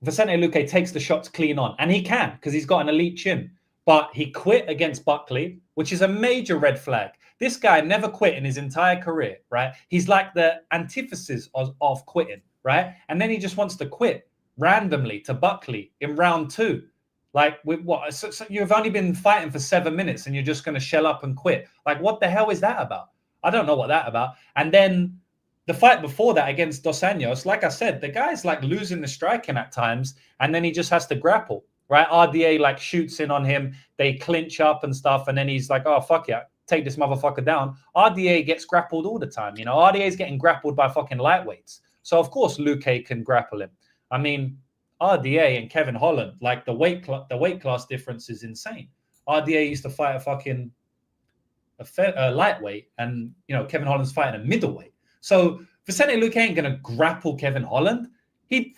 Vicente Luque takes the shots clean on, and he can because he's got an elite chin. But he quit against Buckley, which is a major red flag. This guy never quit in his entire career, right? He's like the antithesis of quitting, right? And then he just wants to quit randomly to Buckley in round 2. Like, with what? So you've only been fighting for 7 minutes and you're just going to shell up and quit. Like, what the hell is that about? I don't know what that's about. And then the fight before that against Dos Anjos, like I said, the guy's like losing the striking at times, and then he just has to grapple, right? RDA like shoots in on him. They clinch up and stuff, and then he's like, oh, fuck yeah, take this motherfucker down. RDA gets grappled all the time. RDA is getting grappled by fucking lightweights. So, of course, Luque can grapple him. I mean, RDA and Kevin Holland, like the weight class difference is insane. RDA used to fight a lightweight, and Kevin Holland's fighting a middleweight. So Vicente Luque ain't gonna grapple Kevin Holland.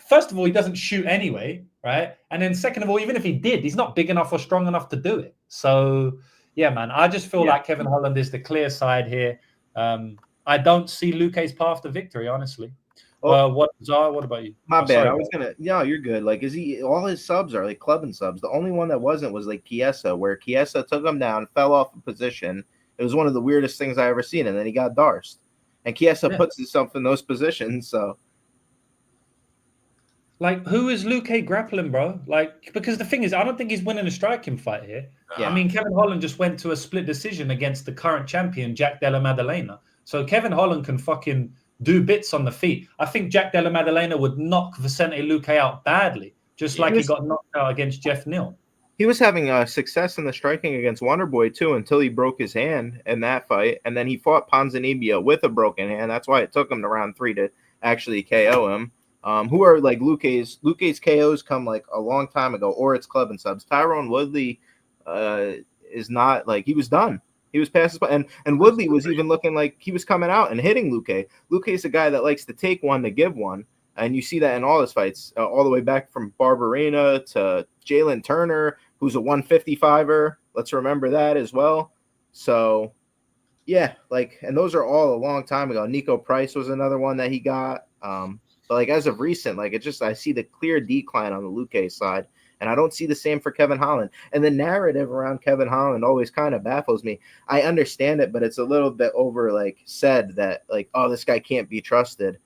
First of all, he doesn't shoot anyway, right? And then second of all, even if he did, he's not big enough or strong enough to do it. So yeah, man, I just feel like Kevin Holland is the clear side here. I don't see Luque's path to victory, honestly. What about you? My bad. Sorry, you're good. Like, all his subs are like clubbing subs. The only one that wasn't was like Chiesa, where Chiesa took him down, fell off a position. It was one of the weirdest things I ever seen. And then he got Darced. And Chiesa puts himself in those positions. So, like, who is Luque grappling, bro? Like, because the thing is, I don't think he's winning a striking fight here. Yeah. I mean, Kevin Holland just went to a split decision against the current champion, Jack Della Maddalena. So Kevin Holland can fucking do bits on the feet. I think Jack Della Maddalena would knock Vicente Luque out badly, just like he got knocked out against Jeff Neal. He was having success in the striking against Wonderboy too until he broke his hand in that fight, and then he fought Ponzinibbio with a broken hand. That's why it took him to round 3 to actually KO him. Who are like Luque's KOs come like a long time ago, or it's club and subs. Tyron Woodley is not like he was done. He was past his and Woodley was even looking like he was coming out and hitting Luque. Luque is a guy that likes to take one to give one, and you see that in all his fights, all the way back from Barberena to Jalen Turner, who's a 155er. Let's remember that as well. So, yeah, like, and those are all a long time ago. Nico Price was another one that he got. But like as of recent, like I see the clear decline on the Luque side. And I don't see the same for Kevin Holland. And the narrative around Kevin Holland always kind of baffles me. I understand it, but it's a little bit over like said that like, oh, this guy can't be trusted.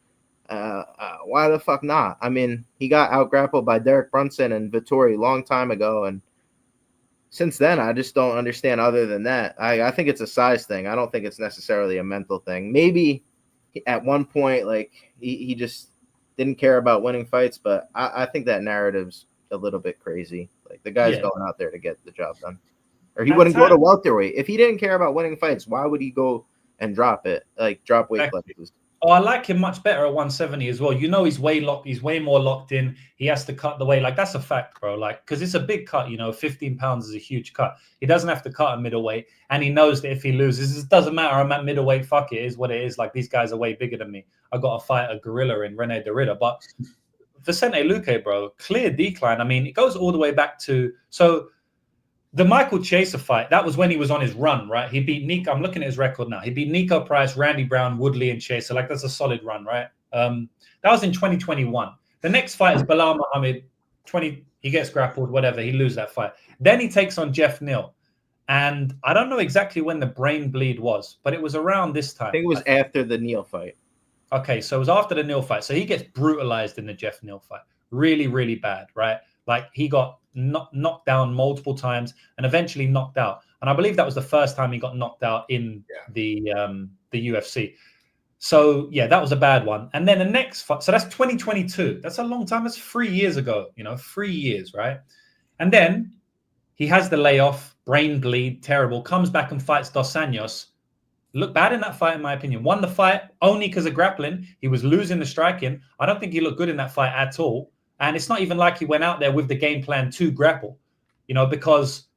Why the fuck not? I mean, he got out-grappled by Derek Brunson and Vittori a long time ago. And since then, I just don't understand other than that. I think it's a size thing. I don't think it's necessarily a mental thing. Maybe at one point, like he just didn't care about winning fights. But I think that narrative's a little bit crazy. Like the guy's going out there to get the job done, or he wouldn't go to welterweight if he didn't care about winning fights. Why would he go and drop it? Like drop weight classes. Oh, I like him much better at 170 as well. You know, he's way more locked in. He has to cut the weight. Like that's a fact, bro. Like because it's a big cut. You know, 15 pounds is a huge cut. He doesn't have to cut a middleweight, and he knows that if he loses, it doesn't matter. I'm at middleweight. Fuck it, is what it is. Like these guys are way bigger than me. I got to fight a gorilla in Rene Derrida, but. Vicente Luque, bro, clear decline. I mean, it goes all the way back to the Michael Chaser fight. That was when he was on his run, right? He beat Nico. I'm looking at his record now. He beat Nico Price, Randy Brown, Woodley, and Chaser. Like that's a solid run, right? That was in 2021. The next fight is Bilal Muhammad. He gets grappled, whatever. He loses that fight. Then he takes on Jeff Neal, and I don't know exactly when the brain bleed was, but it was around this time. I think it was after the Neal fight. Okay, so it was after the Neal fight. So he gets brutalized in the Jeff Neal fight. Really, really bad, right? Like he got knocked down multiple times and eventually knocked out. And I believe that was the first time he got knocked out in the UFC. So, yeah, that was a bad one. And then the next fight, so that's 2022. That's a long time. That's 3 years ago, 3 years, right? And then he has the layoff, brain bleed, terrible, comes back and fights Dos Anjos. Looked bad in that fight, in my opinion. Won the fight only because of grappling. He was losing the striking. I don't think he looked good in that fight at all. And it's not even like he went out there with the game plan to grapple, because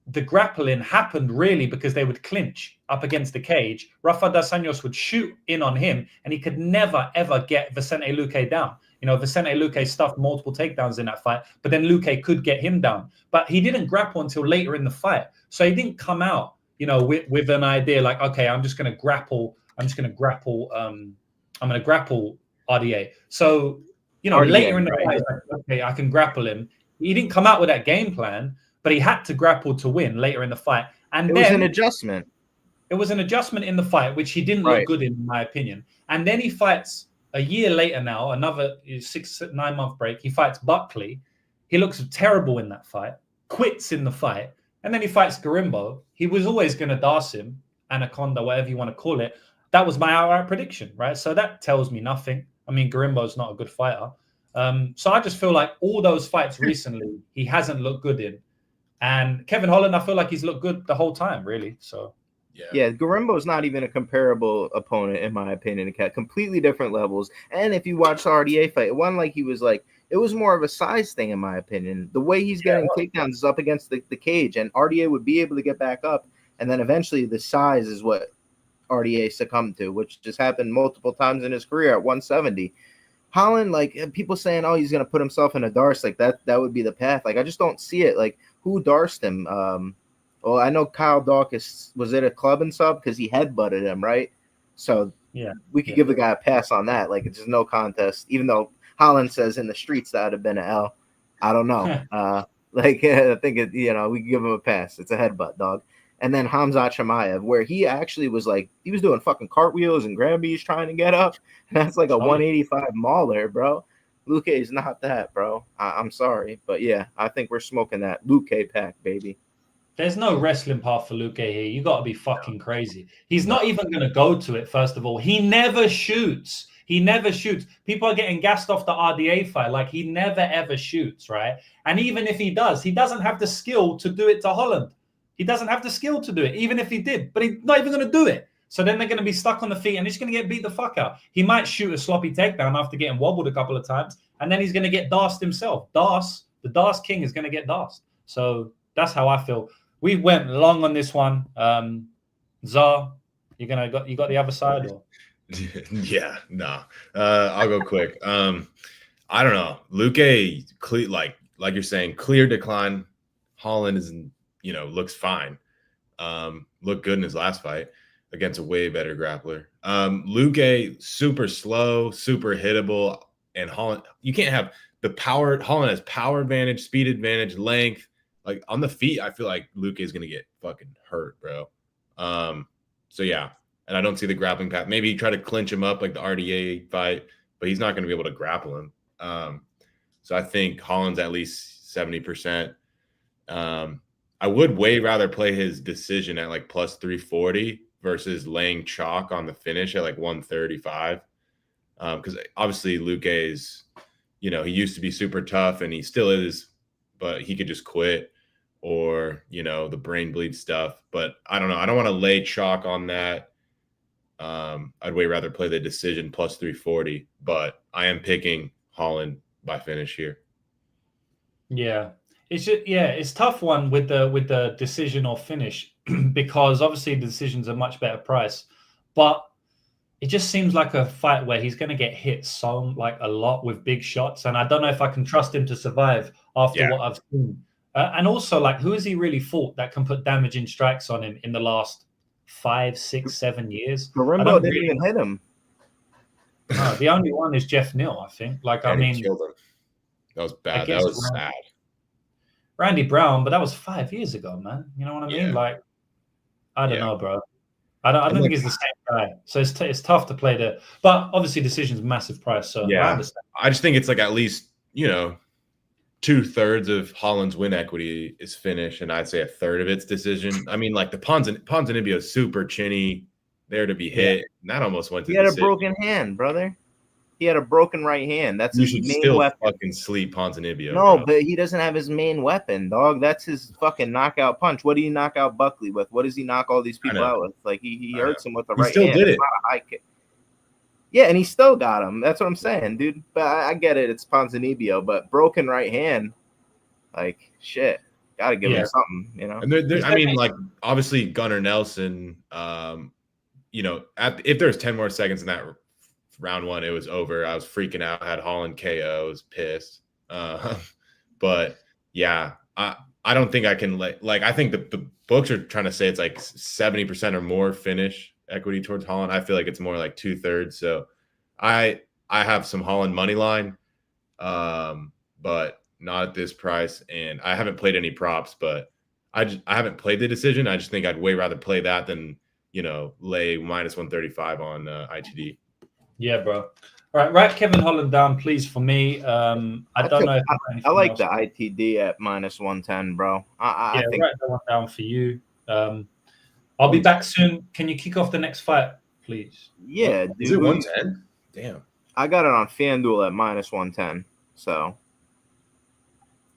the grappling happened really because they would clinch up against the cage. Rafa Dos Anjos would shoot in on him, and he could never, ever get Vicente Luque down. Vicente Luque stuffed multiple takedowns in that fight, but then Luque could get him down. But he didn't grapple until later in the fight. So he didn't come out with an idea like, okay, I'm just going to grapple. I'm going to grapple RDA. So, RDA, later in the fight, like, okay, I can grapple him. He didn't come out with that game plan, but he had to grapple to win later in the fight. And it was an adjustment. It was an adjustment in the fight, which he didn't look good in my opinion. And then he fights a year later now, another 6-9 month break. He fights Buckley. He looks terrible in that fight, quits in the fight. And then he fights Garimbo. He was always going to DAS him, Anaconda, whatever you want to call it. That was my outright prediction, right? So that tells me nothing. I mean, Garimbo's not a good fighter. So I just feel like all those fights recently, he hasn't looked good in. And Kevin Holland, I feel like he's looked good the whole time, really. So, yeah, Garimbo's not even a comparable opponent, in my opinion. Completely different levels. And if you watch the RDA fight, it wasn't like he was like, it was more of a size thing, in my opinion. The way he's getting takedowns is up against the cage, and RDA would be able to get back up. And then eventually the size is what RDA succumbed to, which just happened multiple times in his career at 170. Holland, like people saying, oh, he's going to put himself in a Darce, like that would be the path. Like, I just don't see it. Like, who Darced him? Well, I know Kyle Dawkins was at a club and sub because he headbutted him, right? So we could give the guy a pass on that. Like, it's just no contest, even though Holland says in the streets that would have been an L. I don't know. I think we could give him a pass. It's a headbutt, dog. And then Khamzat Chimaev, where he actually was like, he was doing fucking cartwheels and grabbies trying to get up. That's like a 185 mauler, bro. Luque is not that, bro. I'm sorry. But yeah, I think we're smoking that Luque pack, baby. There's no wrestling path for Luque here. You got to be fucking crazy. He's not even going to go to it, first of all. He never shoots. He never shoots. People are getting gassed off the RDA fight. Like, he never, ever shoots, right? And even if he does, he doesn't have the skill to do it to Holland. He doesn't have the skill to do it, even if he did. But he's not even going to do it. So then they're going to be stuck on the feet and he's going to get beat the fuck out. He might shoot a sloppy takedown after getting wobbled a couple of times, and then he's going to get darsed himself. The Dars King is going to get darsed. So that's how I feel. We went long on this one. Zar, you got the other side? Or? Yeah, no. I'll go quick. I don't know. Luque, like you're saying, clear decline. Holland is, looks fine. Looked good in his last fight against a way better grappler. Luque, super slow, super hittable, and Holland, you can't have the power. Holland has power advantage, speed advantage, length. Like on the feet, I feel like Luque is gonna get fucking hurt, bro. So yeah, and I don't see the grappling path. Maybe try to clinch him up like the RDA fight, but he's not gonna be able to grapple him. So I think Holland's at least 70%. I would way rather play his decision at like plus 340 versus laying chalk on the finish at like 135. Because obviously Luque is, he used to be super tough and he still is, but he could just quit or, the brain bleed stuff. But I don't know. I don't want to lay chalk on that. I'd way rather play the decision plus 340, but I am picking Holland by finish here. Yeah. It's tough one with the decision or finish because obviously the decision's a much better price, but it just seems like a fight where he's going to get hit so a lot with big shots, and I don't know if I can trust him to survive after what I've seen. And also, who has he really fought that can put damaging strikes on him in the last 5, 6, 7 years? Marimbo didn't even hit him. No, the only one is Jeff Neal, I think. He killed him. That was bad. That was sad. Randy Brown, but that was 5 years ago, man. You know what I mean? I don't know, bro. I don't think it's the same guy. So it's tough to play there. But obviously decision's massive price. So I understand. I just think it's at least, 2/3 of Holland's win equity is finish, and I'd say 1/3 of it's decision. I mean, the Ponzinibbio is super chinny, there to be hit. And that almost went to decision. He had a broken hand, brother. He had a broken right hand. That's his main still weapon. Fucking sleep Ponzinibbio. No, but he doesn't have his main weapon, dog. That's his fucking knockout punch. What do you knock out Buckley with? What does he knock all these people out with? He hurts him with the right hand. He still did it. Not a high kick. Yeah, and he still got him. That's what I'm saying, dude. But I get it. It's Ponzinibbio, but broken right hand, shit. Got to give him something, And obviously Gunnar Nelson, if there's 10 more seconds in that round one, it was over. I was freaking out. I had Holland KO. I was pissed. But yeah, I don't think I can I think the books are trying to say it's 70% or more finish equity towards Holland. I feel like it's more 2/3. So I have some Holland money line, but not at this price. And I haven't played any props, but I haven't played the decision. I just think I'd way rather play that than lay minus 135 on ITD. Yeah, bro. All right, write Kevin Holland down, please, for me. I don't know. I like the ITD at minus 110, bro. I think write that one down for you. I'll be back soon. Can you kick off the next fight, please? Yeah, dude. Is it 110? Damn. I got it on FanDuel at minus 110, so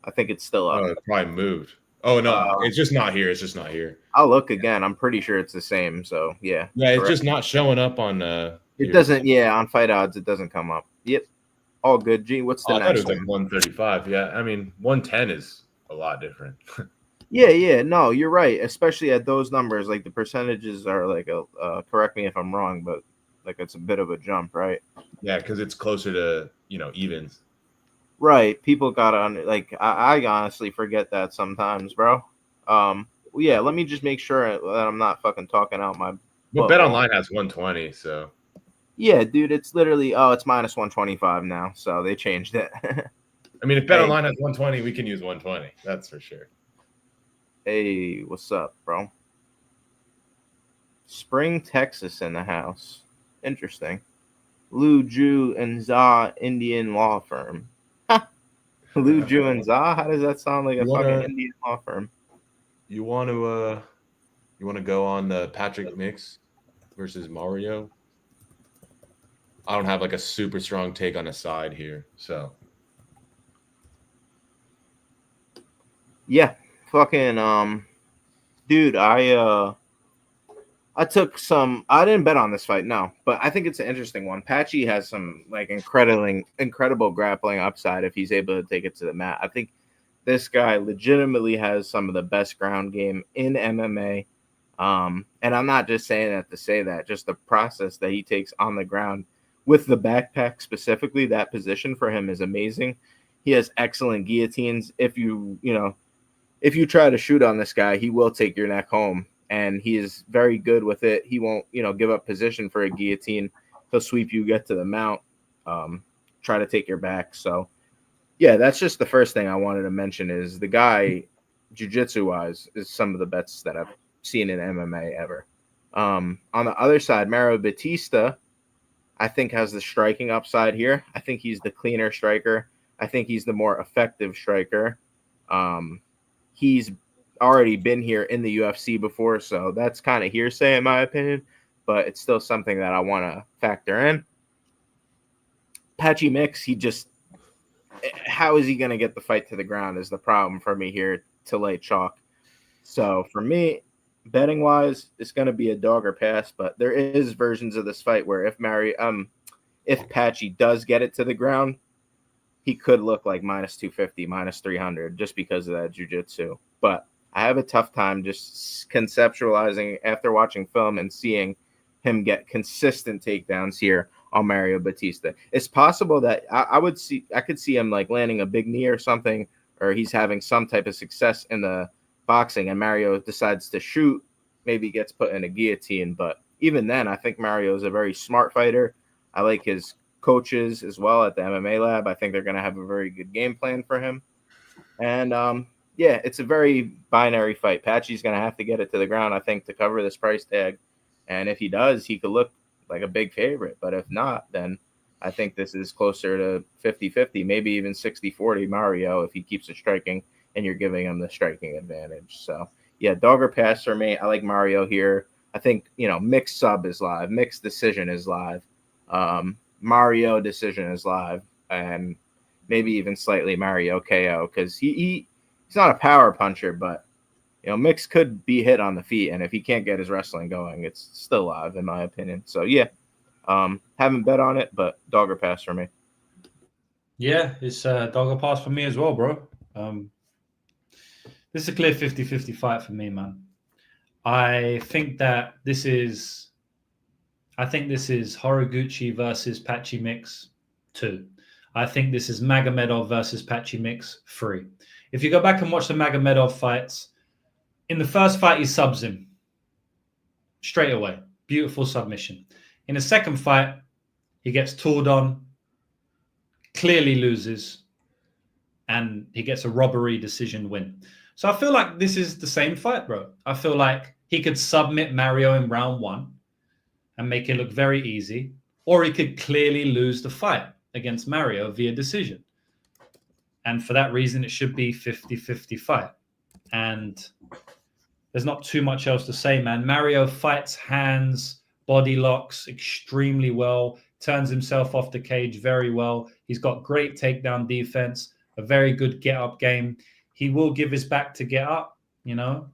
I think it's still up. Oh, it probably moved. Oh, no, it's just not here. It's just not here. I'll look again. I'm pretty sure it's the same, so yeah. Yeah, it's just not showing up on it doesn't, on fight odds, it doesn't come up. Yep. All good. Gee, what's the next one? It was 135. Yeah, I mean, 110 is a lot different. Yeah. No, you're right. Especially at those numbers, the percentages are correct me if I'm wrong, but it's a bit of a jump, right? Yeah, because it's closer to, evens. Right. People got on, I honestly forget that sometimes, bro. Yeah, let me just make sure that I'm not fucking talking out my But BetOnline has 120, so. Yeah, dude, it's literally it's minus 125 now, so they changed it. I mean, if BetOnline has 120, we can use 120. That's for sure. Hey, what's up, bro? Spring, Texas in the house. Interesting. Lu Ju and Za Indian law firm. Lu Ju and Za? How does that sound like a fucking Indian law firm? You want to go on the Patrick Mix versus Mario? I don't have a super strong take on a side here, so. Yeah, fucking dude, I didn't bet on this fight, no, but I think it's an interesting one. Patchy has some like incredible grappling upside if he's able to take it to the mat. I think this guy legitimately has some of the best ground game in MMA. And I'm not just saying that to say that, just the process that he takes on the ground with the backpack specifically, that position for him is amazing. He has excellent guillotines. If you try to shoot on this guy, he will take your neck home. And he is very good with it. He won't, give up position for a guillotine. He'll sweep you, get to the mount, try to take your back. So, yeah, that's just the first thing I wanted to mention is the guy, jiu-jitsu-wise, is some of the best that I've seen in MMA ever. On the other side, Mario Bautista, I think, has the striking upside here. I think he's the cleaner striker. I think he's the more effective striker. He's already been here in the UFC before, so that's kind of hearsay in my opinion, but it's still something that I want to factor in. Patchy Mix, how is he going to get the fight to the ground is the problem for me here to lay chalk. So for me, betting wise, it's going to be a dog or pass, but there is versions of this fight where if Patchy does get it to the ground, he could look like minus 250, minus 300 just because of that jiu-jitsu. But I have a tough time just conceptualizing after watching film and seeing him get consistent takedowns here on Mario Bautista. It's possible that I could see him like landing a big knee or something, or he's having some type of success in the boxing and Mario decides to shoot, maybe gets put in a guillotine. But even then, I think Mario is a very smart fighter. I like his coaches as well at the MMA lab. I think they're going to have a very good game plan for him. And yeah, it's a very binary fight. Patchy's going to have to get it to the ground, I think, to cover this price tag. And if he does, he could look like a big favorite. But if not, then I think this is closer to 50-50, maybe even 60-40 Mario if he keeps it striking and you're giving him the striking advantage. So, yeah, dog or pass for me. I like Mario here. I think, mixed sub is live. Mixed decision is live. Mario decision is live. And maybe even slightly Mario KO because he's not a power puncher, but Mix could be hit on the feet, and if he can't get his wrestling going, it's still live in my opinion. So yeah, haven't bet on it, but dog or pass for me. Yeah, it's dog or pass for me as well, bro. This is a clear 50-50 fight for me, man. I think this is Horiguchi versus Patchy Mix 2. I think this is Magomedov versus Patchy Mix 3. If you go back and watch the Magomedov fights, in the first fight, he subs him straight away. Beautiful submission. In the second fight, he gets tooled on, clearly loses, and he gets a robbery decision win. So I feel like this is the same fight, bro. I feel like he could submit Mario in round 1 and make it look very easy, or he could clearly lose the fight against Mario via decision. And for that reason, it should be 50-50 fight. And there's not too much else to say, man. Mario fights hands, body locks extremely well, turns himself off the cage very well. He's got great takedown defense, a very good get-up game. He will give his back to get up,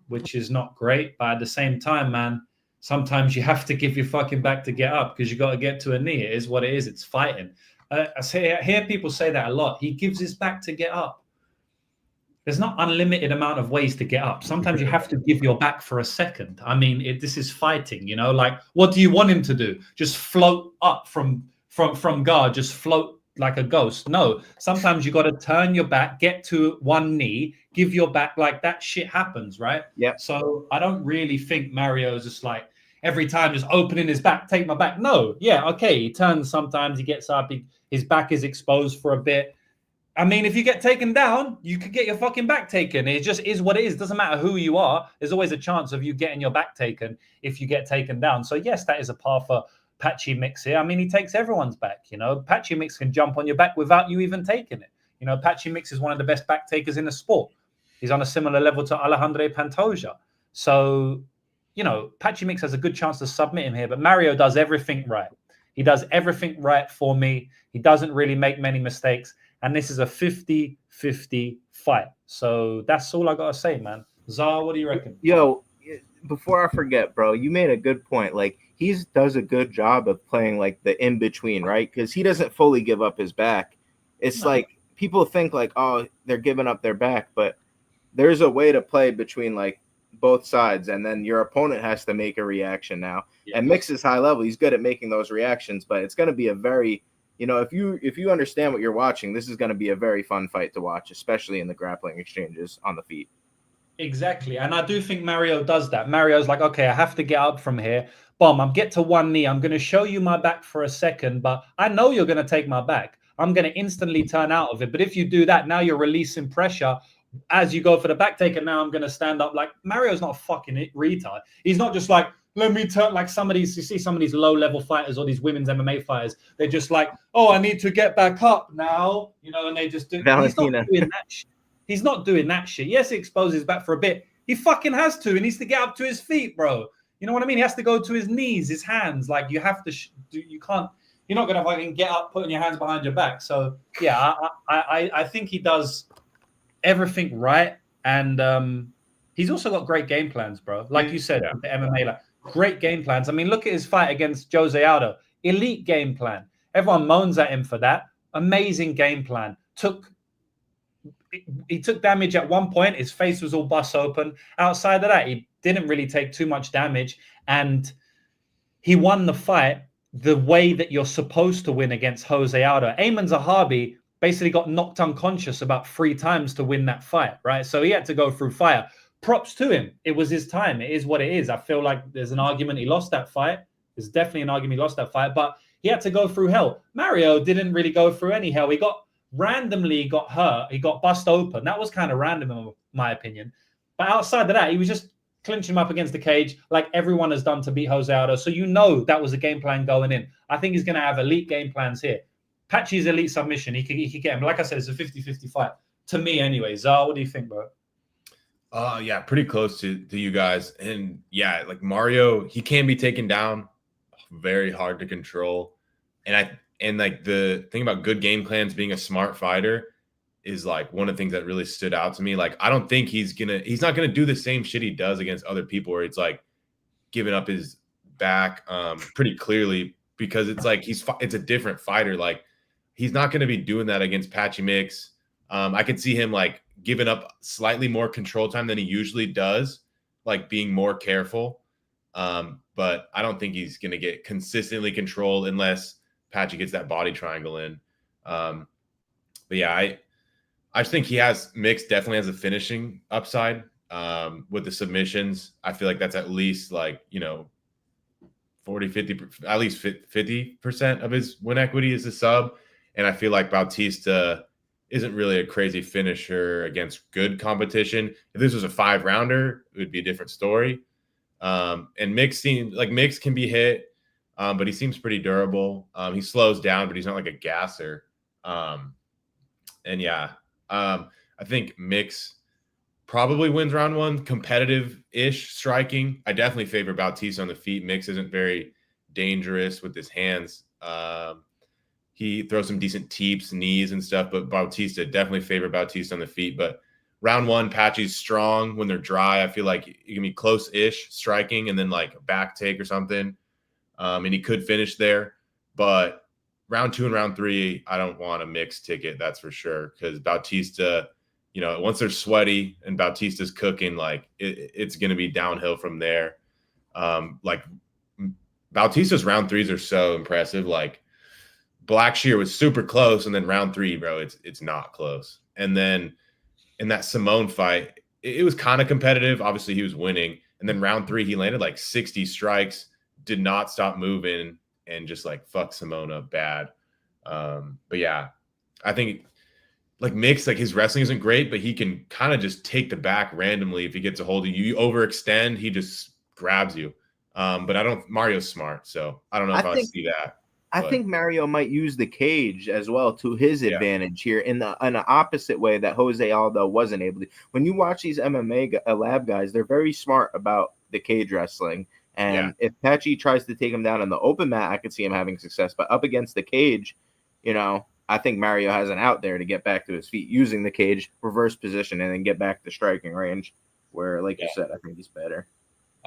which is not great. But at the same time, man, sometimes you have to give your fucking back to get up because you got to get to a knee. It is what it is. It's fighting. I hear people say that a lot. He gives his back to get up. There's not unlimited amount of ways to get up. Sometimes you have to give your back for a second. I mean, this is fighting, like, what do you want him to do? Just float up from guard, just float like a ghost? No, sometimes you got to turn your back, get to one knee, give your back, like that shit happens, right? Yeah. So I don't really think Mario's just like every time just opening his back, take my back. No, yeah, okay, he turns sometimes, he gets up, his back is exposed for a bit. I mean, if you get taken down, you could get your fucking back taken. It just is what it is. It doesn't matter who you are. There's always a chance of you getting your back taken if you get taken down. So, yes, that is a par for Patchy Mix here. I mean, he takes everyone's back, Patchy Mix can jump on your back without you even taking it. Patchy Mix is one of the best back takers in the sport. He's on a similar level to Alejandro Pantoja. So, Patchy Mix has a good chance to submit him here. But Mario does everything right. He does everything right for me. He doesn't really make many mistakes. And this is a 50-50 fight. So that's all I got to say, man. Zara, what do you reckon? Yo, before I forget, bro, you made a good point. Like he does a good job of playing like the in between, right? Because he doesn't fully give up his back. It's like people think like, oh, they're giving up their back, but there's a way to play between like both sides, and then your opponent has to make a reaction now. Yeah. And Mix is high level; he's good at making those reactions, but it's going to be a very, if you understand what you're watching, this is going to be a very fun fight to watch, especially in the grappling exchanges on the feet. Exactly. And I do think Mario does that. Mario's like, okay, I have to get up from here. Boom, I'm get to one knee. I'm going to show you my back for a second, but I know you're going to take my back. I'm going to instantly turn out of it. But if you do that, now you're releasing pressure as you go for the back take. And now I'm going to stand up. Like Mario's not a fucking retard. He's not just like, let me turn, like some of these, you see some of these low-level fighters or these women's MMA fighters, they're just like, oh, I need to get back up now, and they just do. Valentina. He's not doing that shit. He's not doing that shit. Yes, he exposes his back for a bit. He fucking has to. He needs to get up to his feet, bro. You know what I mean? He has to go to his knees, his hands. Like you have to. You can't. You're not gonna fucking get up, putting your hands behind your back. So yeah, I think he does everything right, and he's also got great game plans, bro. Like you said, the MMA, like great game plans. I mean, look at his fight against Jose Aldo. Elite game plan. Everyone moans at him for that. Amazing game plan. He took damage at one point. His face was all bust open. Outside of that, he didn't really take too much damage. And he won the fight the way that you're supposed to win against Jose Aldo. Ayman Zahabi basically got knocked unconscious about 3 times to win that fight, right? So he had to go through fire. Props to him. It was his time. It is what it is. I feel like there's an argument he lost that fight. There's definitely an argument he lost that fight, but he had to go through hell. Mario didn't really go through any hell. He randomly got hurt. He got bust open. That was kind of random in my opinion. But outside of that, he was just clinching him up against the cage like everyone has done to beat Jose Aldo. So that was a game plan going in. I think he's going to have elite game plans here. Patchy's elite submission. He could get him. Like I said, it's a 50-50 fight. To me anyway. Zah, what do you think, bro? Yeah, pretty close to you guys. And yeah, like Mario, he can be taken down, very hard to control. And like the thing about good game plans, being a smart fighter, is like one of the things that really stood out to me. Like, I don't think he's not gonna do the same shit he does against other people where it's like giving up his back pretty clearly, because it's like it's a different fighter. Like, he's not gonna be doing that against Patchy Mix. I could see him like giving up slightly more control time than he usually does, like being more careful. But I don't think he's gonna get consistently controlled unless Patchy gets that body triangle in. But yeah, I just think Mix definitely has a finishing upside with the submissions. I feel like that's at least like, 40, 50, at least 50% of his win equity is a sub. And I feel like Bautista isn't really a crazy finisher against good competition. If this was a 5-rounder, it would be a different story. And Mix can be hit. But he seems pretty durable. He slows down, but he's not like a gasser. And yeah, I think Mix probably wins round 1, competitive-ish striking. I definitely favor Bautista on the feet. Mix isn't very dangerous with his hands. He throws some decent teeps, knees, and stuff, but Bautista, definitely favor Bautista on the feet. But round 1, Patchy's strong when they're dry. I feel like it can be close-ish striking and then like a back take or something. And he could finish there. But round 2 and round 3, I don't want a Mix ticket, that's for sure. Because Bautista, once they're sweaty and Bautista's cooking, like it's going to be downhill from there. Like Bautista's round 3s are so impressive. Like Blackshear was super close, and then round 3, bro, it's not close. And then in that Simone fight, it was kind of competitive. Obviously, he was winning. And then round 3, he landed like 60 strikes, did not stop moving, and just like fucked Simone up bad. But yeah, I think like Mix, like his wrestling isn't great, but he can kind of just take the back randomly if he gets a hold of you. You overextend, he just grabs you. But Mario's smart, so I don't know if I see that. I think Mario might use the cage as well to his advantage here in an opposite way that Jose Aldo wasn't able to. When you watch these MMA lab guys, they're very smart about the cage wrestling. And if Patchy tries to take him down on the open mat, I could see him having success. But up against the cage, I think Mario has an out there to get back to his feet using the cage, reverse position, and then get back to striking range where, like you said, I think he's better.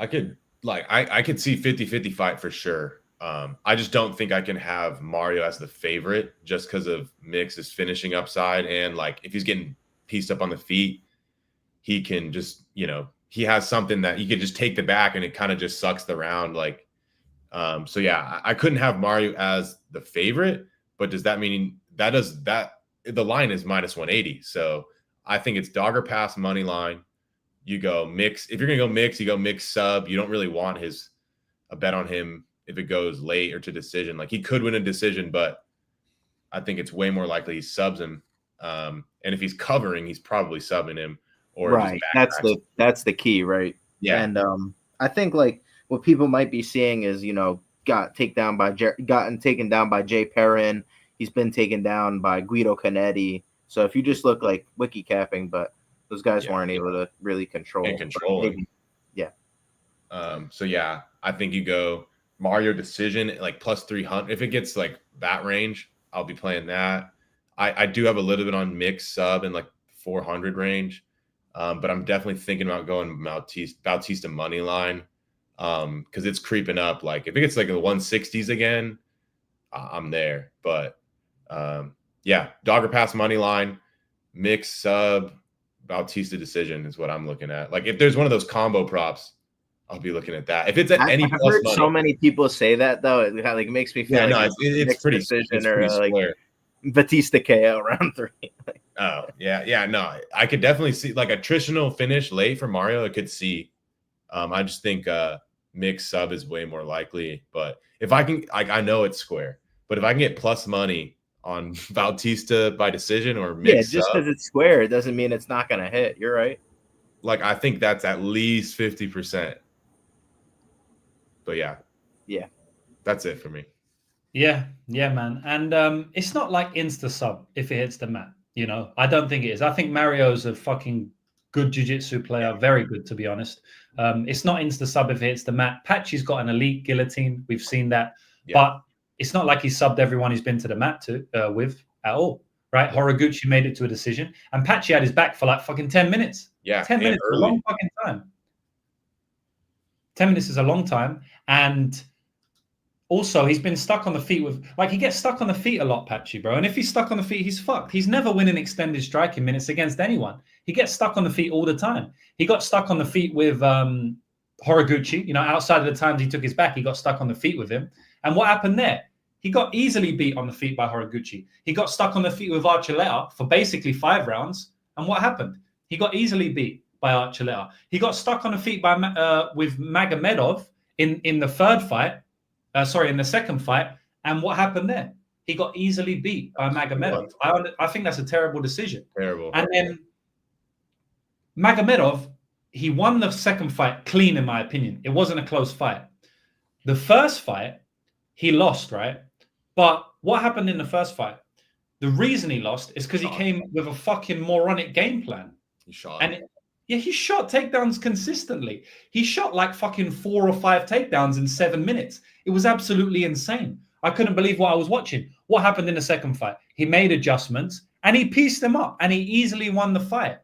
I could I could see 50-50 fight for sure. I just don't think I can have Mario as the favorite just because of Mix's finishing upside, and like if he's getting pieced up on the feet, he can just, he has something that he could just take the back and it kind of just sucks the round. Like, so yeah, I couldn't have Mario as the favorite, but does that mean that the line is -180? So I think it's dogger pass money line. You go Mix. If you're gonna go Mix, you go Mix sub. You don't really want a bet on him if it goes late or to decision. Like he could win a decision, but I think it's way more likely he subs him. And if he's covering, he's probably subbing him. Or right. That's the key, right? Yeah. And I think like what people might be seeing is, gotten taken down by Jay Perrin. He's been taken down by Guido Canetti. So if you just look like wiki capping, but those guys weren't able to really control him. Yeah. So yeah, I think you go Mario decision like +300. If it gets like that range, I'll be playing that. I do have a little bit on Mix sub in like 400 range. But I'm definitely thinking about going Bautista money line because it's creeping up. Like if it gets like the 160s again, I'm there. But yeah, dogger pass money line, Mix sub, Bautista decision is what I'm looking at. Like if there's one of those combo props, I'll be looking at that. If it's at any plus heard money, so many people say that though, it makes me feel it's pretty decision or like Bautista KO round 3. Oh, yeah. No, I could definitely see like a attritional finish late for Mario. I could see. I just think Mix sub is way more likely. But if I can, I know it's square. But if I can get plus money on Bautista by decision or Mix just because it's square, it doesn't mean it's not going to hit. You're right. Like I think that's at least 50%. But yeah, that's it for me. Yeah, man. And it's not like insta sub if it hits the mat. I don't think it is. I think Mario's a fucking good jiu-jitsu player, very good to be honest. It's not insta sub if it hits the mat. Patchy's got an elite guillotine. We've seen that, but it's not like he subbed everyone he's been to the mat with at all, right? Horiguchi made it to a decision, and Patchy had his back for like fucking 10 minutes. Yeah, 10 minutes is a long fucking time. 10 minutes is a long time, and also, he's been stuck on the feet he gets stuck on the feet a lot, Patchy, bro. And if he's stuck on the feet, he's fucked. He's never winning extended striking minutes against anyone. He gets stuck on the feet all the time. He got stuck on the feet with Horiguchi. Outside of the times he took his back, he got stuck on the feet with him. And what happened there? He got easily beat on the feet by Horiguchi. He got stuck on the feet with Archuleta for basically 5 rounds. And what happened? He got easily beat by Archuleta. He got stuck on the feet by with Magomedov in the third fight. In the second fight, and what happened there? He got easily beat by Magomedov. I think that's a terrible decision. Terrible. And then Magomedov, he won the second fight clean, in my opinion. It wasn't a close fight. The first fight, he lost, right? But what happened in the first fight? The reason he lost is because he came with a fucking moronic game plan. He shot. He shot takedowns consistently. He shot like fucking 4 or 5 takedowns in 7 minutes. It was absolutely insane. I couldn't believe what I was watching. What happened in the second fight? He made adjustments and he pieced them up and he easily won the fight.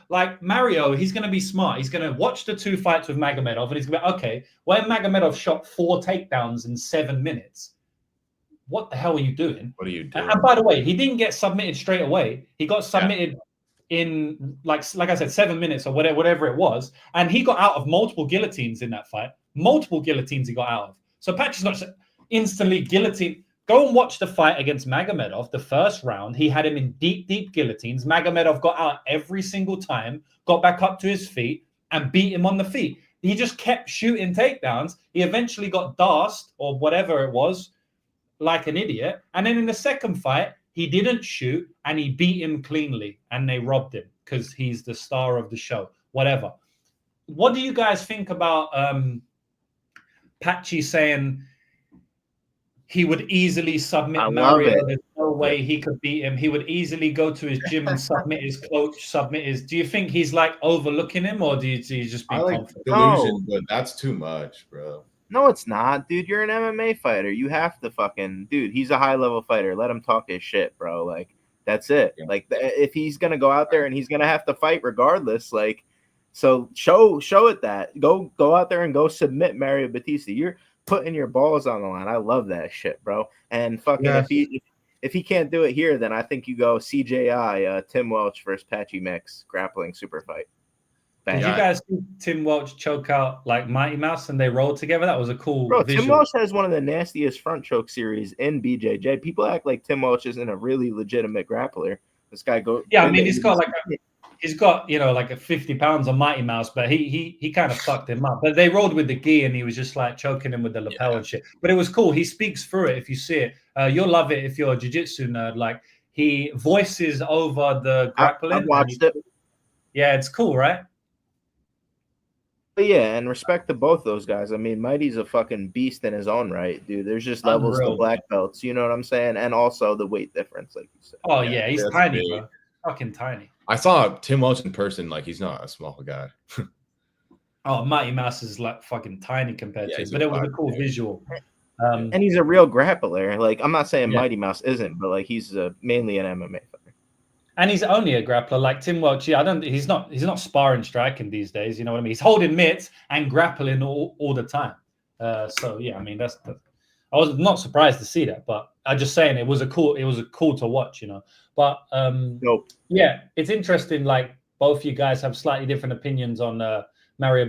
Like Mario, he's going to be smart. He's going to watch the 2 fights with Magomedov and he's going to be, okay, when Magomedov shot 4 takedowns in 7 minutes, what the hell are you doing? What are you doing? And by the way, he didn't get submitted straight away. He got submitted in like I said, 7 minutes or whatever it was, and he got out of multiple guillotines in that fight. Multiple guillotines he got out of. So Patchy's not instantly guillotine. Go and watch the fight against Magomedov. The first round, he had him in deep guillotines. Magomedov got out every single time, got back up to his feet, and beat him on the feet. He just kept shooting takedowns. He eventually got darsed or whatever it was, like an idiot. And then in the second fight, he didn't shoot and he beat him cleanly and they robbed him because he's the star of the show, whatever. What do you guys think about Patchy saying he would easily submit Mario? There's no way he could beat him. He would easily go to his gym and submit his coach, Do you think he's like overlooking him or do you just be confident? Delusion, but that's too much, bro. No, it's not, dude. You're an MMA fighter. You have to dude, he's a high-level fighter. Let him talk his shit, bro. Like, that's it. Yeah. Like, if he's going to go out there and he's going to have to fight regardless, like, So show it that. Go out there and go submit Mario Bautista. You're putting your balls on the line. I love that shit, bro. And fucking if he can't do it here, then I think you go CJI, Tim Welch versus Patchy Mix grappling super fight. Did you guys see Tim Welch choke out like Mighty Mouse and they rolled together? That was a cool visual. Tim Welch has one of the nastiest front choke series in BJJ. People act like Tim Welch isn't a really legitimate grappler. This guy I mean, he's got like a 50 pounds of Mighty Mouse, but he kind of fucked him up. But they rolled with the gi and he was just like choking him with the lapel and shit. But it was cool. He speaks through it. If you see it, you'll love it. If you're a jiu-jitsu nerd, like he voices over the grappling. I've watched it. Yeah, it's cool, right? But yeah, and respect to both those guys. I mean, Mighty's a fucking beast in his own right, dude. There's just levels to black belts. You know what I'm saying? And also the weight difference, like you said. Oh yeah, he's tiny, bro. Fucking tiny. I saw Tim Welch in person. Like he's not a small guy. Oh, Mighty Mouse is like fucking tiny compared to him, but it was a cool visual. And he's a real grappler. Like I'm not saying Mighty Mouse isn't, but like he's mainly an MMA fighter. And he's only a grappler, like Tim Welch. Yeah, he's not sparring striking these days. You know what I mean? He's holding mitts and grappling all the time. So yeah, I mean I was not surprised to see that, but I'm just saying it was a cool to watch, you know. But yeah, it's interesting. Like both you guys have slightly different opinions on Mario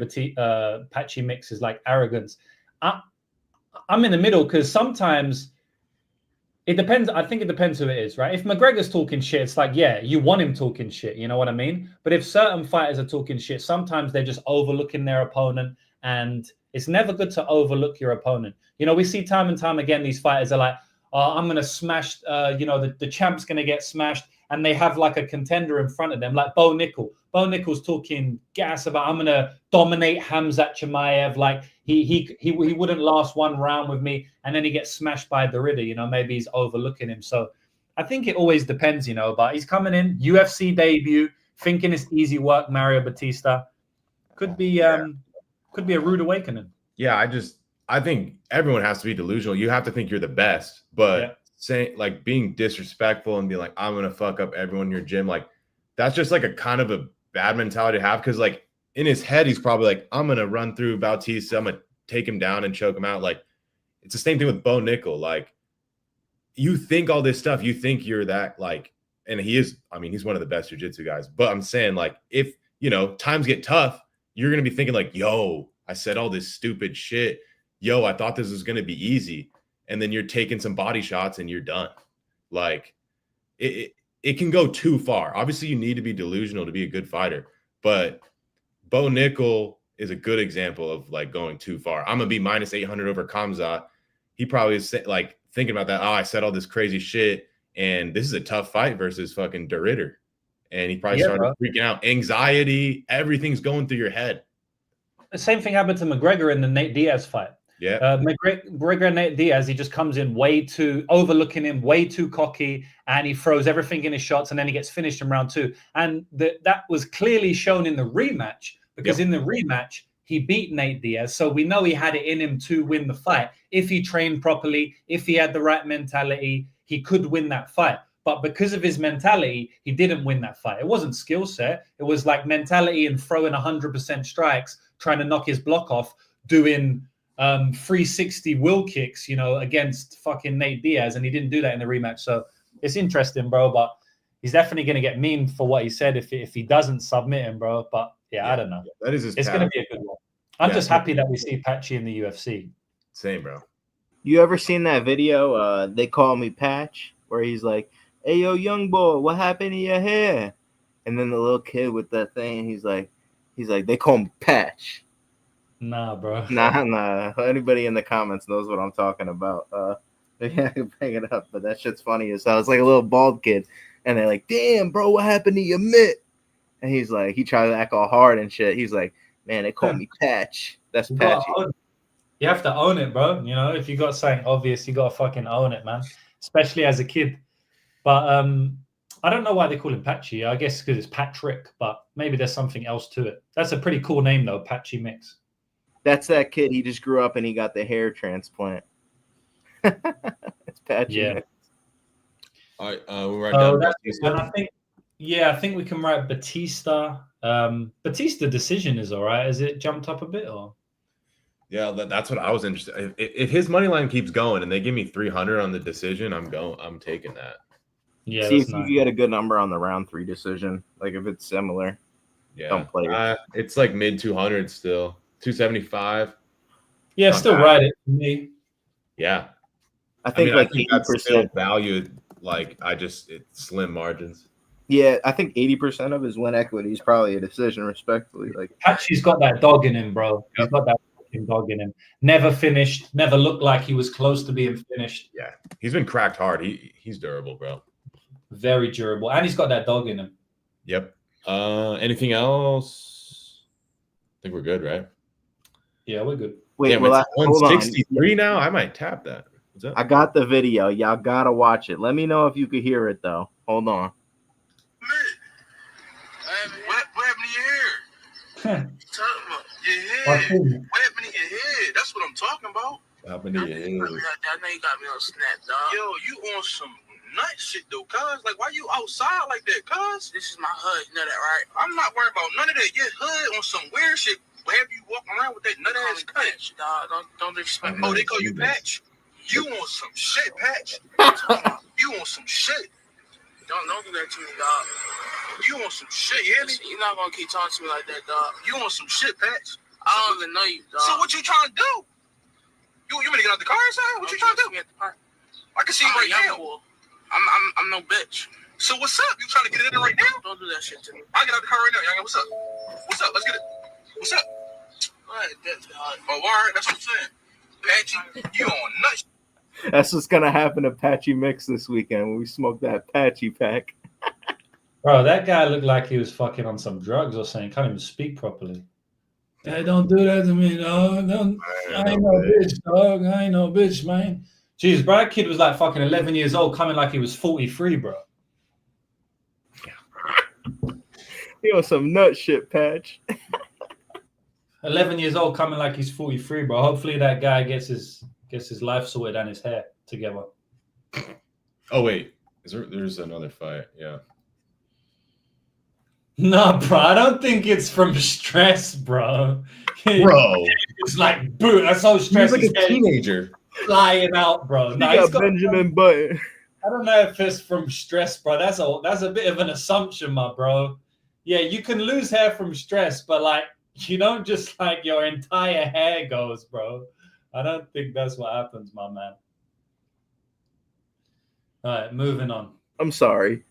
Patchy Mix's like arrogance. I'm in the middle because sometimes it depends. I think it depends who it is, right? If McGregor's talking shit, it's like, yeah, you want him talking shit. You know what I mean? But if certain fighters are talking shit, sometimes they're just overlooking their opponent, and it's never good to overlook your opponent. You know, we see time and time again, these fighters are like, oh, I'm going to smash, the champ's going to get smashed. And they have like a contender in front of them, like Bo Nickel. Bo Nickel's talking gas about, I'm going to dominate Khamzat Chimaev. Like he wouldn't last one round with me. And then he gets smashed by Derrida, you know, maybe he's overlooking him. So I think it always depends, you know, but he's coming in, UFC debut, thinking it's easy work, Mario Bautista. Could be a rude awakening. Yeah, I think everyone has to be delusional. You have to think you're the best, but saying like being disrespectful and being like, I'm gonna fuck up everyone in your gym, like that's just like a kind of a bad mentality to have, because like in his head he's probably like, I'm gonna run through Bautista, I'm gonna take him down and choke him out. Like it's the same thing with Bo Nickel. Like you think all this stuff, you think you're that, like, and he is, I mean, he's one of the best jiu-jitsu guys, but I'm saying like if you know times get tough, you're gonna be thinking like, yo, I said all this stupid shit, yo, I thought this was gonna be easy. And then you're taking some body shots and you're done. Like it can go too far. Obviously, you need to be delusional to be a good fighter. But Bo Nickel is a good example of like going too far. I'm gonna be minus 800 over Khamzat. He probably is like thinking about that. Oh, I said all this crazy shit, and this is a tough fight versus fucking Derrida. And he probably started freaking out. Anxiety, everything's going through your head. The same thing happened to McGregor in the Nate Diaz fight. Yeah, McGregor and Nate Diaz, he just comes in way too overlooking him, way too cocky, and he throws everything in his shots, and then he gets finished in round 2. And that was clearly shown in the rematch, because in the rematch he beat Nate Diaz, so we know he had it in him to win the fight. If he trained properly, if he had the right mentality, he could win that fight. But because of his mentality, he didn't win that fight. It wasn't skill set. It was like mentality and throwing 100% strikes, trying to knock his block off, doing 360 will kicks, you know, against fucking Nate Diaz, and he didn't do that in the rematch. So it's interesting, bro, but he's definitely going to get memed for what he said if he doesn't submit him, bro. But I don't know. That is it's going to be a good one. I'm just happy that we see Patchy in the UFC. Same, bro. You ever seen that video, They Call Me Patch, where he's like, hey, yo, young boy, what happened to your hair? And then the little kid with that thing, he's like, they call me Patch. Nah, bro. Nah. Anybody in the comments knows what I'm talking about. Yeah, I can bring it up, but that shit's funny as hell. It's like a little bald kid, and they're like, damn, bro, what happened to your mitt? And he's like, he tries to act all hard and shit. He's like, man, they call me Patch. That's Patchy. You have to own it, bro. You know, if you got something obvious, you got to fucking own it, man, especially as a kid. But I don't know why they call him Patchy. I guess because it's Patrick, but maybe there's something else to it. That's a pretty cool name, though, Patchy Mix. That's that kid. He just grew up and he got the hair transplant. It's Patchy. Yeah. All right, we'll write down. And I think Yeah, I think we can write Bautista. Bautista decision is all right. Has it jumped up a bit or? Yeah, that's what I was interested. If his money line keeps going and they give me 300 on the decision, I'm taking that. Yeah, see that's if nice. you get a good number on the round 3 decision. Like if it's similar, don't play it. It's like mid 200s still, 275. Yeah, still write it for me. Yeah, I think I think 80% that's still valued. Like it's slim margins. Yeah, I think 80% of his win equity is probably a decision, respectfully. Like Patchy's got that dog in him, bro. He's got that fucking dog in him. Never finished. Never looked like he was close to being finished. Yeah, he's been cracked hard. He's durable, bro. Very durable, and he's got that dog in him. Yep. Anything else? I think we're good, right? Yeah, we're good. Wait, Damn, it's 163 now. I might tap that. What's up? I got the video. Y'all gotta watch it. Let me know if you could hear it though. Hold on. What happened to your hair? Talking about your head. What happened to your head? That's what I'm talking about. What happened to your head? I know you got me on snap, dog. Yo, you on some nut shit though, cuz. Like, why you outside like that, cuz? This is my hood, you know that, right? I'm not worried about none of that. Your hood on some weird shit. Have you walking around with that nut ass patch, dog? Don't disrespect me. Oh, they call you Patch? You on some shit, Patch. You on some shit. Don't do that to me, dog. You on some shit, you hear me? You're not gonna keep talking to me like that, dog. You on some shit, Patch. I don't even know you, dog. So what you trying to do? You want me to get out the car inside? What you trying to do? I can see you right now. I'm no bitch. So what's up? You trying to get it in right now? Don't do that shit to me. I'll get out the car right now, young. What's up? What's up? Let's get it. What's up? All right, oh, all right, that's what I'm saying. Patchy, you on nuts. That's what's gonna happen to Patchy Mix this weekend when we smoke that Patchy pack. Bro, that guy looked like he was fucking on some drugs or something. Can't even speak properly. Hey, don't do that to me, dog. I ain't no bitch, dog. I ain't no bitch, man. Jeez, bro, that kid was like fucking 11 years old, coming like he was 43, bro. You know, some nut shit, Patch. 11 years old, coming like he's 43, bro. Hopefully that guy gets his life sorted and his hair together. Oh wait, there's another fight? Yeah. No, bro, I don't think it's from stress, bro. Bro, it's like, boo, that's so stressed. He's like a teenager flying out, bro. No, he's got Benjamin Button. I don't know if it's from stress, bro. That's a bit of an assumption, my bro. Yeah, you can lose hair from stress, but like you don't just like your entire hair goes, bro. I don't think that's what happens, my man. All right, moving on. I'm sorry.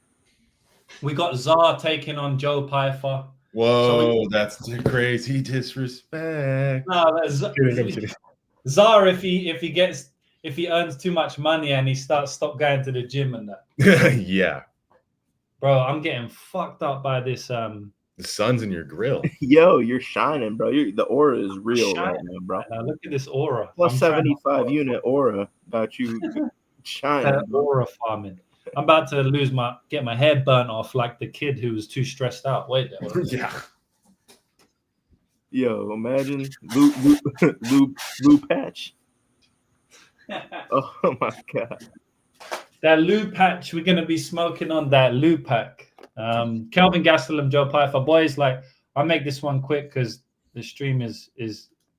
We got Czar taking on Joe Pyfer. Whoa, that's crazy disrespect. No, Czar, if he earns too much money and he stop going to the gym and that. Yeah. Bro, I'm getting fucked up by this. The sun's in your grill. Yo, you're shining, bro. The aura is real right now, bro. Now, look at this aura. Plus 75 unit aura got you shining. Aura farming. I'm about to get my hair burnt off like the kid who was too stressed out. Wait there. Yeah. Yo, imagine Lou Patch. Oh my god. That Lou Patch, we're gonna be smoking on that Lou pack. Kelvin Gastelum, Joe Pyfer. Boys, like I'll make this one quick because the stream is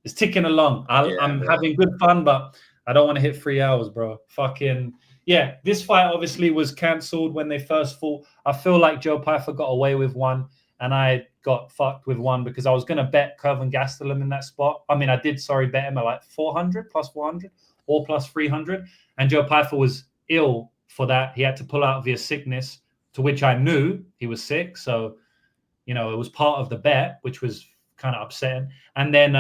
ticking along. I'm having good fun, but I don't want to hit 3 hours, bro. Fucking yeah, this fight obviously was cancelled when they first fought. I feel like Joe Pyfer got away with one, and I got fucked with one because I was gonna bet Kelvin Gastelum in that spot. I mean, I did bet him at like 400 plus 400 or plus 300, and Joe Pyfer was ill for that. He had to pull out via sickness, to which I knew he was sick. So, it was part of the bet, which was kind of upsetting. And then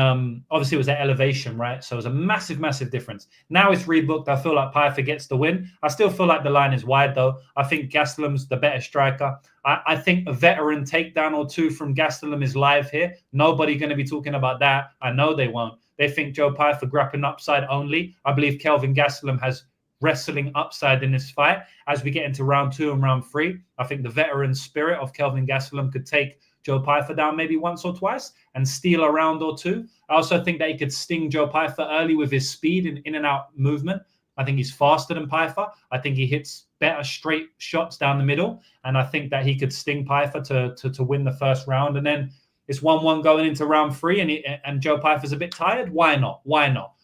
obviously it was at elevation, right? So it was a massive, massive difference. Now it's rebooked. I feel like Pyfer gets the win. I still feel like the line is wide, though. I think Gastelum's the better striker. I think a veteran takedown or two from Gastelum is live here. Nobody going to be talking about that. I know they won't. They think Joe Pyfer grappling upside only. I believe Kelvin Gastelum has wrestling upside in this fight. As we get into round 2 and round 3, I think the veteran spirit of Kelvin Gastelum could take Joe Pyfer down maybe once or twice and steal a round or two. I also think that he could sting Joe Pyfer early with his speed and in and out movement. I think he's faster than Pyfer. I think he hits better straight shots down the middle. And I think that he could sting Pyfer to win the first round. And then it's 1-1 going into round 3, and Joe Pyfer's a bit tired. Why not? Why not?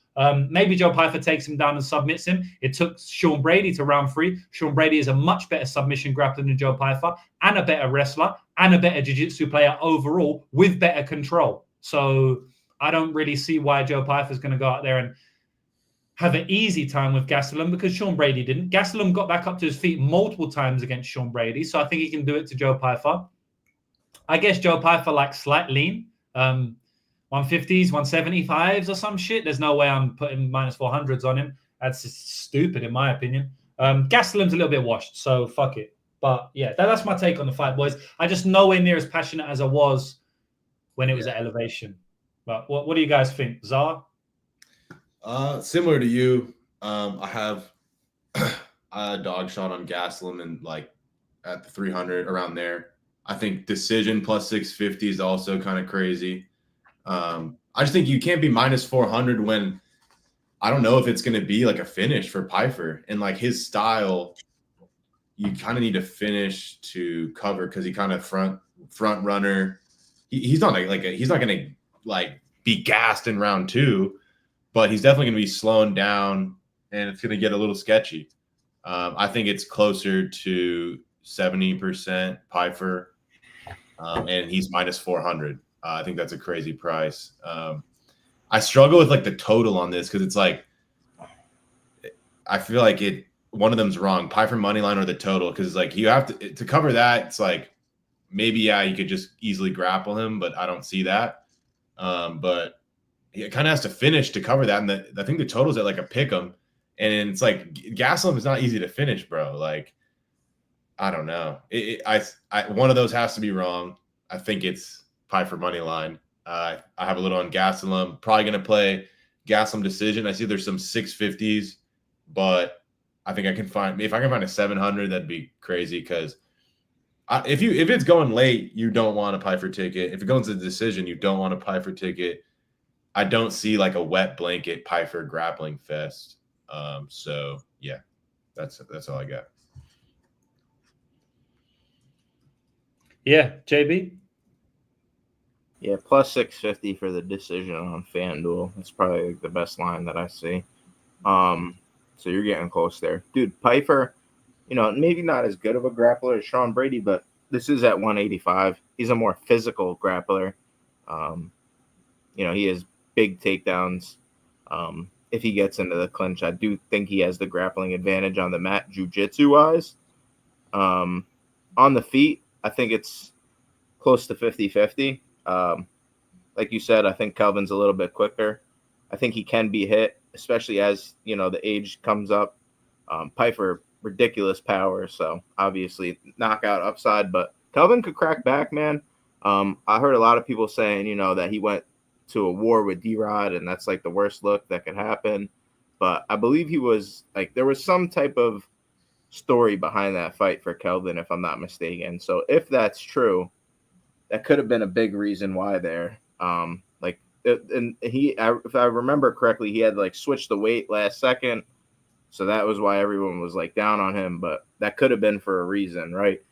Maybe Joe Pyfer takes him down and submits him. It took Sean Brady to round 3. Sean Brady is a much better submission grappler than Joe Pyfer, and a better wrestler, and a better jiu-jitsu player overall with better control. So I don't really see why Joe Pyfer is going to go out there and have an easy time with Gastelum, because Sean Brady didn't. Gastelum got back up to his feet multiple times against Sean Brady, so I think he can do it to Joe Pyfer. I guess Joe Pyfer likes slight lean. 150s, 175s or some shit. There's no way I'm putting minus 400s on him. That's just stupid in my opinion. Gastelum's a little bit washed, so fuck it. But yeah, that's my take on the fight, boys. I just nowhere near as passionate as I was when it was at Elevation. But what do you guys think? Zar? Similar to you, I have a dog shot on Gastelum and like at the 300 around there. I think decision plus 650 is also kind of crazy. I just think you can't be minus 400 when I don't know if it's going to be like a finish for Pyfer, and like his style, you kind of need to finish to cover because he kind of front runner. He's not he's not going to like be gassed in round 2, but he's definitely going to be slowing down and it's going to get a little sketchy. I think it's closer to 70% Pyfer, and he's minus 400. I think that's a crazy price. I struggle with like the total on this because it's like I feel like one of them's wrong, Pyfer money line or the total, because like you have to cover that. It's like maybe you could just easily grapple him, but I don't see that. But it kind of has to finish to cover that, and I think the total's at like a pick'em, and it's like Gastelum is not easy to finish, bro. Like I don't know. One of those has to be wrong. I think it's Pyfer money line. I have a little on Gastelum. Probably going to play Gastelum decision. I see there's some 650s, but I think if I can find a 700, that'd be crazy because if it's going late, you don't want a Pyfer ticket. If it goes to the decision, you don't want a Pyfer ticket. I don't see like a wet blanket Pyfer grappling fest. So yeah, that's all I got. Yeah, JB. Yeah, plus 650 for the decision on FanDuel. That's probably the best line that I see. So you're getting close there. Dude, Pyfer, maybe not as good of a grappler as Sean Brady, but this is at 185. He's a more physical grappler. He has big takedowns. If he gets into the clinch, I do think he has the grappling advantage on the mat jiu-jitsu-wise. On the feet, I think it's close to 50-50. Like you said, I think Kelvin's a little bit quicker. I think he can be hit, especially as, the age comes up. Pyfer, ridiculous power, so obviously knockout upside, but Kelvin could crack back, man. I heard a lot of people saying, that he went to a war with D-Rod, and that's like the worst look that could happen. But I believe he was like, there was some type of story behind that fight for Kelvin, if I'm not mistaken. So if that's true, that could have been a big reason why there. If I remember correctly, he had like switched the weight last second. So that was why everyone was like down on him, but that could have been for a reason, right?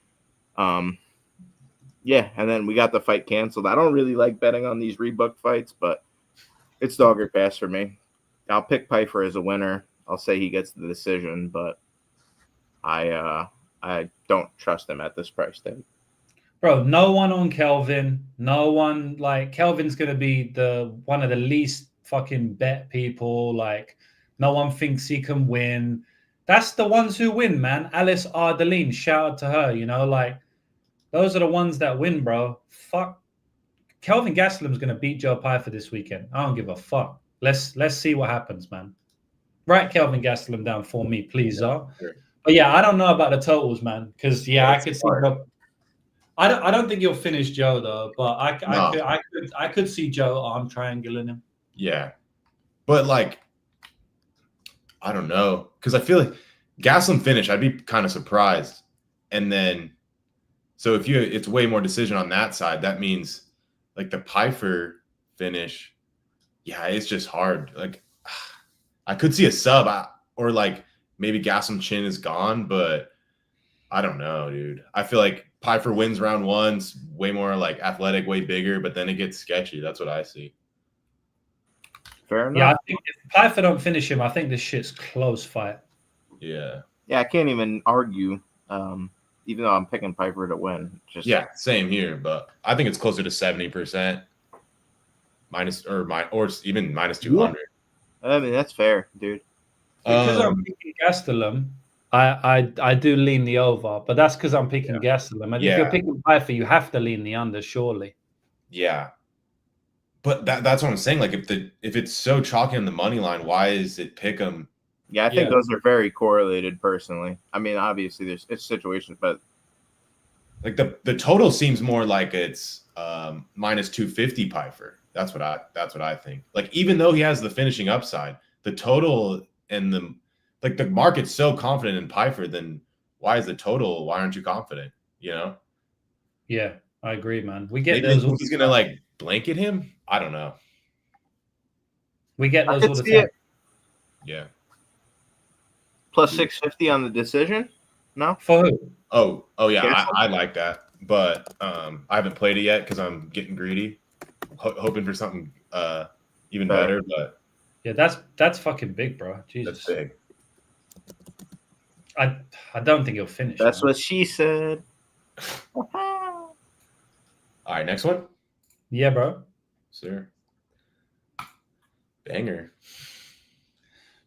Yeah, and then we got the fight canceled. I don't really like betting on these rebooked fights, but it's dog or pass for me. I'll pick Pyfer as a winner. I'll say he gets the decision, but I don't trust him at this price tag. Bro, no one on Kelvin. No one, Kelvin's going to be one of the least fucking bet people. Like, no one thinks he can win. That's the ones who win, man. Alice Ardeline, shout out to her, those are the ones that win, bro. Fuck. Kelvin Gastelum's going to beat Joe Pyfer this weekend. I don't give a fuck. Let's see what happens, man. Write Kelvin Gastelum down for me, please, Zar. Sure. But yeah, I don't know about the totals, man, because I could see. I don't think you'll finish Joe though, but I could see Joe arm triangling him. Yeah, but I don't know, because I feel like Gastelum finish, I'd be kind of surprised, and then so it's way more decision on that side. That means like the Pyfer finish, yeah, it's just hard. Like I could see a sub or like maybe Gastelum chin is gone, but I don't know, dude. I feel like Pfeiffer wins round 1's way more like athletic, way bigger, but then it gets sketchy. That's what I see. Fair enough. Yeah, I think if Pfeiffer don't finish him, I think this shit's close fight. Yeah. Yeah, I can't even argue. Even though I'm picking Pfeiffer to win. Just Yeah, same here, but I think it's closer to 70% or even minus 200. I mean, that's fair, dude. Because I'm picking Gastelum, I do lean the over, but that's because I'm picking Gastelum. And if you're picking Pfeiffer, you have to lean the under, surely. Yeah. But that's what I'm saying. Like if it's so chalky on the money line, why is it pick 'em? Yeah, I think those are very correlated personally. I mean, obviously it's situations, but like the total seems more like it's minus 250 Pfeiffer. That's what I think. Like even though he has the finishing upside, the total and the market's so confident in Pfeiffer, then why aren't you confident? You know? Yeah, I agree, man. We get Maybe those. He's gonna like blanket him. I don't know. We get those all the time. Yeah. Plus 650 on the decision? No? For who? Oh yeah, I like that. But I haven't played it yet because I'm getting greedy, hoping for something even better. But yeah, that's fucking big, bro. Jesus, that's big. I don't think he'll finish. That's what she said. All right, next one. Yeah, bro. Sir. Banger.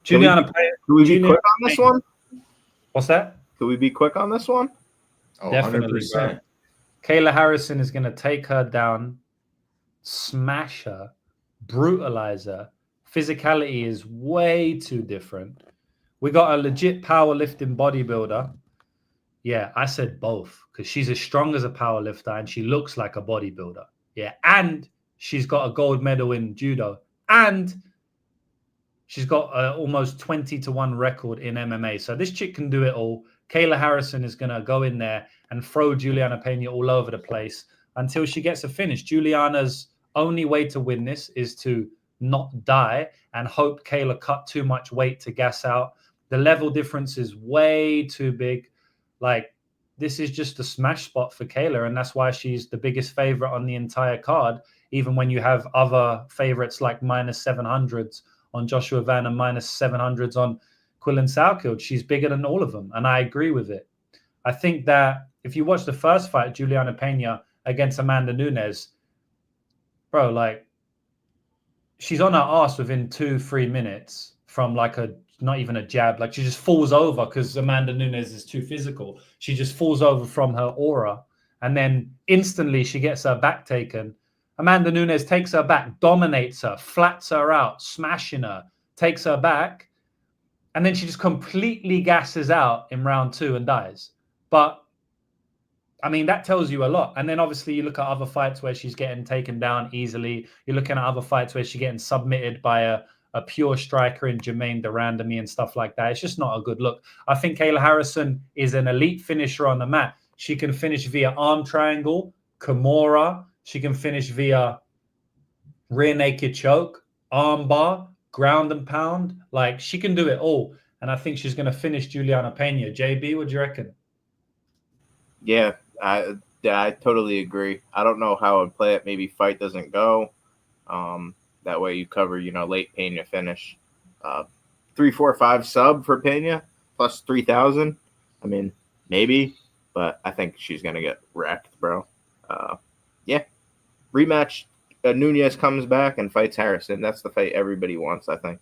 Juliana, can we be quick on this one? What's that? Could we be quick on this one? Oh, definitely, 100%. bro. Kayla Harrison is going to take her down, smash her, brutalize her. Physicality is way too different. We got a legit powerlifting bodybuilder. Yeah, I said both because she's as strong as a powerlifter and she looks like a bodybuilder. Yeah, and she's got a gold medal in judo and she's got almost 20-1 record in MMA. So this chick can do it all. Kayla Harrison is going to go in there and throw Juliana Pena all over the place until she gets a finish. Juliana's only way to win this is to not die and hope Kayla cut too much weight to gas out. The level difference is way too big. Like, this is just a smash spot for Kayla, and that's why she's the biggest favorite on the entire card, even when you have other favorites like minus 700s on Joshua Van and minus 700s on Quillan Salkilld. She's bigger than all of them, and I agree with it. I think that if you watch the first fight, Juliana Pena against Amanda Nunes, bro, like, she's on her ass within 2-3 minutes from like not even a jab. Like, she just falls over because Amanda Nunes is too physical. She just falls over from her aura, and then instantly she gets her back taken. Amanda Nunes takes her back, dominates her, flats her out, smashing her, takes her back, and then she just completely gasses out in round 2 and dies. But, I mean, that tells you a lot. And then obviously you look at other fights where she's getting taken down easily. You're looking at other fights where she's getting submitted by a pure striker in Jermaine Durandamy and stuff like that. It's just not a good look. I think Kayla Harrison is an elite finisher on the mat. She can finish via arm triangle, Kimura. She can finish via rear naked choke, arm bar, ground and pound. Like, she can do it all. And I think she's going to finish Juliana Pena. JB, what do you reckon? Yeah, I totally agree. I don't know how I'd play it. Maybe fight doesn't go. That way you cover, late Pena finish. 3-4-5 sub for Pena plus 3,000. I mean, maybe, but I think she's going to get wrecked, bro. Yeah. Rematch. Nunez comes back and fights Harrison. That's the fight everybody wants, I think.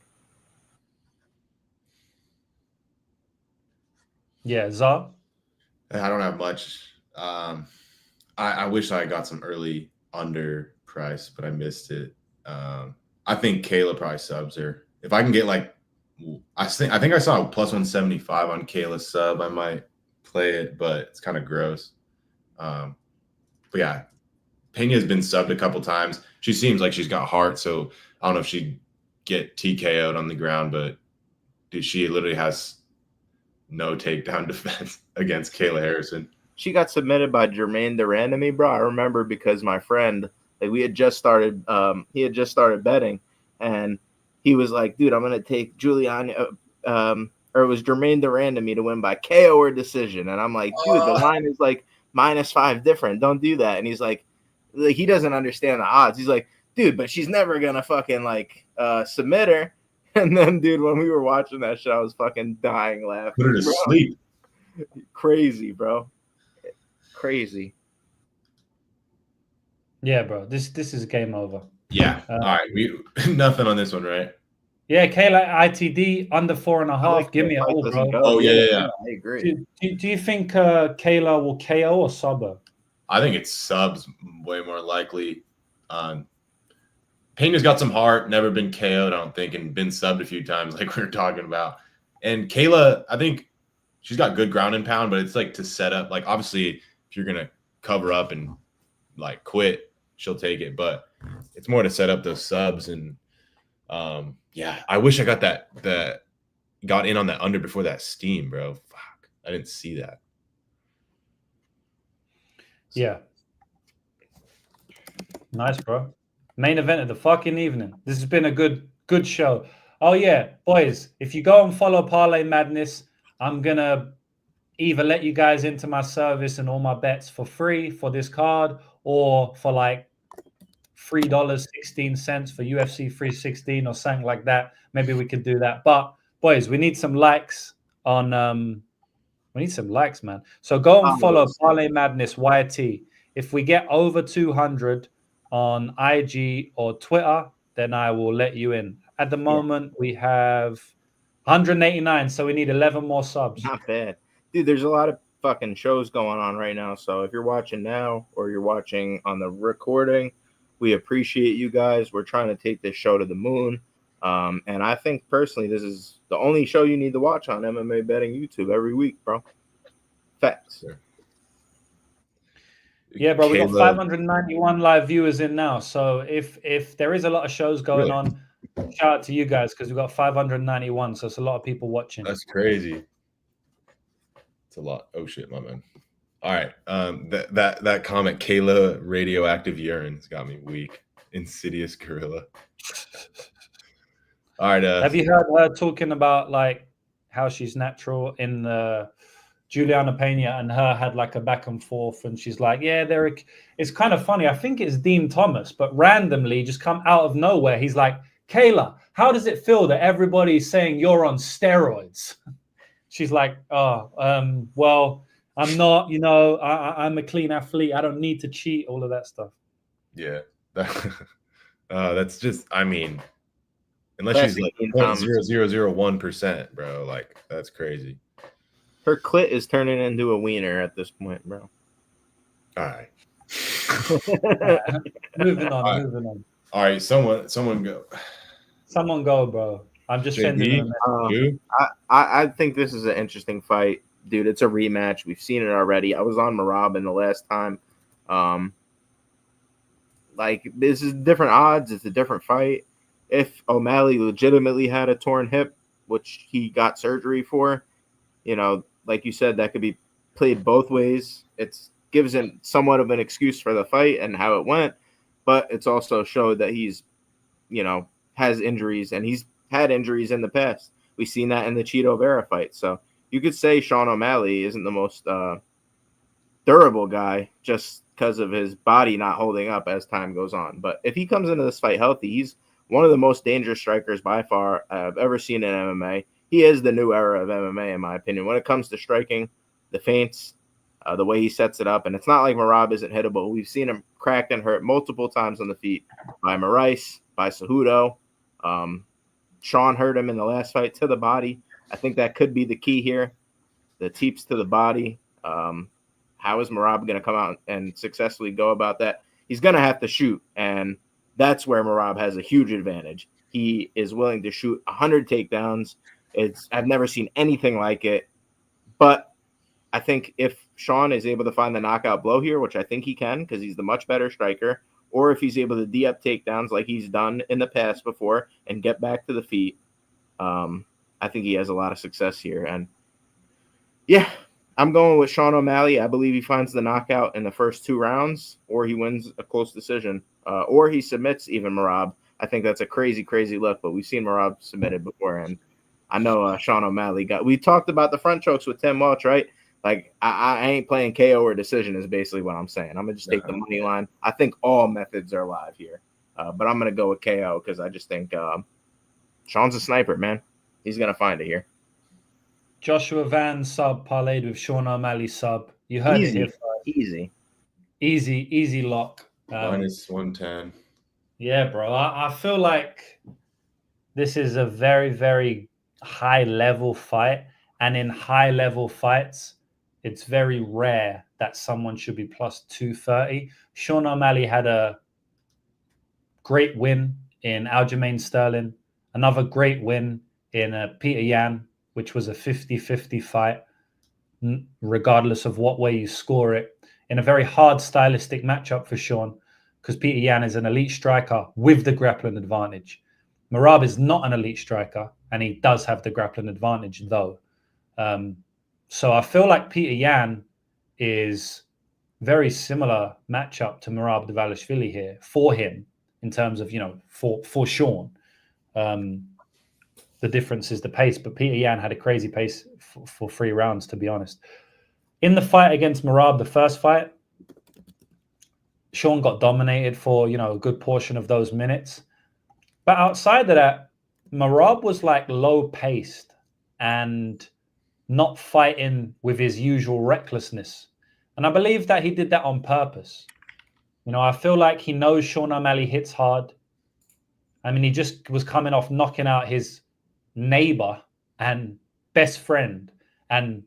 Yeah, Zah? I don't have much. I wish I got some early under price, but I missed it. I think Kayla probably subs her. If I can get I think I saw a plus 175 on Kayla's sub. I might play it, but it's kind of gross. But yeah, Pena has been subbed a couple times. She seems like she's got heart, so I don't know if she'd get TKO'd on the ground, but dude, she literally has no takedown defense against Kayla Harrison. She got submitted by Jermaine Durandamy, bro. I remember because my friend, we had just started, he had just started betting, and he was like, dude, I'm going to take Juliana or it was Jermaine Durandamy to win by KO or decision. And I'm like, dude, the line is like -5 different. Don't do that. And he's like he doesn't understand the odds. He's like, dude, but she's never gonna fucking like submit her. And then, dude, when we were watching that shit, I was fucking dying laughing. Put her to sleep. Crazy, bro. Crazy. Yeah, bro. This is game over. Yeah. All right. We nothing on this one, right? Yeah, Kayla ITD under 4.5. Like Give me a all, bro. Oh yeah. I agree. Do you think Kayla will KO or sub her? I think it's subs way more likely. Pena's got some heart, never been KO'd, I don't think, and been subbed a few times, like we were talking about. And Kayla, I think she's got good ground and pound, but it's like to set up. Like obviously, if you're gonna cover up and like quit, she'll take it. But it's more to set up those subs. And yeah, I wish I got got in on that under before that steam, bro. Fuck, I didn't see that. Yeah. Nice, bro. Main event of the fucking evening. This has been a good show. Oh yeah, boys, if you go and follow Parlay Madness, I'm gonna either let you guys into my service and all my bets for free for this card, or for like $3.16 for UFC 316 or something like that. Maybe we could do that. But boys, we need some likes on we need some likes, man. So go and follow Parlay Madness YT. If we get over 200 on IG or Twitter, then I will let you in. At the moment, we have 189, so we need 11 more subs. Not bad. Dude, there's a lot of fucking shows going on right now. So if you're watching now or you're watching on the recording, we appreciate you guys. We're trying to take this show to the moon. And I think personally, this is the only show you need to watch on MMA Betting YouTube every week, bro. Facts. Yeah, bro, we got 591 live viewers in now. So if there is a lot of shows going on, shout out to you guys because we got 591. So it's a lot of people watching. That's crazy. It's a lot. Oh shit, my man. All right. That comment, Kayla radioactive urine's got me weak. Insidious gorilla. All right. Have you heard her talking about like how she's natural in the Juliana Pena and her had like a back and forth, and she's like, yeah, it's kind of funny. I think it's Dean Thomas, but randomly just come out of nowhere. He's like, Kayla, how does it feel that everybody's saying you're on steroids? She's like, oh, well, I'm not, I'm a clean athlete. I don't need to cheat, all of that stuff. Yeah. That's just, I mean, unless she's like 0.0001%, bro, like that's crazy. Her clit is turning into a wiener at this point, bro. All right. Moving on. All right, someone go. Someone go, bro. I'm just sending them. I think this is an interesting fight, dude. It's a rematch. We've seen it already. I was on Merab in the last time. Like, this is different odds. It's a different fight. If O'Malley legitimately had a torn hip, which he got surgery for, like you said, that could be played both ways. It gives him somewhat of an excuse for the fight and how it went, but it's also showed that he's, has injuries, and he's had injuries in the past. We've seen that in the Cheeto Vera fight. So you could say Sean O'Malley isn't the most durable guy just because of his body not holding up as time goes on. But if he comes into this fight healthy, he's one of the most dangerous strikers by far I've ever seen in MMA. He is the new era of MMA, in my opinion. When it comes to striking, the feints, the way he sets it up, and it's not like Merab isn't hittable. We've seen him cracked and hurt multiple times on the feet by Moraes, by Cejudo. Sean hurt him in the last fight to the body. I think that could be the key here. The teeps to the body. How is Merab going to come out and successfully go about that? He's going to have to shoot, and that's where Merab has a huge advantage. He is willing to shoot 100 takedowns. I've never seen anything like it. But I think if Sean is able to find the knockout blow here, which I think he can because he's the much better striker, or if he's able to de-up takedowns like he's done in the past before and get back to the feet, I think he has a lot of success here. And yeah, I'm going with Sean O'Malley. I believe he finds the knockout in the first 2 rounds, or he wins a close decision, or he submits even Merab. I think that's a crazy, crazy look, but we've seen Merab submitted before, and I know Sean O'Malley we talked about the front chokes with Tim Welch, right? Like, I ain't playing KO or decision is basically what I'm saying. I'm going to just take the money line. I think all methods are live here. But I'm going to go with KO because I just think Sean's a sniper, man. He's going to find it here. Joshua Van sub parlayed with Sean O'Malley sub. You heard it here first. Easy lock. Minus 110. Yeah, bro. I feel like this is a very, very high-level fight. And in high-level fights, it's very rare that someone should be plus 230. Sean O'Malley had a great win in Aljamain Sterling. Another great win in Peter Yan, which was a 50-50 fight, regardless of what way you score it. In a very hard stylistic matchup for Sean, because Peter Yan is an elite striker with the grappling advantage. Merab is not an elite striker, and he does have the grappling advantage, though. So I feel like Peter Yan is very similar matchup to Merab Dvalishvili here for him in terms of, for Sean. The difference is the pace, but Peter Yan had a crazy pace for 3 rounds, to be honest. In the fight against Merab, the first fight, Sean got dominated for, a good portion of those minutes. But outside of that, Merab was like low paced and not fighting with his usual recklessness. And I believe that he did that on purpose. I feel like he knows Sean O'Malley hits hard. I mean, he just was coming off knocking out his neighbor and best friend and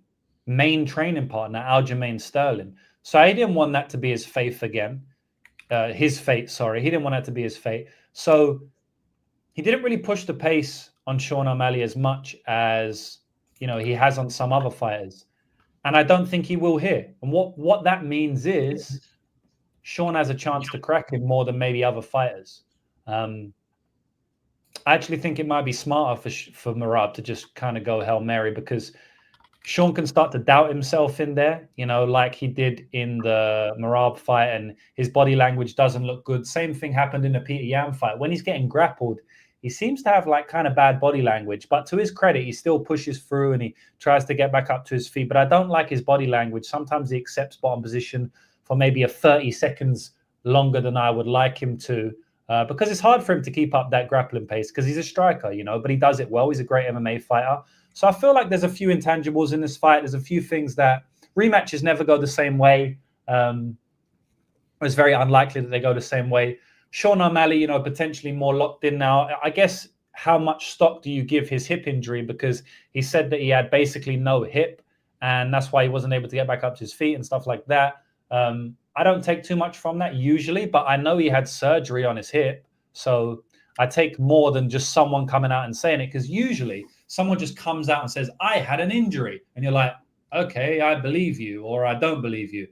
main training partner, Aljamain Sterling. So he didn't want that to be his fate again. His fate, sorry. He didn't want that to be his fate. So he didn't really push the pace on Sean O'Malley as much as, he has on some other fighters. And I don't think he will here. And what that means is Sean has a chance to crack him more than maybe other fighters. I actually think it might be smarter for Merab to just kind of go Hail Mary, because Sean can start to doubt himself in there, like he did in the Merab fight, and his body language doesn't look good. Same thing happened in the Peter Yan fight. When he's getting grappled, he seems to have like kind of bad body language, but to his credit, he still pushes through and he tries to get back up to his feet. But I don't like his body language. Sometimes he accepts bottom position for maybe a 30 seconds longer than I would like him to, because it's hard for him to keep up that grappling pace because he's a striker, but he does it well. He's a great MMA fighter. So I feel like there's a few intangibles in this fight. There's a few things that rematches never go the same way. It's very unlikely that they go the same way. Sean O'Malley, potentially more locked in now. I guess how much stock do you give his hip injury? Because he said that he had basically no hip, and that's why he wasn't able to get back up to his feet and stuff like that. I don't take too much from that usually, but I know he had surgery on his hip. So I take more than just someone coming out and saying it, because usually someone just comes out and says, I had an injury. And you're like, okay, I believe you, or I don't believe you.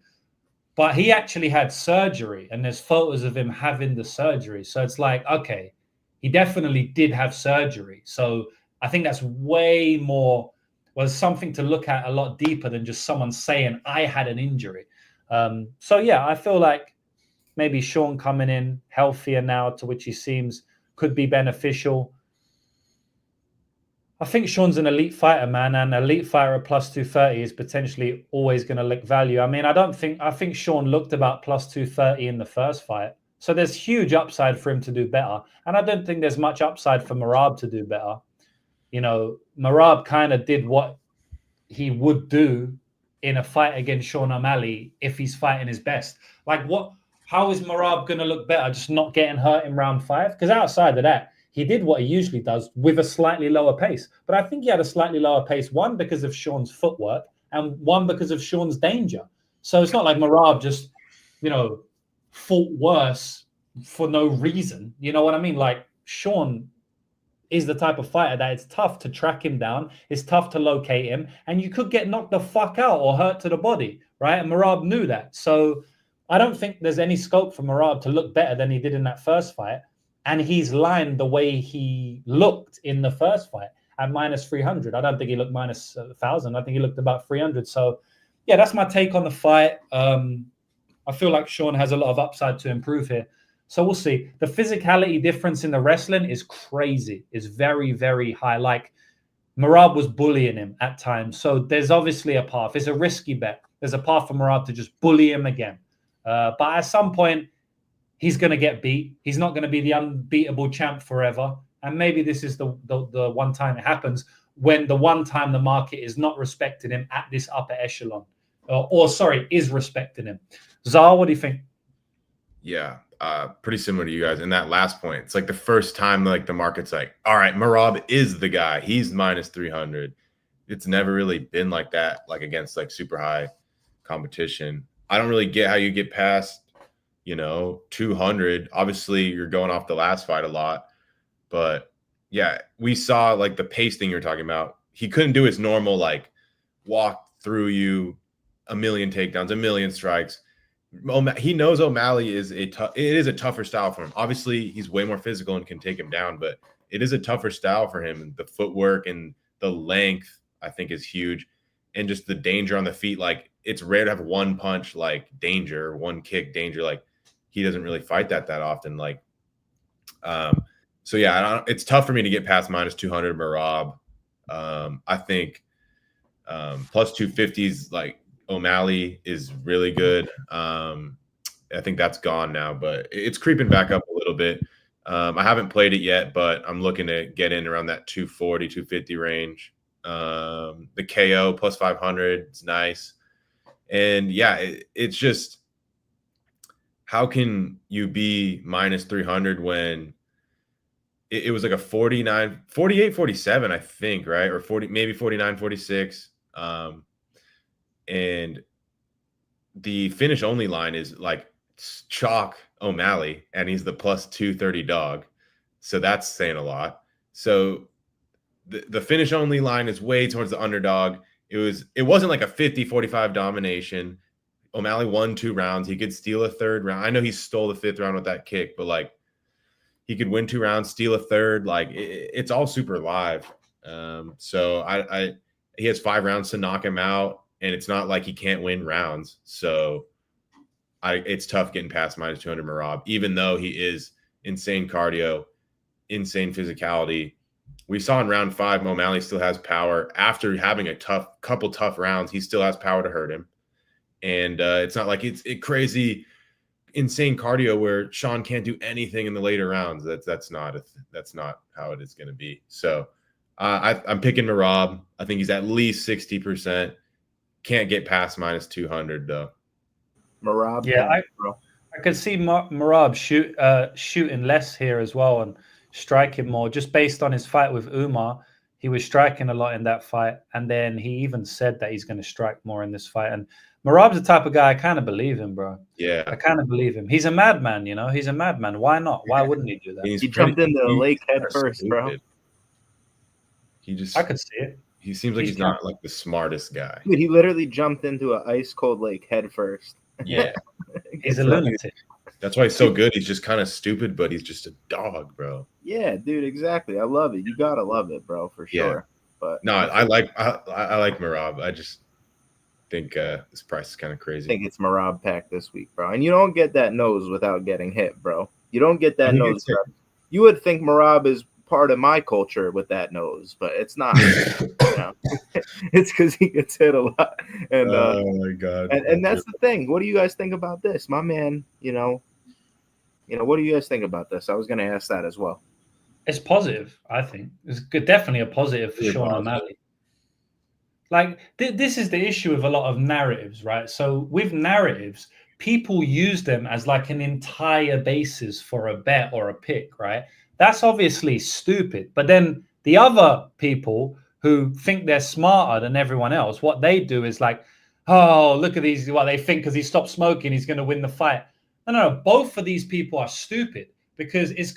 But he actually had surgery, and there's photos of him having the surgery. So it's like, okay, he definitely did have surgery. So I think that's way more, something to look at a lot deeper than just someone saying, I had an injury. So yeah, I feel like maybe Sean coming in healthier now, to which he seems, could be beneficial. I think Sean's an elite fighter, man, and an elite fighter at plus 230 is potentially always going to look value. I mean, I think Sean looked about plus 230 in the first fight. So there's huge upside for him to do better. And I don't think there's much upside for Merab to do better. Merab kind of did what he would do in a fight against Sean O'Malley if he's fighting his best. Like, how is Merab going to look better? Just not getting hurt in round 5? Because outside of that, he did what he usually does with a slightly lower pace. But I think he had a slightly lower pace, one, because of Sean's footwork, and one, because of Sean's danger. So it's not like Merab just, fought worse for no reason. You know what I mean? Like, Sean is the type of fighter that it's tough to track him down. It's tough to locate him. And you could get knocked the fuck out or hurt to the body, right? And Merab knew that. So I don't think there's any scope for Merab to look better than he did in that first fight. And he's lined the way he looked in the first fight at minus 300. I don't think he looked minus 1,000. I think he looked about 300. So, yeah, that's my take on the fight. I feel like Sean has a lot of upside to improve here. So we'll see. The physicality difference in the wrestling is crazy. It's very, very high. Like, Merab was bullying him at times. So there's obviously a path. It's a risky bet. There's a path for Merab to just bully him again. But at some point, he's going to get beat. He's not going to be the unbeatable champ forever. And maybe this is the one time it happens, when the one time the market is not respecting him at this upper echelon. Is respecting him. Zar, what do you think? Yeah, pretty similar to you guys. In that last point, it's like the first time like the market's like, all right, Merab is the guy. He's minus 300. It's never really been like that, like against like super high competition. I don't really get how you get past, 200. Obviously, you're going off the last fight a lot. But yeah, we saw like the pace thing you're talking about. He couldn't do his normal like walk through you, a million takedowns, a million strikes. He knows O'Malley is it is a tougher style for him. Obviously, he's way more physical and can take him down, but it is a tougher style for him. The footwork and the length, I think, is huge. And just the danger on the feet. Like, it's rare to have one punch like danger, one kick danger. Like, he doesn't really fight that often. Like, so yeah, it's tough for me to get past minus 200 Merab. I think plus 250s like O'Malley is really good. I think that's gone now, but it's creeping back up a little bit. I haven't played it yet, but I'm looking to get in around that 240, 250 range. The KO plus 500 is nice. And yeah, it's just, how can you be minus 300 when it was like a 48, 47, I think, right? Or 40, maybe 49, 46. And the finish only line is like chalk O'Malley, and he's the plus 230 dog. So that's saying a lot. So the finish only line is way towards the underdog. It wasn't like a 50-45 domination. O'Malley won 2 rounds. He could steal a 3rd round. I know he stole the 5th round with that kick, but like, he could win 2 rounds, steal a 3rd. Like, it's all super live. So he has 5 rounds to knock him out, and it's not like he can't win rounds. So it's tough getting past minus 200 Merab, even though he is insane cardio, insane physicality. We saw in round 5, O'Malley still has power. After having a couple tough rounds, he still has power to hurt him. And it's not like it's crazy, insane cardio where Sean can't do anything in the later rounds. That's not how it is going to be. So I'm picking Merab. I think he's at least 60%. Can't get past minus 200 though. Merab, yeah, I could see Merab shooting less here as well and striking more, just based on his fight with Umar. He was striking a lot in that fight, and then he even said that he's going to strike more in this fight. And Merab's the type of guy I kind of believe him, bro. Yeah, I kind of believe him. He's a madman, He's a madman. Why not? Why wouldn't he do that? He jumped into the lake head first, bro. I could see it. He seems like he's not like the smartest guy. Dude, he literally jumped into an ice cold lake head first. Yeah, he's a lunatic. That's why he's so good. He's just kind of stupid, but he's just a dog, bro. Yeah, dude, exactly. I love it. You gotta love it, bro, for sure. Yeah. But no, I like Merab. I just think this price is kind of crazy. I think it's Merab pack this week, bro. And you don't get that nose without getting hit, bro. You don't get that nose. You would think Merab is part of my culture with that nose, but it's not. It's because he gets hit a lot. And oh my god! And that's the thing. What do you guys think about this, my man? What do you guys think about this? I was going to ask that as well. It's positive, I think. It's definitely a positive for Sean O'Malley. Like, this is the issue with a lot of narratives, right? So with narratives, people use them as like an entire basis for a bet or a pick, right? That's obviously stupid. But then the other people who think they're smarter than everyone else, what they do is like, oh, look at these, what they think because he stopped smoking, he's going to win the fight. No. Both of these people are stupid, because it's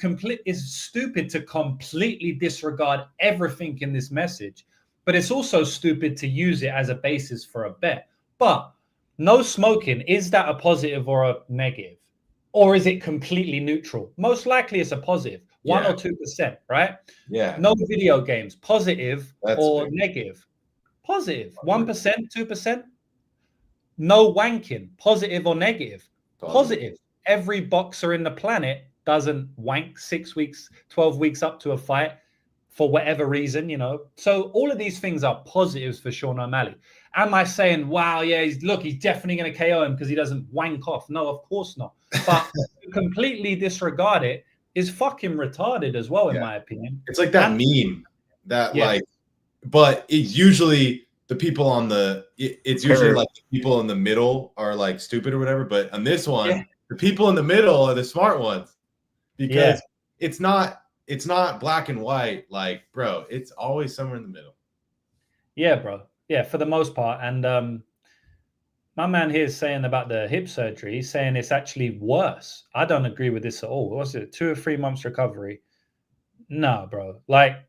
stupid to completely disregard everything in this message. But it's also stupid to use it as a basis for a bet. But no smoking, is that a positive or a negative? Or is it completely neutral? Most likely it's a positive, 1 or 2%, right? Yeah. No video games, positive or big. negative? Positive, 1%, 2%. No wanking, positive or negative? Positive. Every boxer in the planet doesn't wank 6 weeks, 12 weeks up to a fight. for whatever reason, you know. So all of these things are positives for Sean O'Malley. Am I saying, wow, yeah, he's definitely going to KO him because he doesn't wank off? No, of course not. But to completely disregard it is fucking retarded as well, in my opinion. It's like that meme that like, but it's usually the people on it's usually like the people in the middle are like stupid or whatever. But on this one, the people in the middle are the smart ones because it's not black and white. Like, bro, it's always somewhere in the middle. Yeah, bro. Yeah, for the most part. And my man here is saying about the hip surgery, he's saying it's actually worse. I don't agree with this at all. What's it, 2 or 3 months recovery? No, bro. Like,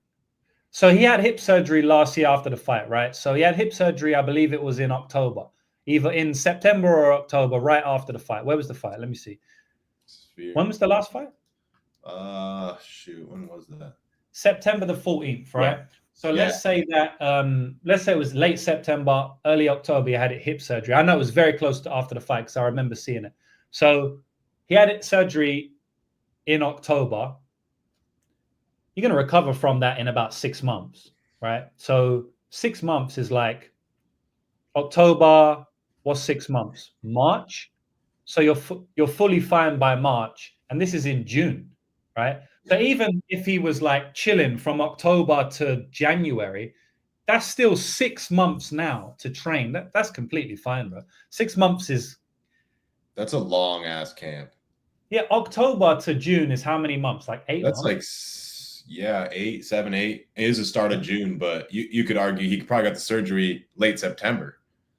so he had hip surgery last year after the fight, right? So he had hip surgery, I believe it was in October, either in September or October, right after the fight. Where was the fight? Let me see. When was the last fight? When was that? September the 14th, right? Yeah. So let's say that, let's say it was late September, early October, he had hip surgery. I know it was very close to after the fight because I remember seeing it. So he had surgery in October. You're going to recover from that in about 6 months, right? So 6 months is like October, what's 6 months? March. So you're fully fine by March. And this is in June, right? So even if he was like chilling from October to January, that's still 6 months now to train. That's completely fine, bro. 6 months that's a long ass camp. Yeah, October to June is how many months? Like 8 months? That's like 8, 7, 8. It is the start of June, but you could argue he probably got the surgery late September.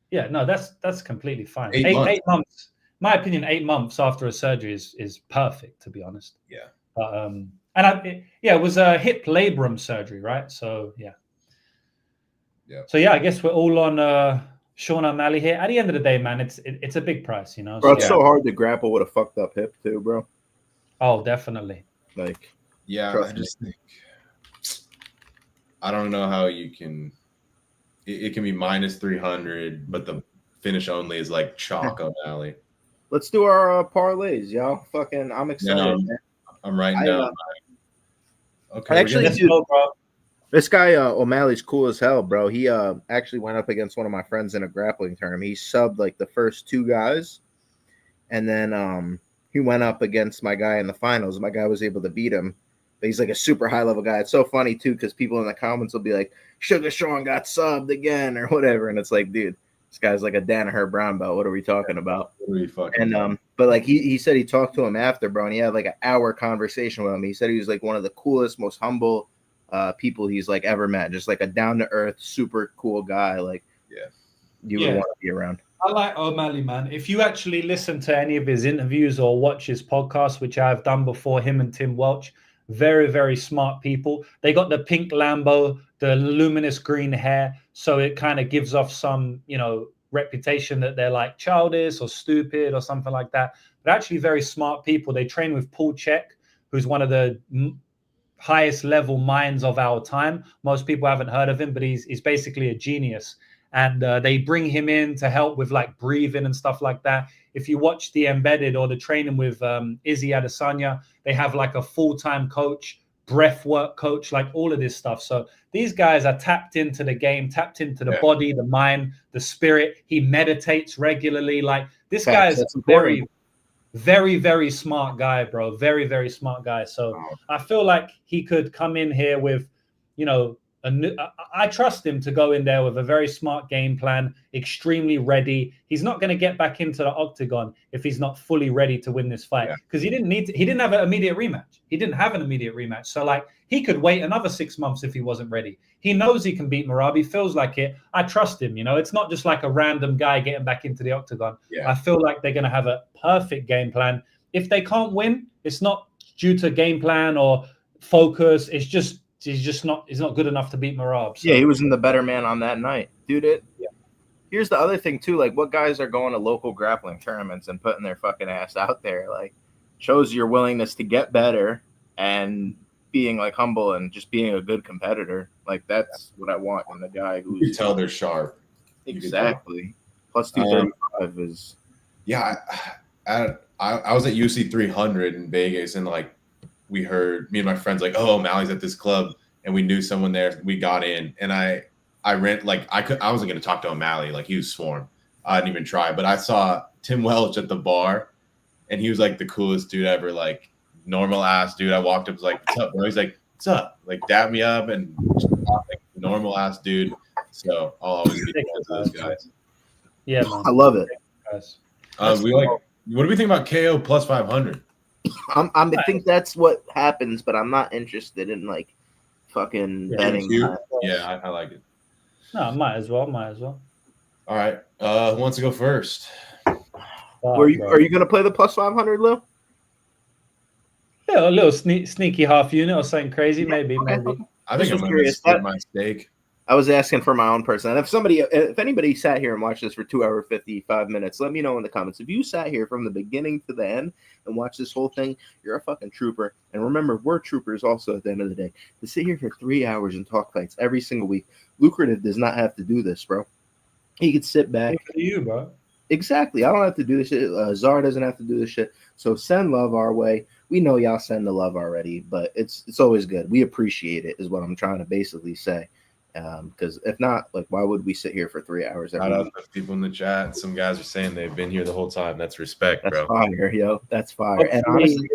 Yeah, no, that's completely fine. 8 months. 8 months. My opinion, 8 months after a surgery is perfect, to be honest. Yeah. It was a hip labrum surgery, right? So yeah. So yeah, I guess we're all on Sean O'Malley here. At the end of the day, man, it's a big price, you know. Bro, it's so hard to grapple with a fucked up hip too, bro. Oh, definitely. Like, I just think I don't know how you can. It can be minus 300, but the finish only is like chalk O'Malley. Let's do our parlays, y'all. Fucking, I'm excited. I'm writing down. Okay, actually, dude, this guy O'Malley's cool as hell, bro. He actually went up against one of my friends in a grappling tournament. He subbed like the first 2 guys, and then he went up against my guy in the finals. My guy was able to beat him. But he's like a super high level guy. It's so funny too because people in the comments will be like, "Sugar Sean got subbed again" or whatever, and it's like, dude, this guy's like a Danaher brown belt. What are we talking about? What are we fucking about? But like he said he talked to him after, bro, and he had like an hour conversation with him. He said he was like one of the coolest, most humble people he's like ever met. Just like a down to earth, super cool guy. Like, you would want to be around. I like O'Malley, man. If you actually listen to any of his interviews or watch his podcast, which I've done before, him and Tim Welch, very, very smart people. They got the pink Lambo, the luminous green hair, so it kind of gives off some, reputation that they're like childish or stupid or something like that. But actually very smart people. They train with Paul Chek, who's one of the highest level minds of our time. Most people haven't heard of him, but he's basically a genius. And they bring him in to help with like breathing and stuff like that. If you watch the embedded or the training with Izzy Adesanya, they have like a full-time coach, breath work coach, like all of this stuff. So these guys are tapped into the game, tapped into the body, the mind, the spirit. He meditates regularly. Like this guy is a very, very, very smart guy, bro. Very, very smart guy. So I feel like he could come in here with, I trust him to go in there with a very smart game plan, extremely ready. He's not going to get back into the octagon if he's not fully ready to win this fight because he didn't have an immediate rematch. He didn't have an immediate rematch. So like he could wait another 6 months if he wasn't ready. He knows he can beat Merab. He feels like it. I trust him. It's not just like a random guy getting back into the octagon. I feel like they're going to have a perfect game plan. If they can't win, it's not due to game plan or focus. It's just, he's not good enough to beat Merab. So. Yeah, he was in the better man on that night. Dude, here's the other thing too. Like, what guys are going to local grappling tournaments and putting their fucking ass out there? Like, shows your willingness to get better and being like humble and just being a good competitor. Like, that's what I want in the guy who's. You tell they're sharp. Exactly. Plus 235 is. Yeah, I was at UC 300 in Vegas and like. We heard me and my friends like, oh, O'Malley's at this club. and we knew someone there. We got in, and I wasn't going to talk to O'Malley. Like, he was swarmed. I didn't even try, but I saw Tim Welch at the bar, and he was like the coolest dude ever. Like, normal ass dude. I walked up, was like, "What's up, bro?" He's like, "What's up?" Like, dapped me up, and just like, normal ass dude. So I'll always be friends with those guys. Yeah, man. I love it. What do we think about KO plus 500? I think that's what happens, but I'm not interested in like fucking betting. Yeah, I like it. No, might as well. All right. Who wants to go first? Are you gonna play the plus 500, Lou? Yeah, a little sneaky half unit or something crazy, maybe. I think I'm gonna split my stake. I was asking for my own person. And if anybody sat here and watched this for 2 hours 55 minutes, let me know in the comments. If you sat here from the beginning to the end and watched this whole thing, you're a fucking trooper. And remember, we're troopers also at the end of the day. To sit here for 3 hours and talk fights every single week, Lucrative does not have to do this, bro. He could sit back. Good for you, bro. Exactly. I don't have to do this shit. Czar doesn't have to do this shit. So send love our way. We know y'all send the love already, but it's always good. We appreciate it, is what I'm trying to basically say. Because if not, like, why would we sit here for 3 hours? Shout out to people in the chat. Some guys are saying they've been here the whole time. That's respect, That's bro. fire, yo. That's fire. And honestly,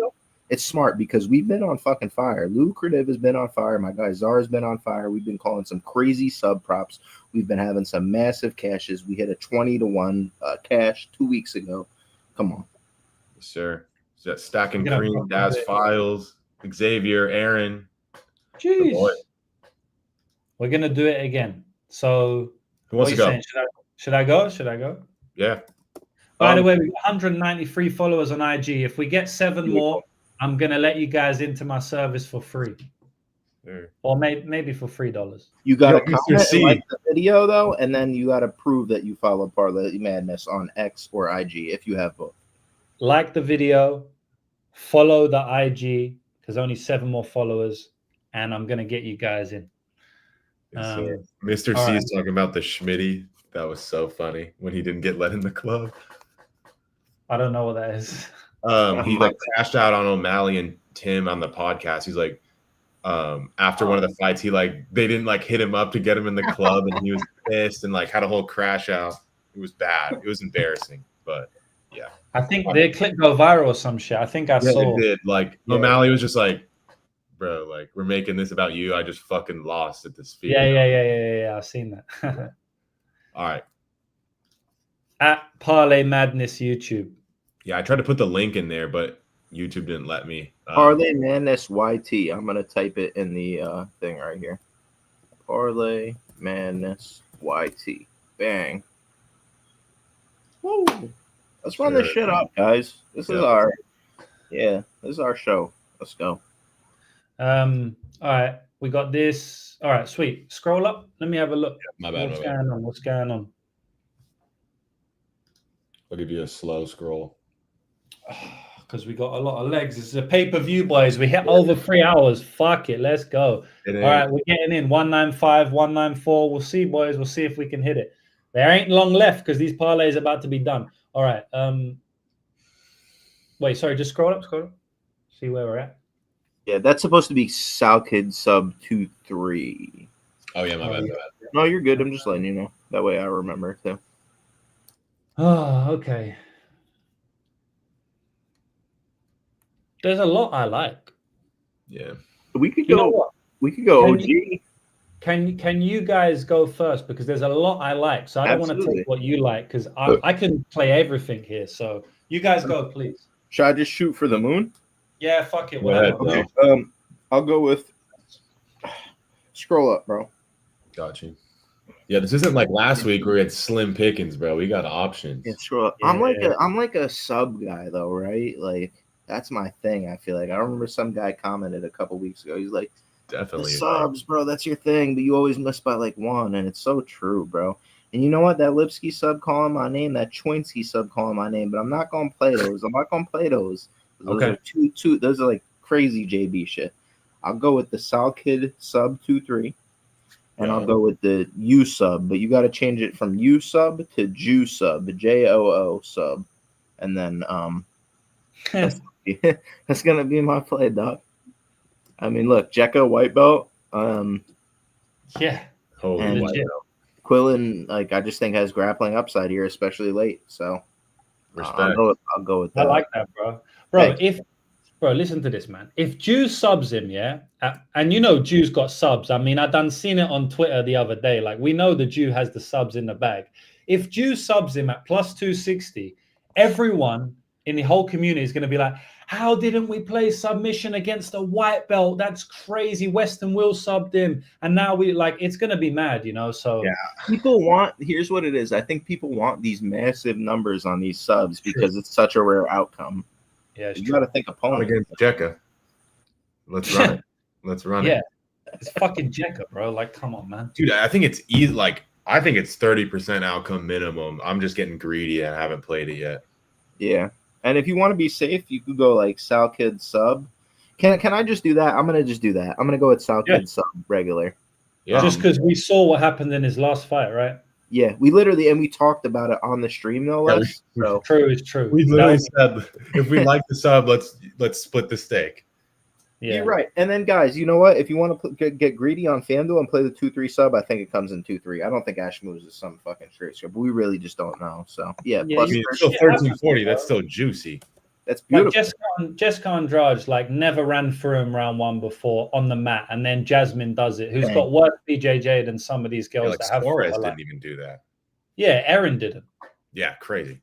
it's smart because we've been on fucking fire. Lucrative has been on fire. My guy Czar's been on fire. We've been calling some crazy sub props. We've been having some massive cashes. We hit a 20-1 cash 2 weeks ago. Come on. Yes, sir. Is that Stacking Cream, Daz Files, Xavier, Aaron? Jeez. We're gonna do it again. So who wants to go? Should I go? Yeah. By the way, we got 193 followers on IG. If we get 7 more, I'm gonna let you guys into my service for free. Sure. Or maybe for $3. You gotta comment and like the video though, and then you gotta prove that you follow Parlay Madness on X or IG if you have both. Like the video, follow the IG because only 7 more followers, and I'm gonna get you guys in. Mr. C is talking about the Schmitty. That was so funny when he didn't get let in the club. I don't know what that is. He like crashed out on O'Malley and Tim on the podcast. He's like, after one of the fights, they didn't like hit him up to get him in the club, and he was pissed and like had a whole crash out. It was bad. It was embarrassing, but yeah. I think their clip go viral or some shit. I think I saw. It did. Like O'Malley was just like, bro, like, we're making this about you. I just fucking lost at this field. Yeah. I've seen that. All right. At Parlay Madness YouTube. Yeah, I tried to put the link in there, but YouTube didn't let me. Parlay Madness YT. I'm gonna type it in the thing right here. Parlay Madness YT. Bang. Woo. Let's run this shit up, guys. This is our show. Let's go. All right, we got this. All right, sweet. Scroll up. Let me have a look. My bad. What's going on? I'll give you a slow scroll. Because we got a lot of legs. It's a pay-per-view, boys. We hit over 3 hours. Fuck it. Let's go. All right, we're getting in 195, 194. We'll see, boys. We'll see if we can hit it. There ain't long left because these parlays are about to be done. All right. Wait, sorry. Just scroll up. See where we're at. Yeah, that's supposed to be Salkilld sub 2-3. Oh yeah, my bad. No, you're good. I'm just letting you know. That way I remember too. Oh, okay. There's a lot I like. Yeah. We could go. We could go OG. Can you guys go first because there's a lot I like. So I don't want to take what you like because I can play everything here. So you guys go, please. Should I just shoot for the moon? Yeah, fuck it. Okay. I'll go with scroll up, bro. Got you. Yeah, this isn't like last week where we had slim pickings, bro. We got options. Yeah, scroll up. Yeah. I'm like a sub guy though, right? Like that's my thing. I feel like I remember some guy commented a couple weeks ago. He's like, definitely subs, bro. That's your thing, but you always miss by like 1, and it's so true, bro. And you know what? That Lipski sub calling my name, that Choinski sub calling my name, but I'm not gonna play those. Those are two. Those are like crazy JB shit. I'll go with the Salkilld sub 2-3, and I'll go with the U sub, but you got to change it from U sub to Ju sub, JOO sub, and then that's gonna be my play, dog. I mean, look, Jeka white belt, Yeah. Holy And Waldo. Quillan, like I just think has grappling upside here, especially late. So Respect. I'll go with I that. like that, bro. Bro, Thanks. listen to this, man. If Jew subs him, yeah, and you know Jew's got subs. I mean, I done seen it on Twitter the other day. Like, we know the Jew has the subs in the bag. If Jew subs him at plus 260, everyone in the whole community is going to be like, how didn't we play submission against a white belt? That's crazy. Western Will subbed him. And now it's going to be mad, you know? So Yeah. People here's what it is. I think people want these massive numbers on these subs because it's such a rare outcome. yeah, it's You true. got to think Not opponent. against Jeka. Let's run it. Let's run Yeah. it. It's fucking Jeka, bro. Like, come on, man. Dude, I think it's easy. Like, I think it's 30% outcome minimum. I'm just getting greedy and I haven't played it yet. Yeah. And if you want to be safe, you could go like Salkilld sub. Can I just do that? I'm gonna just do that. I'm gonna go with Salkilld sub regular. Yeah. Just because we saw what happened in his last fight, right? Yeah, we talked about it on the stream no less. So True is true. We literally said if we like the sub, let's split the steak. Yeah. You're right. And then guys, you know what? If you want to get greedy on FanDuel and play the 2-3 sub, I think it comes in 2-3. I don't think Ashmouz is some fucking straight sub, but we really just don't know. So yeah, Yeah, plus I mean, it's 30, still 1340. That's still juicy. that's Like beautiful. Jessica Andrade never ran through him round one before on the mat, and then Jasmine does it. Who's Dang. got worse BJJ than some of these girls Yeah, like that have Suarez fought, didn't even do that. Yeah, Erin didn't. Yeah, crazy.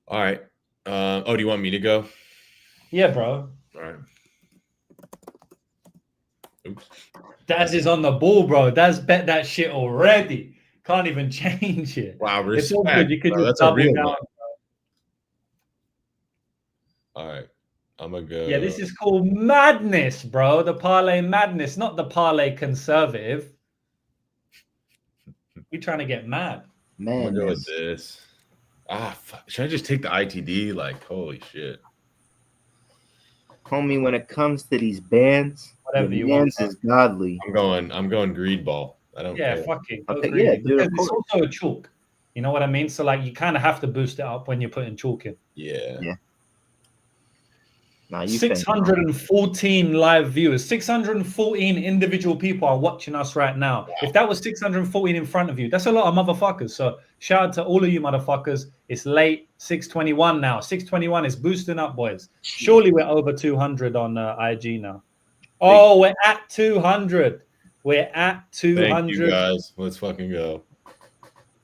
All right. Do you want me to go? Yeah, bro. All right. Oops. Daz is on the ball, bro. Daz bet that shit already. Can't even change it. Wow, respect. It's all good. You could bro. just That's a double real down. one. All right. I'm going to go. Yeah, this is called madness, bro. The parlay madness, not the parlay conservative. We're trying to get mad. I'm Man, going to go with this. Fuck. Should I just take the ITD? Like, holy shit. homie, when it comes to these bands, Whatever you bands want, is godly. I'm going greed ball. I don't care. fucking Okay, greedy. yeah, dude, of Because it's course. also a chalk. You know what I mean? So you kind of have to boost it up when you're putting chalk in. Yeah. Nah, you 614 live viewers, 614 individual people are watching us right now. Wow. If that was 614 in front of you, that's a lot of motherfuckers. So shout out to all of you motherfuckers. It's late, 621 now. 621 is boosting up, boys. Surely we're over 200 on IG now. Oh, we're at 200. We're at 200. Thank you, guys. Let's fucking go.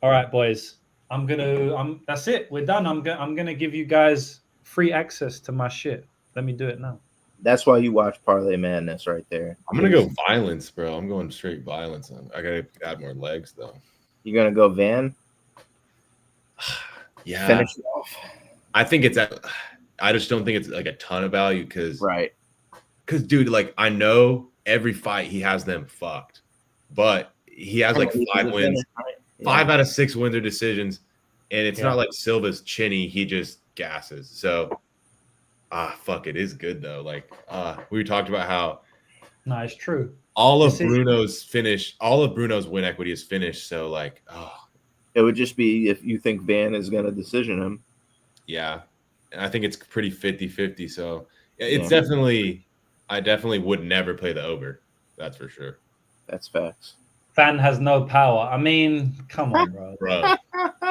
All right, boys. That's it. We're done. I'm gonna give you guys free access to my shit. Let me do it now. That's why you watch Parlay Madness right there. I'm going to go violence, bro. I'm going straight violence. I got to add more legs, though. You're gonna go Van. Yeah. Finish it off. I think I just don't think it's like a ton of value because, Right. dude, like I know every fight he has them fucked, but he has like 5 wins, 5 out of 6 wins are decisions, and it's not like Silva's chinny. He just gasses. So, fuck, it is good though. Like, we talked about how No, it's true. all of Bruno's win equity is finished. So, like, it would just be if you think Van is gonna decision him. yeah. And I think it's pretty 50-50. So it's definitely, I definitely would never play the over. That's for sure. That's facts. Fan has no power. I mean, come on, bro. Bro,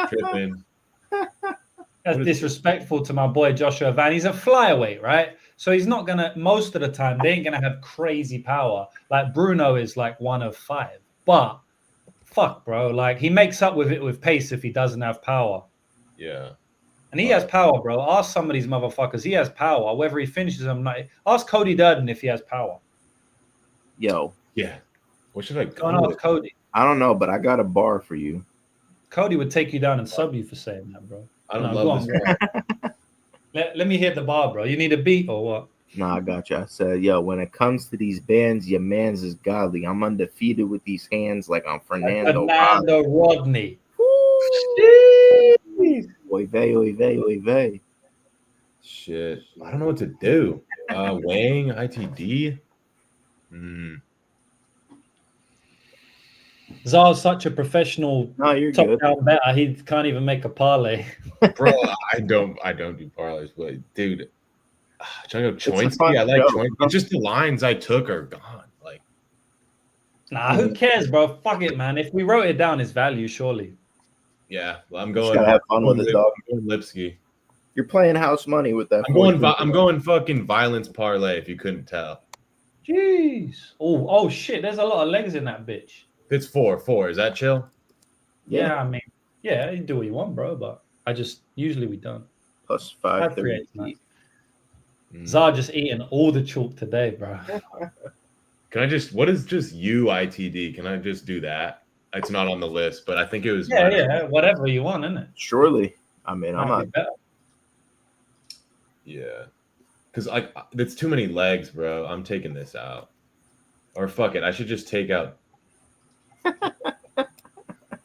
tripping. That's disrespectful to my boy Joshua Van. He's a flyweight, right? So he's not gonna. Most of the time, they ain't gonna have crazy power. Like Bruno is like 1 of 5, but fuck, bro. Like he makes up with it with pace if he doesn't have power. Yeah. And he has power, bro. Ask some of these motherfuckers. He has power. Whether he finishes them, ask Cody Durden if he has power. Yo. Yeah. What should I Go go and with? ask Cody. I don't know, but I got a bar for you. Cody would take you down and sub you for saying that, bro. I don't No, love go this. on. Let me hit the bar, bro. You need a beat or what? Nah, I got you. I said, yo, when it comes to these bands, your man's is godly. I'm undefeated with these hands like I'm Fernando. Rodney. Oy vey, oy vey, oy vey. Shit. I don't know what to do. Wang, ITD. Zar's such a professional No, you're good. top-down better. He can't even make a parlay. Bro, I don't do parlays, but dude, trying to go a fun Choinski. I like show. Choinski. It's just the lines I took are gone. Nah, who cares, bro? Fuck it, man. If we wrote it down, it's value, surely. Yeah, well, I'm Just going. gotta have fun with it, dog. I'm going Lipski. You're playing house money with that. I'm going fucking violence parlay. If you couldn't tell, Jeez. Oh shit. There's a lot of legs in that bitch. it's 4. Is that chill? Yeah, I mean, yeah, you do what you want, bro. But usually we don't. Plus 530. 530. Zar just eating all the chalk today, bro. Can I just? What is just UITD? Can I just do that? It's not on the list, but I think it was. Yeah, whatever you want, isn't it? Surely. I mean, I'm not. Yeah, because it's too many legs, bro. I'm taking this out. Or fuck it, I should just take out.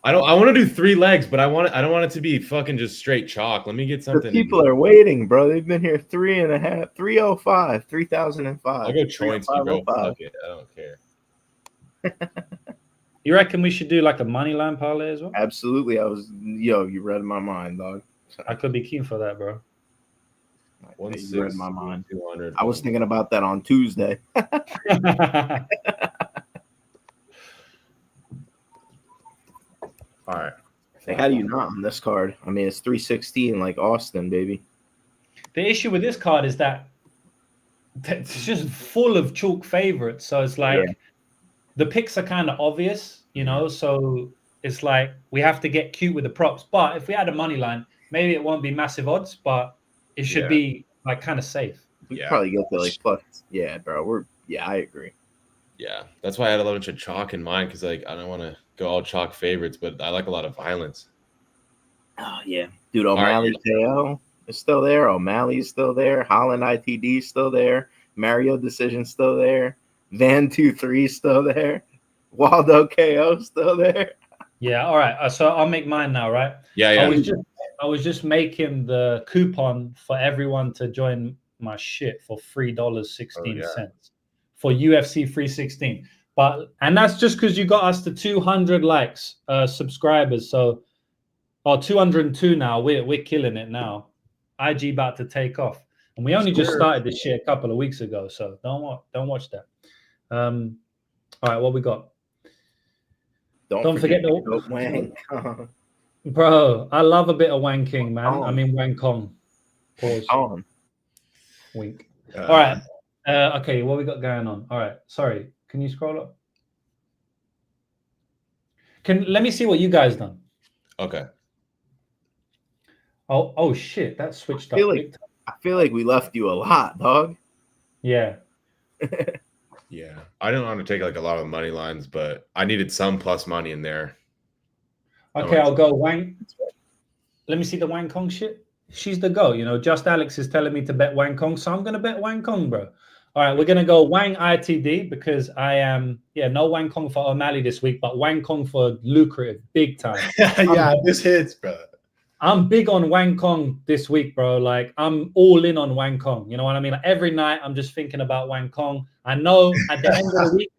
I want to do 3 legs, but I don't want it to be fucking just straight chalk. Let me get something. The people are waiting, bro. They've been here 305, 3005. I'll go Choinski, bro. Fuck it, I don't care. You reckon we should do like a money line parlay as well? Absolutely. You read my mind, dog. I could be keen for that, bro. You read my mind. 200. I was thinking about that on Tuesday. All right. Hey, how do you not on this card? I mean, it's 316 like Austin, baby. The issue with this card is that it's just full of chalk favorites. So it's like the picks are kind of obvious, you know. So it's like we have to get cute with the props. But if we had a money line, maybe it won't be massive odds, but it should be like kind of safe. We could probably get to like plus. Yeah, bro. I agree. Yeah, that's why I had a bunch of chalk in mind because like I don't want to go all chalk favorites, but I like a lot of violence. Oh yeah, dude. O'Malley KO is still there. O'Malley's still there. Holland ITD is still there. Mario decision still there. Van 2-3 still there. Waldo KO still there. Yeah. All right. So I'll make mine now, right? Yeah. I was just making the coupon for everyone to join my shit for $3.16 for UFC 316. And that's just because you got us to 200 likes, subscribers. So, 202 now. We're killing it now. IG about to take off, and we only just started this shit a couple of weeks ago. So don't watch that. All right, what we got? Don't forget the Wang. Bro, I love a bit of Wang King, man. I mean Wang Kong. Pause. Wink. All right. Okay, what we got going on? All right. Sorry. Can you scroll up? Let me see what you guys done. Okay. Oh shit, that switched up. I feel like we left you a lot, dog. Yeah. Yeah. I didn't want to take like a lot of money lines, but I needed some plus money in there. Okay, I'll go Wang. Let me see the Wang Kong shit. She's the go. You know, Just Alex is telling me to bet Wang Kong, so I'm going to bet Wang Kong, bro. All right, we're going to go Wang ITD because I am, no Wang Kong for O'Malley this week, but Wang Kong for lucrative, big time. This hits, bro. I'm big on Wang Kong this week, bro. Like, I'm all in on Wang Kong. You know what I mean? Like, every night, I'm just thinking about Wang Kong. I know at the end of the week,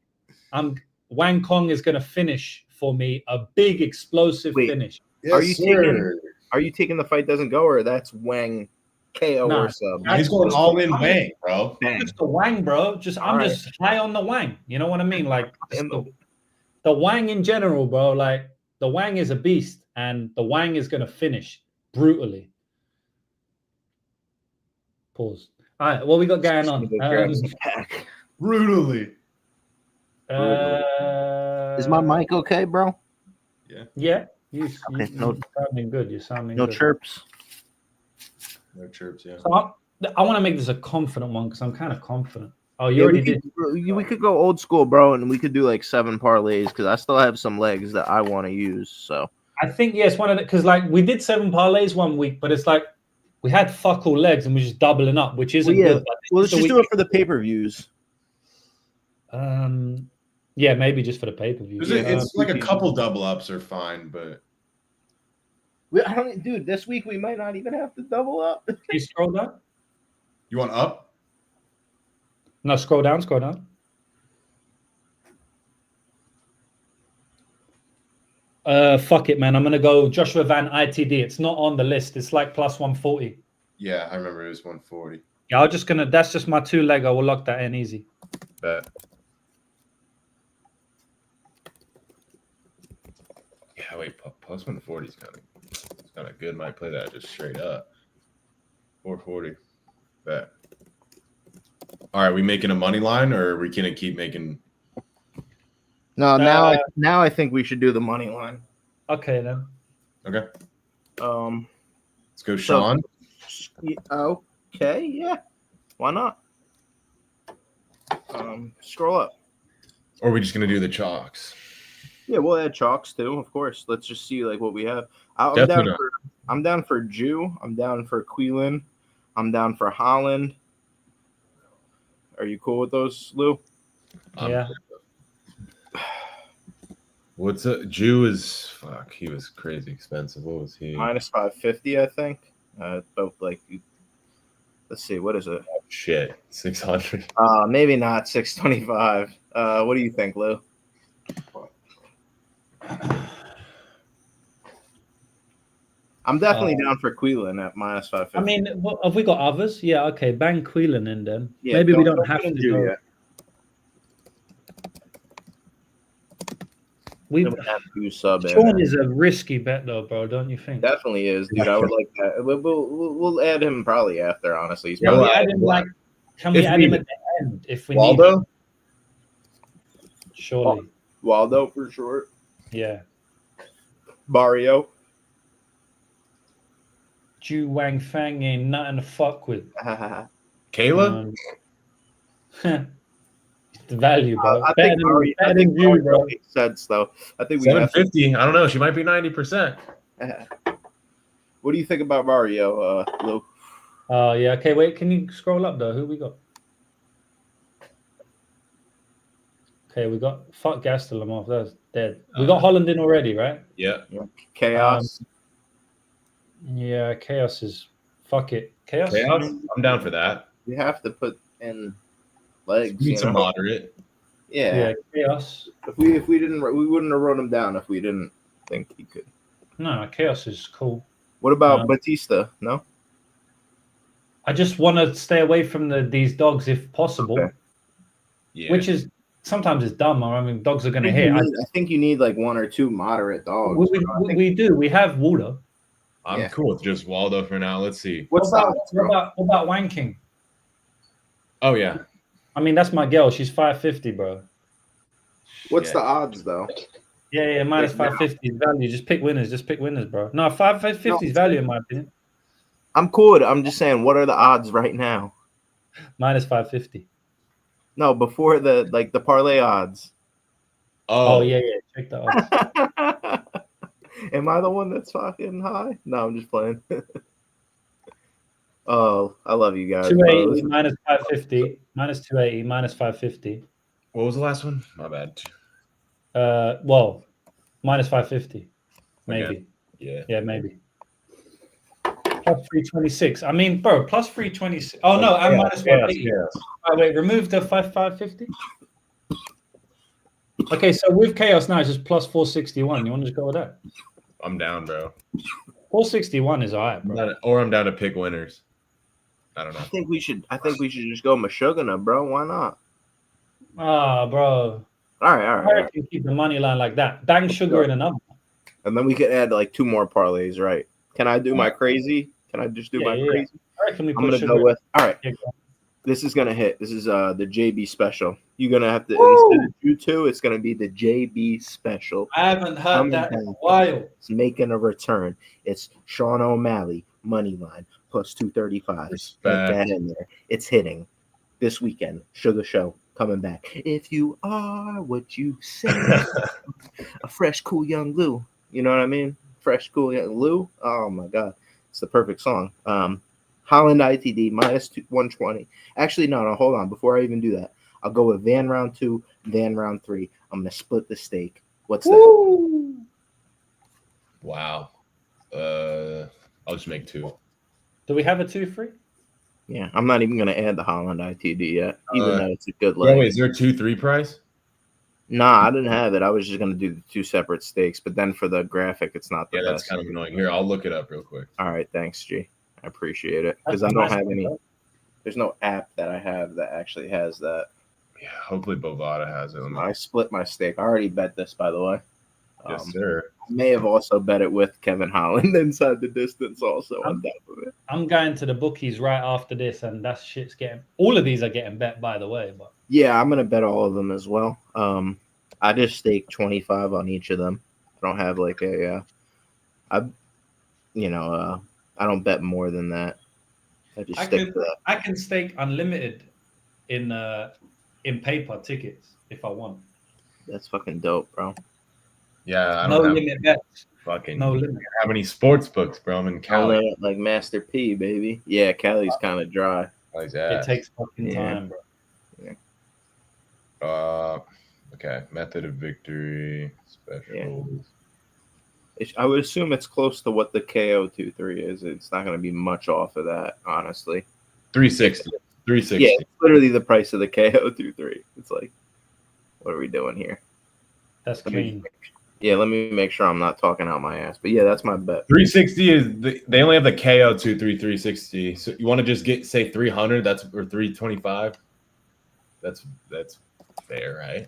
Wang Kong is going to finish for me a big explosive finish. Yes, Are you taking the fight doesn't go, or that's Wang KO or sub? He's going all in Wang, bro. Just the Wang, bro. I'm just high on the Wang. You know what I mean? Like the Wang in general, bro. Like the Wang is a beast, and the Wang is gonna finish brutally. Pause. All right, what we got going on? Brutally. Is my mic okay, bro? Yeah. You're sounding good. You're sounding good. No chirps. No chirps, yeah. So I want to make this a confident one because I'm kind of confident. Oh, you already did. We could go old school, bro, and we could do like 7 parlays because I still have some legs that I want to use. So I think yes, one of the because like we did 7 parlays one week, but it's like we had fuck all legs and we're just doubling up, which isn't good. Well, let's just do it for the pay-per-views. Yeah, maybe just for the pay-per-view. It's like a couple double ups are fine, but dude, this week we might not even have to double up. Can you scroll down? You want up? No, scroll down. Scroll down. Fuck it, man. I'm gonna go Joshua Van ITD. It's not on the list. It's like plus 140. Yeah, I remember it was 140. Yeah, that's just my 2 leg. I will lock that in easy. Bet. wait, plus 140 is kind of good. Might play that just straight up. 440. Bet. All right, we making a money line, or are we gonna keep making? No, now I think we should do the money line. Okay then. Okay. Let's go, Sean. Okay, yeah. Why not? Scroll up. Or are we just gonna do the chalks? Yeah, we'll add chalks too, of course. Let's just see like what we have. I'm down for Jew. I'm down for Quillan. I'm down for Holland. Are you cool with those, Lou? Yeah. What's a Jew is fuck? He was crazy expensive. What was he? Minus 550, I think. About like, let's see, what is it? Oh, shit, 600. Maybe not 625. What do you think, Lou? I'm definitely down for Quillan at minus 550. I mean, have we got others? Yeah, okay. Bang Quillan in then. Yeah, maybe we don't have to do go. yet. Sub Sean is a risky bet though, bro. Don't you think? Definitely is, dude. I would like that. We'll add him probably after, honestly. Can we add him at the end if we Waldo? need him? Surely. Waldo for sure. Yeah. Barrio. Ju Wang Fang ain't nothing to fuck with. Kayla? The value, bro. I think Barrio makes sense, though. I think we 750. I don't know. She might be 90%. What do you think about Barrio, Lou? Yeah. Okay, wait. Can you scroll up, though? Who we got? Okay, we got fuck Gastelum. That's dead. We got Holland in already, right? Yeah. Khaos. Yeah, Khaos is fuck it. Khaos? I'm down for that. You have to put in legs. Need some moderate. Yeah. Khaos. If we didn't, we wouldn't have wrote him down if we didn't think he could. No, Khaos is cool. What about Bautista? No. I just want to stay away from these dogs if possible. Okay. Yeah. Which is sometimes it's dumb. I mean, dogs are going to hit. I think you need like one or two moderate dogs. We do. We have Waldo. I'm cool with just Waldo for now. Let's see. What about Wang King? Oh yeah. I mean, that's my girl. She's 550, bro. What's the odds though? Yeah, minus 550 is value. Just pick winners. Bro. No, 550 is value in my opinion. I'm cool with it. I'm just saying, what are the odds right now? Minus 550. No, before the parlay odds. Oh yeah. Check the odds. Am I the one that's fucking high? No, I'm just playing. Oh, I love you guys. 280 minus 550. Minus 280 minus 550. What was the last one? My bad. Well, minus 550. Maybe. Okay. Yeah. Yeah, maybe. Plus 326. I mean, bro, plus 326. Oh no, I'm minus 180. Yeah. Oh, wait, remove the 550. Okay, so with Khaos now it's just plus 461. You want to just go with that? I'm down, bro. 461 is all right, bro. Or I'm down to pick winners. I don't know. I think we should just go Meshuggah, bro. Why not? Bro. All right. I reckon keep the money line like that. Bang sugar in another. And then we could add like two more parlays, right? Can I do my crazy? Can I just do my crazy? I reckon I'm gonna go with. All right. This is gonna hit. This is the JB special. You're gonna have to instead of you two, it's gonna be the JB special. I haven't heard that in a while. It's making a return. It's Sean O'Malley money line plus 235. Put that in there. It's hitting this weekend. Sugar Show coming back. If you are what you say, a fresh, cool young Lou. You know what I mean? Fresh, cool young Lou. Oh my God, it's the perfect song. Holland ITD minus 120. Actually, no, hold on. Before I even do that, I'll go with Van round 2, Van round 3. I'm gonna split the stake. What's that? Wow. I'll just make 2. Do we have a 2-3? Yeah, I'm not even gonna add the Holland ITD yet, even though it's a good leg. Wait, is there a 2-3 price? Nah, I didn't have it. I was just gonna do the 2 separate stakes, but then for the graphic, it's not the best. That's kind of annoying. Here, I'll look it up real quick. All right, thanks, G. I appreciate it because I don't have any. There's no app that I have that actually has that. Yeah, hopefully Bovada has it. I split my stake. I already bet this, by the way. Yes, sir. may have also bet it with Kevin Holland inside the distance also on top of it. I'm going to the bookies right after this, and that shit's getting. All of these are getting bet, by the way. But yeah, I'm gonna bet all of them as well. I just stake 25 on each of them. I don't have like I don't bet more than that. I stick to that. I can stake unlimited in paper tickets if I want. That's fucking dope, bro. Yeah, I No don't limit bets. fucking No limit. have any sports books, bro. I'm in Cali. Like Master P, baby. Yeah, Cali's kind of dry. It takes fucking time, bro. Yeah. Okay. Method of victory specials. Yeah. I would assume it's close to what the KO 2-3 is. It's not going to be much off of that, honestly. 360. 360. Yeah, it's literally the price of the KO 2-3. It's like, what are we doing here? That's clean. Let me make sure I'm not talking out my ass. But yeah, that's my bet. 360 is they only have the KO 2-3 360. So you want to just say 300? Or 325. That's fair, right?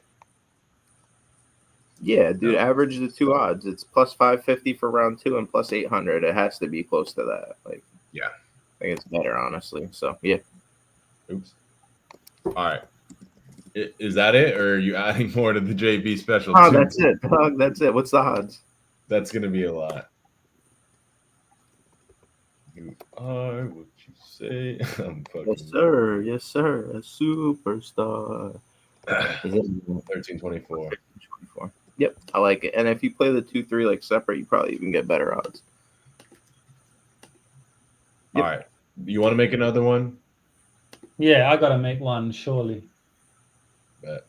Yeah, dude. Average the two odds. It's plus 550 for round 2 and plus 800. It has to be close to that. Like, yeah, I think it's better, honestly. So yeah. Oops. All right. Is that it, or are you adding more to the JB special? Oh, that's it. That's it. What's the odds? That's gonna be a lot. You are what you say. Yes, sir. Yes, sir. A superstar. 1324. Yep, I like it. And if you play the 2-3 like separate, you probably even get better odds. Yep. All right. You want to make another one? Yeah, I gotta make one, surely. Bet.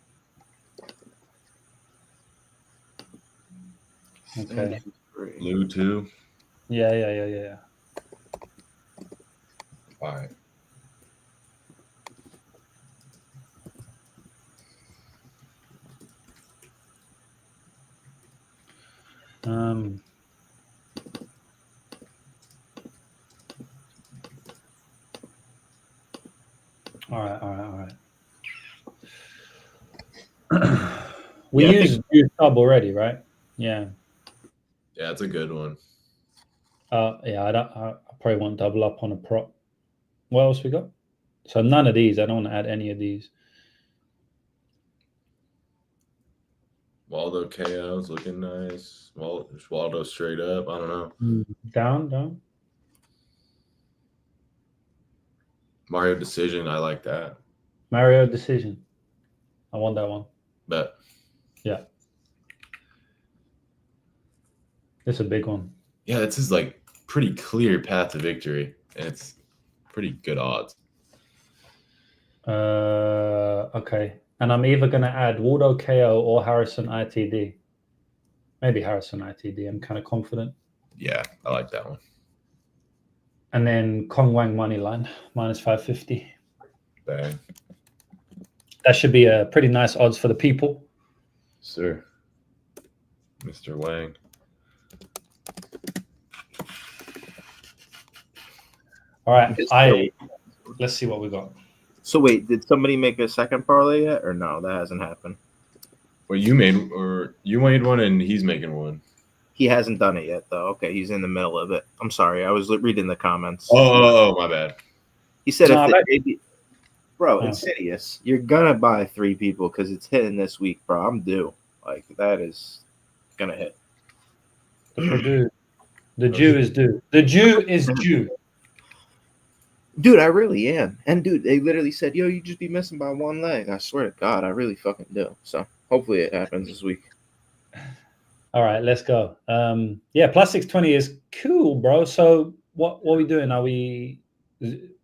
Okay. Lou 2. Yeah. All right. All right. We used sub already, right? Yeah. Yeah, it's a good one. I probably won't double up on a prop. What else we got? So none of these. I don't want to add any of these. Waldo KO is looking nice. Waldo straight up. I don't know. Down. Mario decision. I like that. Mario decision. I want that one. Bet. Yeah. It's a big one. Yeah, this is like pretty clear path to victory. And it's pretty good odds. Okay. And I'm either going to add Waldo KO or Harrison ITD. Maybe Harrison ITD. I'm kind of confident. Yeah, I like that one. And then Cong Wang money line, minus 550. Bang. That should be a pretty nice odds for the people. Sir. Mr. Wang. All right. Let's see what we got. So wait, did somebody make a second parlay yet, or no? That hasn't happened. Well, you made one, and he's making one. He hasn't done it yet, though. Okay, he's in the middle of it. I'm sorry, I was reading the comments. Oh, my bad. He said, "Bro, Insidious, you're gonna buy 3 people because it's hitting this week, bro. I'm due. Like that is gonna hit. The Jew is due. The Jew is due." Dude, I really am. And dude, they literally said, "Yo, you just be missing by one leg." I swear to God, I really fucking do. So hopefully it happens this week. All right, let's go. Plus 620 is cool, bro. So what are we doing? Are we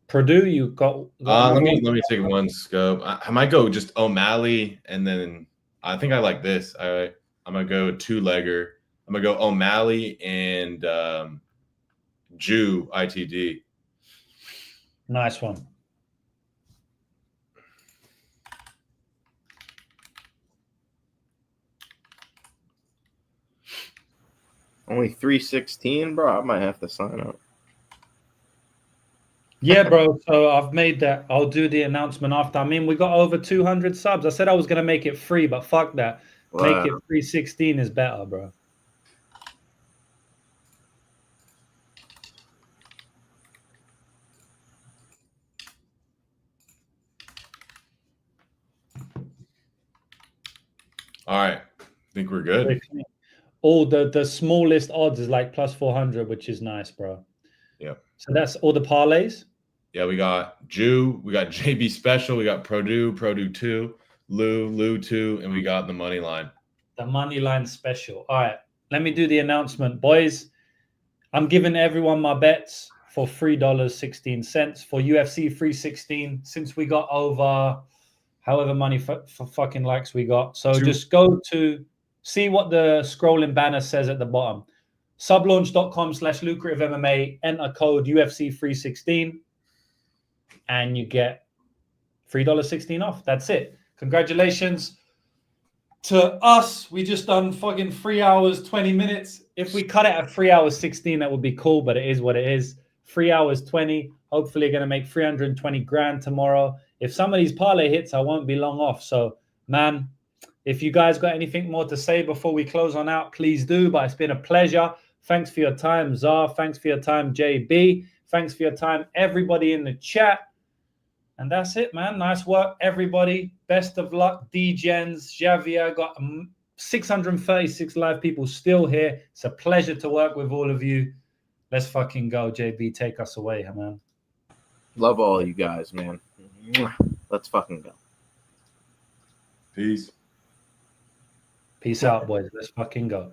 Purdue? You got let me take one scope. I might go just O'Malley, and then I think I like this. I'm gonna go 2-legger. I'm gonna go O'Malley and Jew ITD. Nice one. Only 316, bro. I might have to sign up. Yeah, bro. So I've made that. I'll do the announcement after. I mean, we got over 200 subs. I said I was gonna make it free, but fuck that. Wow. Make it 316 is better, bro. All right. I think we're good. All the smallest odds is like plus 400, which is nice, bro. Yeah. So that's all the parlays. Yeah, we got Jew, we got JB Special, we got Purdue 2, Lou 2, and we got the money line. The money line special. All right, let me do the announcement, boys. I'm giving everyone my bets for $3.16 for UFC 316 since we got over however many for fucking likes we got. So just go to see what the scrolling banner says at the bottom. Sublaunch.com/lucrative MMA, enter code UFC 316 and you get $3.16 off. That's it. Congratulations to us. We just done fucking 3 hours, 20 minutes. If we cut it at 3 hours, 16, that would be cool, but it is what it is. 3 hours, 20. Hopefully going to make 320 grand tomorrow. If some of these parlay hits, I won't be long off. So, man, if you guys got anything more to say before we close on out, please do. But it's been a pleasure. Thanks for your time, Zar. Thanks for your time, JB. Thanks for your time, everybody in the chat. And that's it, man. Nice work, everybody. Best of luck, D-Gens, Javier. Got 636 live people still here. It's a pleasure to work with all of you. Let's fucking go, JB. Take us away, man. Love all you guys, man. Let's fucking go. Peace. Peace out, boys. Let's fucking go.